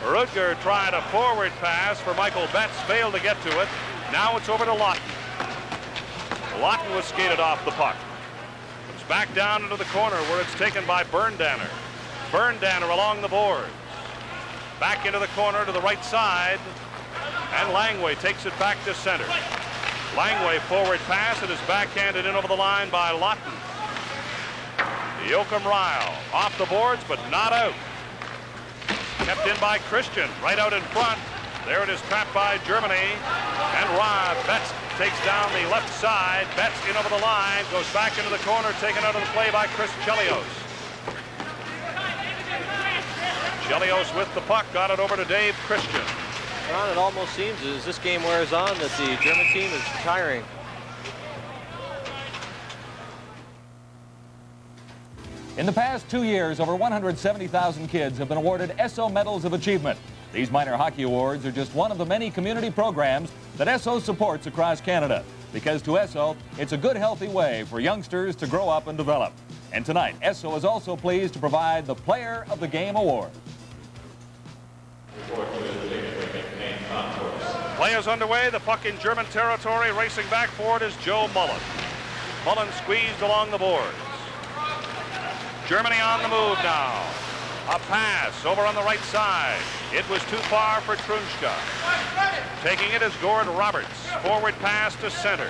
Rutger tried a forward pass for Michael Betts, failed to get to it. Now it's over to Lawton. Lawton was skated off the puck. It's back down into the corner where it's taken by Berndanner. Berndanner along the boards. Back into the corner to the right side. And Langway takes it back to center. Langway forward pass. It is backhanded in over the line by Lawton. Joachim Ryle off the boards, but not out. Kept in by Christian, right out in front. There it is, trapped by Germany. And Rod Betts takes down the left side. Betts in over the line, goes back into the corner, taken out of the play by Chris Chelios. Chelios with the puck, got it over to Dave Christian. Ron, it almost seems as this game wears on that the German team is tiring. In the past 2 years, over 170,000 kids have been awarded Esso Medals of Achievement. These minor hockey awards are just one of the many community programs that Esso supports across Canada. Because to Esso, it's a good, healthy way for youngsters to grow up and develop. And tonight, Esso is also pleased to provide the Player of the Game Award. Play is underway. The puck in German territory. Racing back forward is Joe Mullen. Mullen squeezed along the boards. Germany on the move now. A pass over on the right side. It was too far for Trunchka. Taking it is Gord Roberts. Forward pass to center.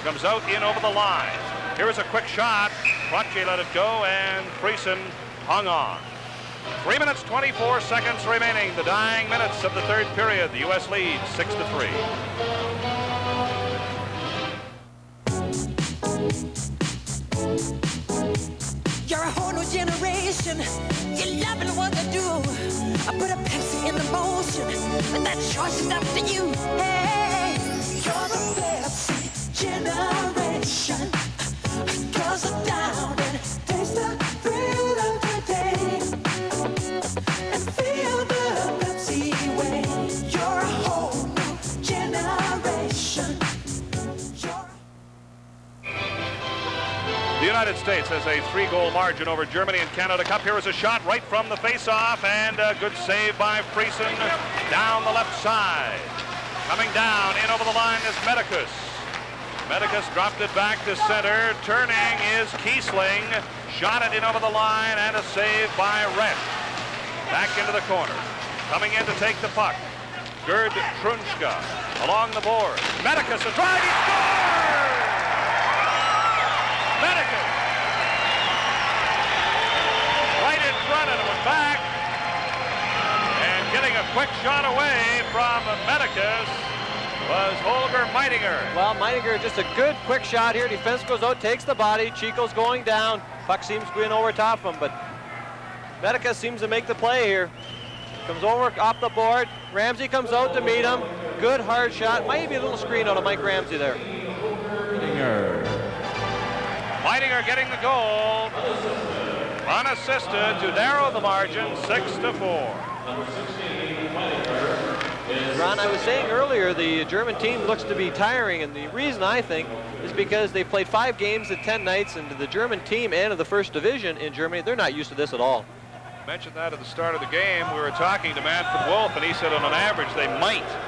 Comes out in over the line. Here is a quick shot. Crotche let it go, and Friesen hung on. 3 minutes, 24 seconds remaining. The dying minutes of the third period. The U.S. leads 6-3. You're a whole new generation. You're loving what they do. I put a Pepsi in the motion, and that choice is up to you. Hey, you're the Pepsi generation. 'Cause I'm down and taste the thrill of today, and feel the Pepsi way. You're a whole new generation. The United States has a 3-goal margin over Germany and Canada Cup. Here is a shot right from the face-off, and a good save by Friesen down the left side. Coming down in over the line is Medicus. Medicus dropped it back to center. Turning is Kiesling. Shot it in over the line, and a save by Resch. Back into the corner. Coming in to take the puck. Gerd Trunchka along the board. Medicus is right. He scores! Medicus. Right in front, and it was back. And getting a quick shot away from Medicus was Holger Meidinger. Well, Meidinger, just a good quick shot here. Defense goes out, takes the body. Chico's going down. Puck seems going over top of him, but Medicus seems to make the play here. Comes over off the board. Ramsey comes out to meet him. Good hard shot. Might be a little screen out of Mike Ramsey there. Meidinger getting the goal. Unassisted to narrow the margin 6-4. Ron, I was saying earlier, the German team looks to be tiring, and the reason I think is because they played 5 games at 10 nights, and the German team and of the first division in Germany, they're not used to this at all. Mentioned that at the start of the game. We were talking to Manfred Wolf, and he said on an average they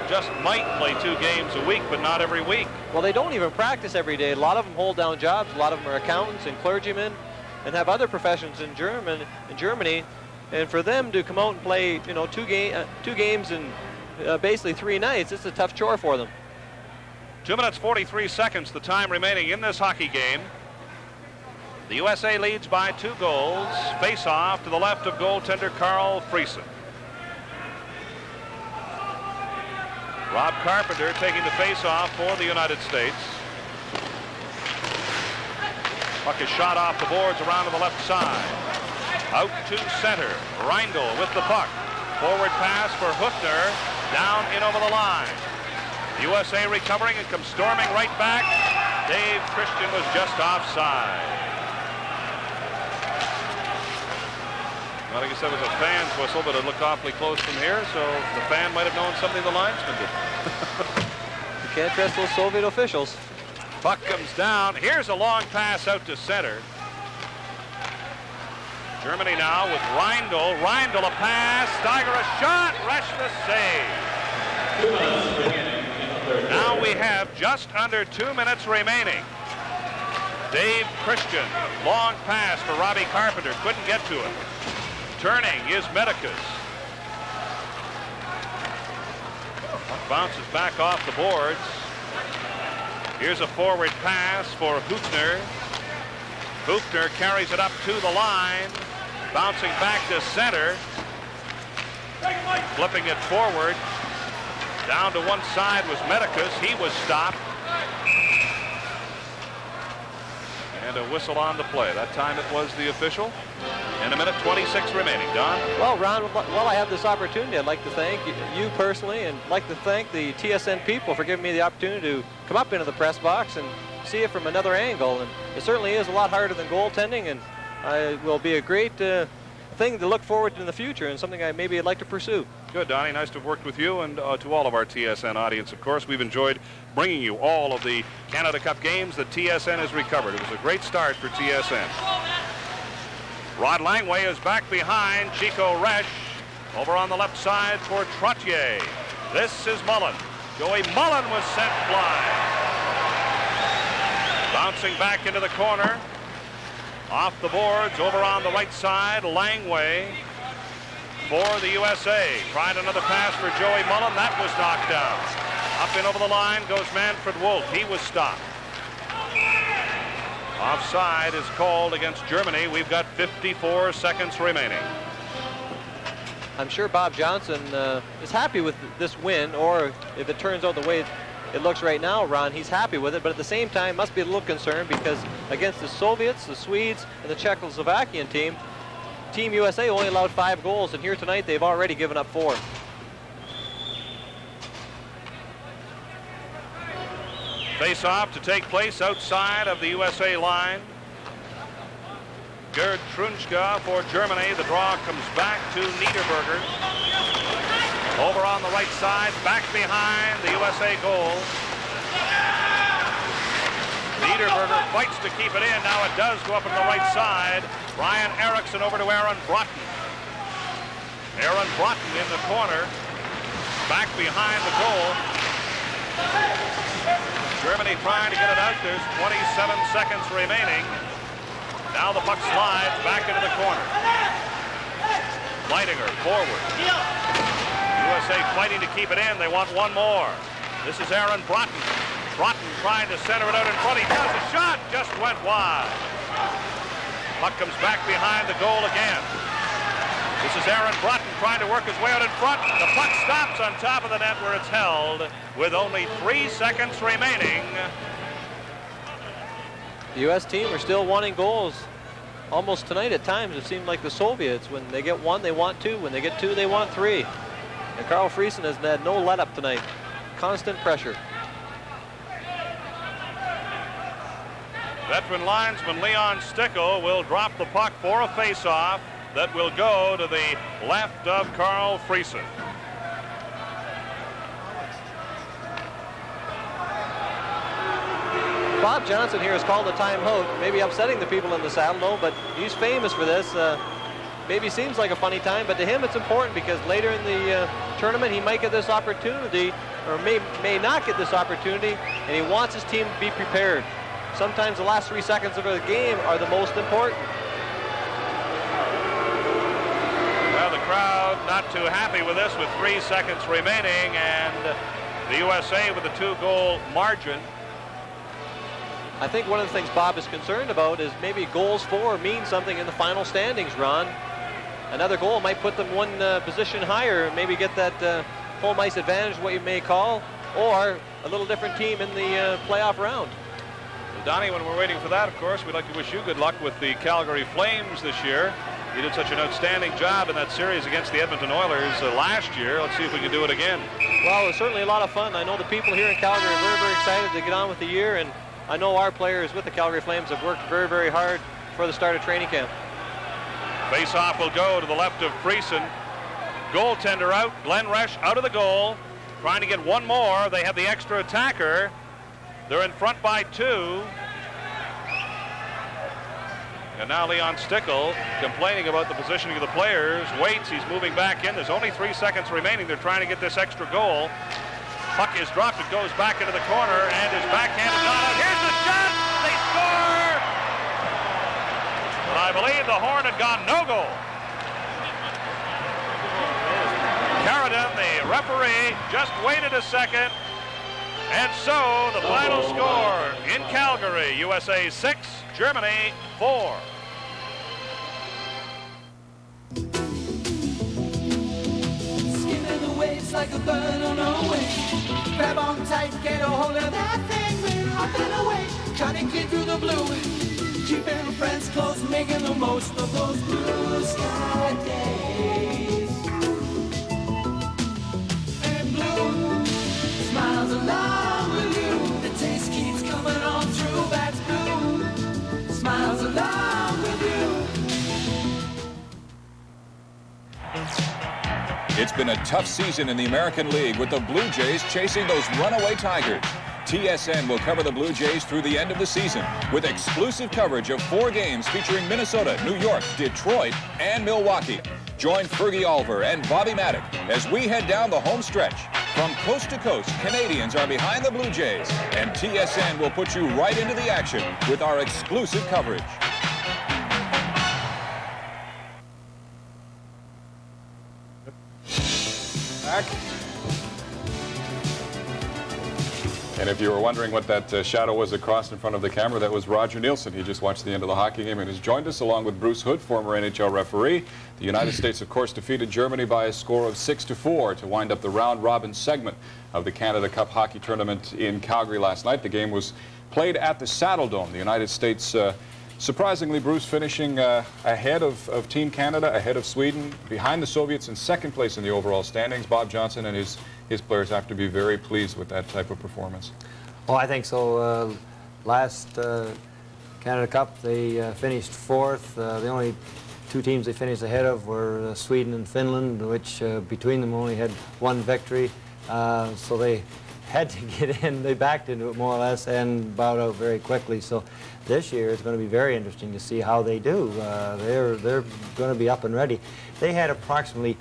just might play 2 games a week, but not every week. Well, they don't even practice every day. A lot of them hold down jobs. A lot of them are accountants and clergymen and have other professions in Germany. And for them to come out and play, you know, 2 games in basically 3 nights, it's a tough chore for them. 2 minutes, 43 seconds, the time remaining in this hockey game. The USA leads by 2 goals. Face-off to the left of goaltender Carl Friesen. Rob Carpenter taking the face-off for the United States. Puck is shot off the boards around to the left side. Out to center. Reindl with the puck. Forward pass for Hüttner. Down in over the line. The USA recovering and comes storming right back. Dave Christian was just offside. Well, I guess that was a fan's whistle, but it looked awfully close from here, so the fan might have known something the linesman did. You can't trust those Soviet officials. Puck comes down. Here's a long pass out to center. Germany now with Reindl. Reindl a pass. Steiger a shot. Resch the save. Now we have just under 2 minutes remaining. Dave Christian. Long pass for Robbie Carpenter. Couldn't get to it. Turning is Medicus. Bounces back off the boards. Here's a forward pass for Hübner. Hübner carries it up to the line. Bouncing back to center. Flipping it forward. Down to one side was Medicus. He was stopped. And a whistle on the play. That time it was the official. And a minute 26 remaining. Don? Well, Ron, while I have this opportunity, I'd like to thank you personally, and like to thank the TSN people for giving me the opportunity to come up into the press box and see it from another angle. And it certainly is a lot harder than goaltending, and it will be a great thing to look forward to in the future, and something I'd like to pursue. Good, Donnie. Nice to have worked with you, and to all of our TSN audience, of course. We've enjoyed bringing you all of the Canada Cup games that TSN has recovered. It was a great start for TSN. Rod Langway is back behind Chico Resch. Over on the left side for Trottier. This is Mullen. Joey Mullen was sent flying. Bouncing back into the corner. Off the boards, over on the right side, Langway for the USA. Tried another pass for Joey Mullen. That was knocked down. Up and over the line goes Manfred Wolf. He was stopped. Offside is called against Germany. We've got 54 seconds remaining. I'm sure Bob Johnson is happy with this win, or if it turns out the way it looks right now, Ron, he's happy with it, but at the same time must be a little concerned because against the Soviets, the Swedes, and the Czechoslovakian team, Team USA only allowed 5 goals, and here tonight they've already given up 4. Face-off to take place outside of the USA line. Gerd Trunschka for Germany. The draw comes back to Niederberger. Over on the right side, back behind the USA goal. Niederberger fights to keep it in. Now it does go up on the right side. Ryan Eriksson over to Aaron Broughton. Aaron Broughton in the corner. Back behind the goal. Germany trying to get it out. There's 27 seconds remaining. Now the puck slides back into the corner. Leidinger forward. USA fighting to keep it in. They want one more. This is Aaron Broughton. Broughton trying to center it out in front. He does a shot. Just went wide. Puck comes back behind the goal again. This is Aaron Broughton trying to work his way out in front. The puck stops on top of the net where it's held with only 3 seconds remaining. The U.S. team are still wanting goals. Almost tonight at times it seemed like the Soviets. When they get 1, they want 2. When they get 2, they want 3. And Carl Friesen has had no let-up tonight. Constant pressure. Veteran linesman Leon Stickel will drop the puck for a face-off that will go to the left of Carl Friesen. Bob Johnson here has called a timeout, maybe upsetting the people in the saddle, no, but he's famous for this. Maybe seems like a funny time, but to him it's important because later in the tournament he might get this opportunity, or may not get this opportunity, and he wants his team to be prepared. Sometimes the last 3 seconds of the game are the most important. Well, the crowd not too happy with this with 3 seconds remaining, and the USA with a 2-goal margin. I think one of the things Bob is concerned about is maybe goals for mean something in the final standings, Ron. Another goal might put them 1 position higher, maybe get that home ice advantage, what you may call, or a little different team in the playoff round. Well, Donnie, when we're waiting for that, of course, we'd like to wish you good luck with the Calgary Flames this year. You did such an outstanding job in that series against the Edmonton Oilers last year. Let's see if we can do it again. Well, it was certainly a lot of fun. I know the people here in Calgary are very, very excited to get on with the year, and I know our players with the Calgary Flames have worked very, very hard for the start of training camp. Face-off will go to the left of Friesen. Goaltender out. Glenn Resch out of the goal. Trying to get 1 more. They have the extra attacker. They're in front by 2. And now Leon Stickle complaining about the positioning of the players. Waits, he's moving back in. There's only 3 seconds remaining. They're trying to get this extra goal. Puck is dropped. It goes back into the corner and is backhanded not out. Here's the shot. They score. But I believe the horn had gone no goal. Carradine, the referee, just waited a second. And so the final score in Calgary, USA 6, Germany 4. Skimming the waves like a bird on a wing. Grab on tight, get a hold of that thing. We're hopping away, cutting clean through the blue. Keeping friends close, making the most of those blue sky days. And blue smiles along with you. The taste keeps coming on through. That's blue smiles along with you. It's been a tough season in the American League with the Blue Jays chasing those runaway Tigers. TSN will cover the Blue Jays through the end of the season with exclusive coverage of 4 games featuring Minnesota, New York, Detroit, and Milwaukee. Join Fergie Alver and Bobby Maddock as we head down the home stretch. From coast to coast, Canadians are behind the Blue Jays, and TSN will put you right into the action with our exclusive coverage. Back. And if you were wondering what that shadow was across in front of the camera, that was Roger Nielsen. He just watched the end of the hockey game and has joined us along with Bruce Hood, former NHL referee. The United States, of course, defeated Germany by a score of 6-4 to wind up the round-robin segment of the Canada Cup hockey tournament in Calgary last night. The game was played at the Saddle Dome. The United States, surprisingly, Bruce, finishing ahead of Team Canada, ahead of Sweden, behind the Soviets in second place in the overall standings. Bob Johnson and his players have to be very pleased with that type of performance. Oh, I think so. Last Canada Cup, they finished 4th. The only 2 teams they finished ahead of were Sweden and Finland, which between them only had 1 victory. So they had to get in. They backed into it more or less and bowed out very quickly. So this year it's going to be very interesting to see how they do. They're going to be up and ready. They had approximately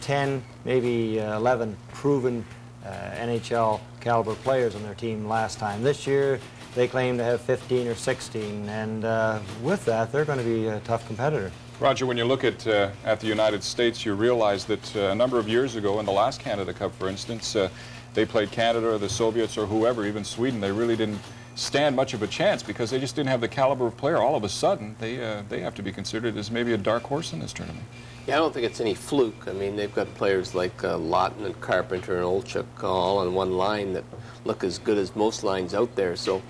10, maybe 11 proven NHL caliber players on their team last time. This year they claim to have 15 or 16, and with that they're going to be a tough competitor. Roger, when you look at the United States, you realize that a number of years ago in the last Canada Cup, for instance, they played Canada or the Soviets or whoever, even Sweden. They really didn't stand much of a chance because they just didn't have the caliber of player. All of a sudden, they have to be considered as maybe a dark horse in this tournament. Yeah, I don't think it's any fluke. I mean, they've got players like Lawton and Carpenter and Olchuk all on one line that look as good as most lines out there. So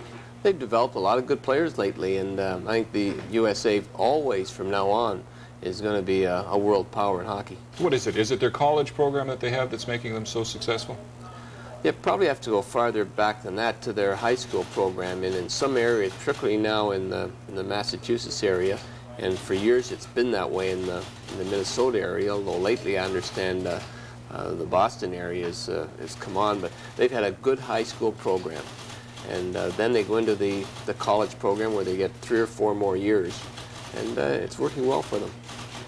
they've developed a lot of good players lately, and I think the USA always, from now on, is going to be a world power in hockey. What is it? Is it their college program that they have that's making them so successful? You probably have to go farther back than that to their high school program, and in some areas, particularly now in the Massachusetts area, and for years it's been that way in the Minnesota area, although lately I understand the Boston area has come on, but they've had a good high school program. And then they go into the college program where they get 3 or 4 more years, and it's working well for them.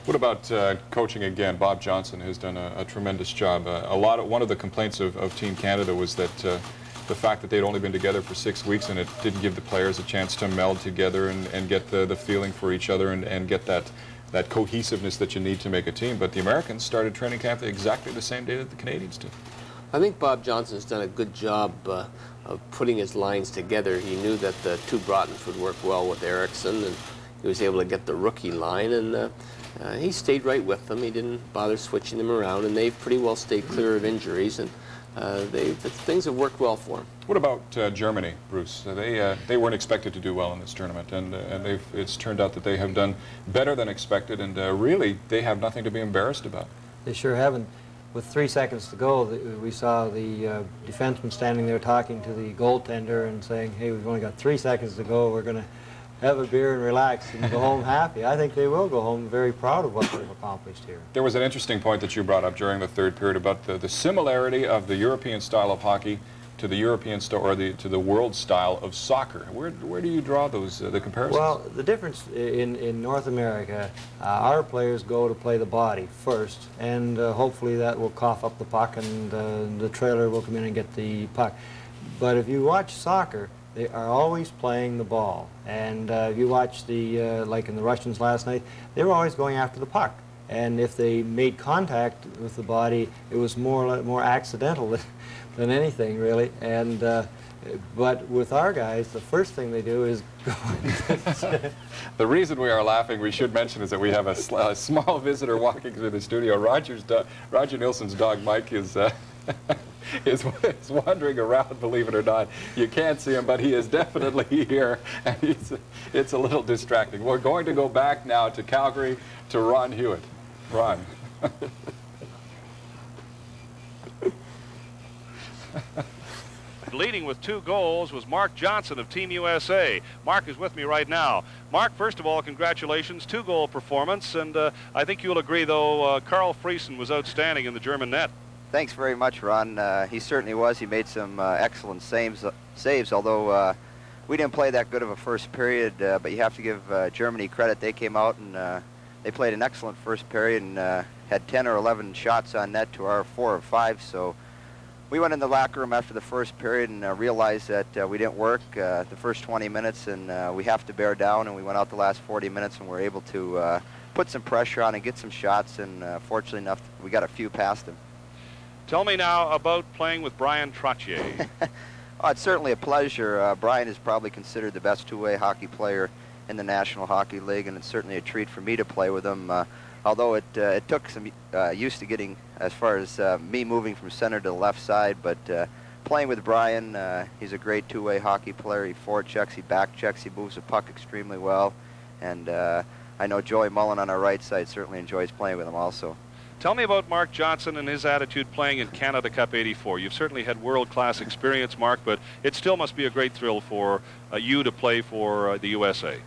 What about coaching again? Bob Johnson has done a tremendous job. One of the complaints of Team Canada was that the fact that they'd only been together for 6 weeks and it didn't give the players a chance to meld together and get the feeling for each other and get that cohesiveness that you need to make a team. But the Americans started training camp exactly the same day that the Canadians did. I think Bob Johnson's done a good job of putting his lines together. He knew that the 2 Broughton's would work well with Eriksson, and he was able to get the rookie line, and he stayed right with them. He didn't bother switching them around, and they've pretty well stayed clear of injuries, and things have worked well for him. What about Germany, Bruce? They weren't expected to do well in this tournament, and it's turned out that they have done better than expected, and really they have nothing to be embarrassed about. They sure haven't. With 3 seconds to go, we saw the defenseman standing there talking to the goaltender and saying, hey, we've only got 3 seconds to go, we're going to have a beer and relax and go home happy. I think they will go home very proud of what they've accomplished here. There was an interesting point that you brought up during the 3rd period about the similarity of the European style of hockey the European style or to the world style of soccer. Where do you draw those the comparisons? Well, the difference in North America, our players go to play the body first, and hopefully that will cough up the puck, and the trailer will come in and get the puck. But if you watch soccer, they are always playing the ball, and if you watch like in the Russians last night, they were always going after the puck. And if they made contact with the body, it was more accidental than anything, really. And but with our guys, the first thing they do is go. The reason we are laughing, we should mention, is that we have a small visitor walking through the studio. Roger Nilsson's dog, Mike, is wandering around, believe it or not. You can't see him, but he is definitely here, and it's a little distracting. We're going to go back now to Calgary to Ron Hewitt. Ron. Leading with 2 goals was Mark Johnson of Team USA. Mark is with me right now. Mark, first of all, congratulations, 2-goal performance, and I think you'll agree, though, Carl Friesen was outstanding in the German net. Thanks very much, Ron. He certainly was. He made some excellent saves, although we didn't play that good of a first period, but you have to give Germany credit. They came out and they played an excellent first period and had 10 or 11 shots on net to our 4 or 5, so we went in the locker room after the first period and realized that we didn't work the first 20 minutes, and we have to bear down, and we went out the last 40 minutes and were able to put some pressure on and get some shots, and fortunately enough, we got a few past them. Tell me now about playing with Brian Trottier. Oh, it's certainly a pleasure. Brian is probably considered the best two-way hockey player in the National Hockey League, and it's certainly a treat for me to play with him. Although it took some used to getting as far as me moving from center to the left side, but playing with Brian, he's a great two-way hockey player. He forechecks, he backchecks, he moves the puck extremely well, and I know Joey Mullen on our right side certainly enjoys playing with him also. Tell me about Mark Johnson and his attitude playing in Canada Cup '84. You've certainly had world-class experience, Mark, but it still must be a great thrill for you to play for the USA.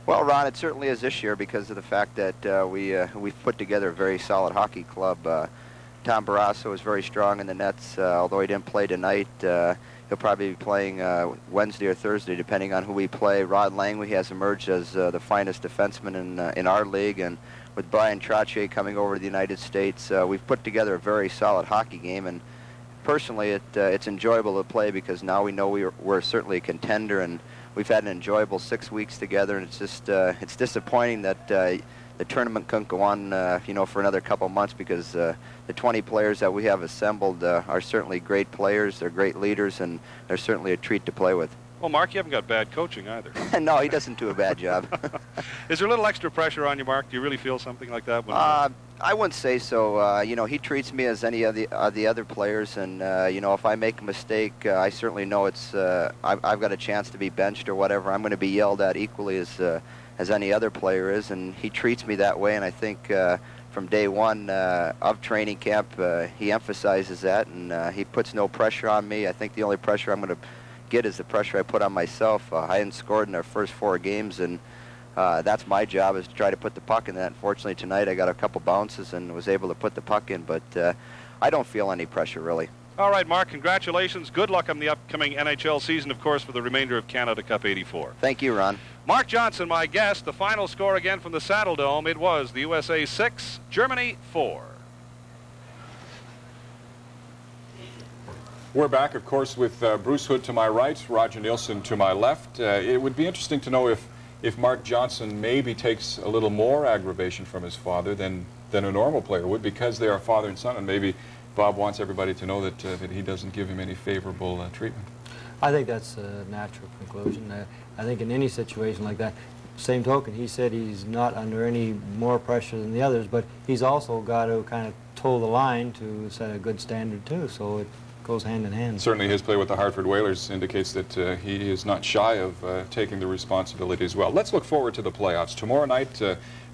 Well, Ron, it certainly is this year because of the fact that we've put together a very solid hockey club. Tom Barrasso is very strong in the nets, although he didn't play tonight. He'll probably be playing Wednesday or Thursday, depending on who we play. Rod Langley has emerged as the finest defenseman in our league, and with Brian Trottier coming over to the United States, we've put together a very solid hockey game, and personally it's enjoyable to play because now we know we're certainly a contender, and we've had an enjoyable 6 weeks together, and it's just it's disappointing that the tournament couldn't go on for another couple months because the 20 players that we have assembled are certainly great players, they're great leaders, and they're certainly a treat to play with. Well, Mark, you haven't got bad coaching either. No, he doesn't do a bad job. Is there a little extra pressure on you, Mark? Do you really feel something like that? I wouldn't say so. He treats me as any of the other players, and if I make a mistake, I certainly know it's I've got a chance to be benched or whatever. I'm going to be yelled at equally as any other player is, and he treats me that way. And I think from day one of training camp, he emphasizes that, and he puts no pressure on me. I think the only pressure I'm going to get is the pressure I put on myself. I hadn't scored in our first 4 games, and that's my job, is to try to put the puck in that. Unfortunately, tonight I got a couple bounces and was able to put the puck in, but I don't feel any pressure, really. All right, Mark, congratulations. Good luck on the upcoming NHL season, of course, for the remainder of Canada Cup '84. Thank you, Ron. Mark Johnson, my guest. The final score again from the Saddle Dome, it was the USA 6, Germany 4. We're back, of course, with Bruce Hood to my right, Roger Nilsson to my left. It would be interesting to know if Mark Johnson maybe takes a little more aggravation from his father than a normal player would, because they are father and son, and maybe Bob wants everybody to know that he doesn't give him any favorable treatment. I think that's a natural conclusion. I think in any situation like that, same token, he said he's not under any more pressure than the others, but he's also got to kind of toe the line to set a good standard too, so it goes hand in hand. Certainly his play with the Hartford Whalers indicates that he is not shy of taking the responsibility as well. Let's look forward to the playoffs. Tomorrow night,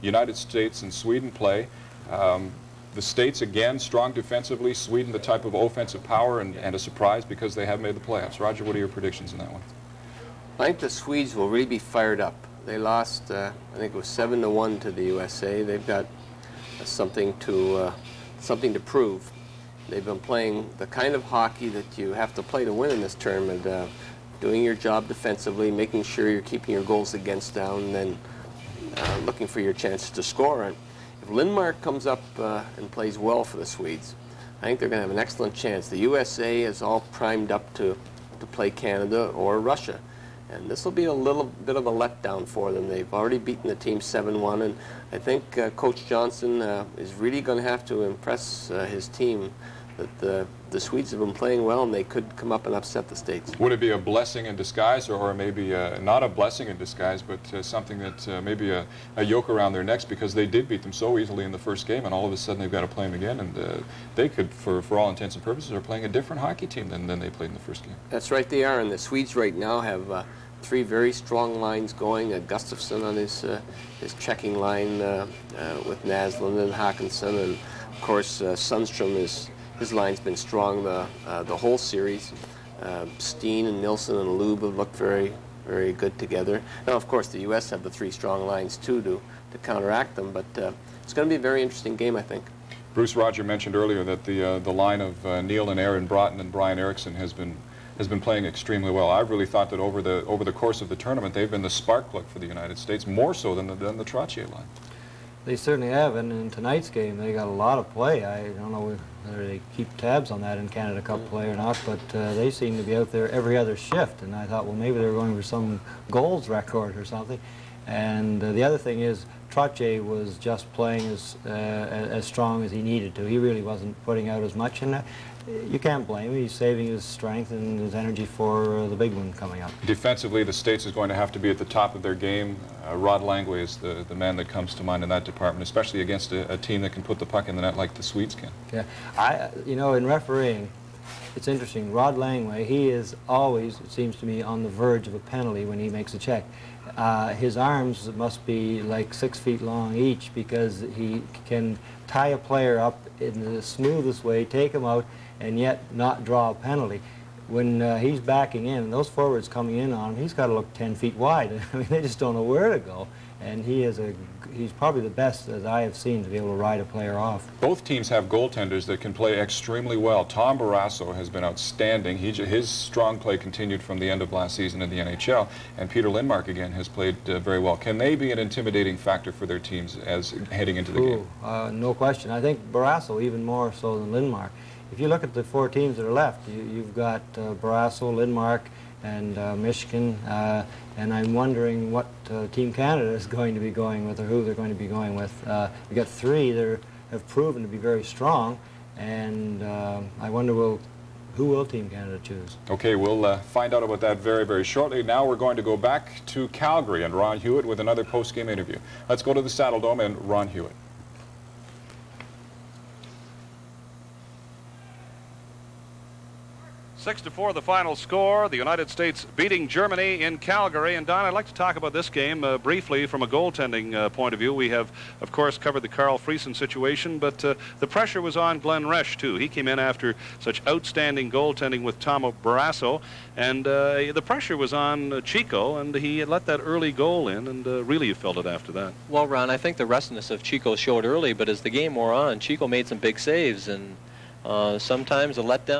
United States and Sweden play. The States, again, strong defensively. Sweden, the type of offensive power, and a surprise because they have made the playoffs. Roger, what are your predictions in that one? I think the Swedes will really be fired up. They lost, I think it was 7-1 to the USA. They've got something to prove. They've been playing the kind of hockey that you have to play to win in this tournament, doing your job defensively, making sure you're keeping your goals against down, and then looking for your chances to score. And if Lindmark comes up and plays well for the Swedes, I think they're going to have an excellent chance. The USA is all primed up to play Canada or Russia. And this will be a little bit of a letdown for them. They've already beaten the team 7-1, and I think Coach Johnson is really going to have to impress his team that the Swedes have been playing well and they could come up and upset the States. Would it be a blessing in disguise, or maybe not a blessing in disguise, but something that maybe a yoke around their necks, because they did beat them so easily in the first game, and all of a sudden they've got to play them again, and they could, for all intents and purposes, are playing a different hockey team than they played in the first game. That's right, they are, and the Swedes right now have three very strong lines going. Gustafsson on his checking line with Naslund and Haakonsen, and of course Sundstrom his line's been strong the whole series. Steen and Nilsson and Lube have looked very, very good together. Now, of course, the U.S. have the three strong lines too to counteract them, but it's going to be a very interesting game, I think. Bruce, Roger mentioned earlier that the line of Neil and Aaron Broughton and Brian Erickson has been playing extremely well. I've really thought that over the course of the tournament, they've been the spark plug for the United States, more so than the Trottier line. They certainly have, and in tonight's game, they got a lot of play. I don't know whether they keep tabs on that in Canada Cup play or not, but they seem to be out there every other shift, and I thought, well, maybe they were going for some goals record or something. And the other thing is, Trottier was just playing as strong as he needed to. He really wasn't putting out as much, and you can't blame him. He's saving his strength and his energy for the big one coming up. Defensively, the States is going to have to be at the top of their game. Rod Langway is the man that comes to mind in that department, especially against a team that can put the puck in the net like the Swedes can. Yeah, you know, in refereeing, it's interesting. Rod Langway, he is always, it seems to me, on the verge of a penalty when he makes a check. His arms must be like 6 feet long each, because he can tie a player up in the smoothest way, take him out, and yet not draw a penalty. When he's backing in, and those forwards coming in on him, he's got to look 10 feet wide. I mean, they just don't know where to go. And he's probably the best that I have seen to be able to ride a player off. Both teams have goaltenders that can play extremely well. Tom Barrasso has been outstanding. His strong play continued from the end of last season in the NHL. And Peter Lindmark, again, has played very well. Can they be an intimidating factor for their teams as heading into the game? No question. I think Barrasso even more so than Lindmark. If you look at the four teams that are left, you've got Barrasso, Lindmark, and Michigan, and I'm wondering what Team Canada is going to be going with, or who they're going to be going with. We've got three that have proven to be very strong, and I wonder who will Team Canada choose? Okay, we'll find out about that very, very shortly. Now we're going to go back to Calgary and Ron Hewitt with another post-game interview. Let's go to the Saddle Dome and Ron Hewitt. 6-4 the final score. The United States beating Germany in Calgary. And Don, I'd like to talk about this game briefly from a goaltending point of view. We have, of course, covered the Carl Friesen situation, but the pressure was on Glenn Resch, too. He came in after such outstanding goaltending with Tom Barrasso, and the pressure was on Chico, and he let that early goal in, and really you felt it after that. Well, Ron, I think the restness of Chico showed early, but as the game wore on, Chico made some big saves, and sometimes a letdown.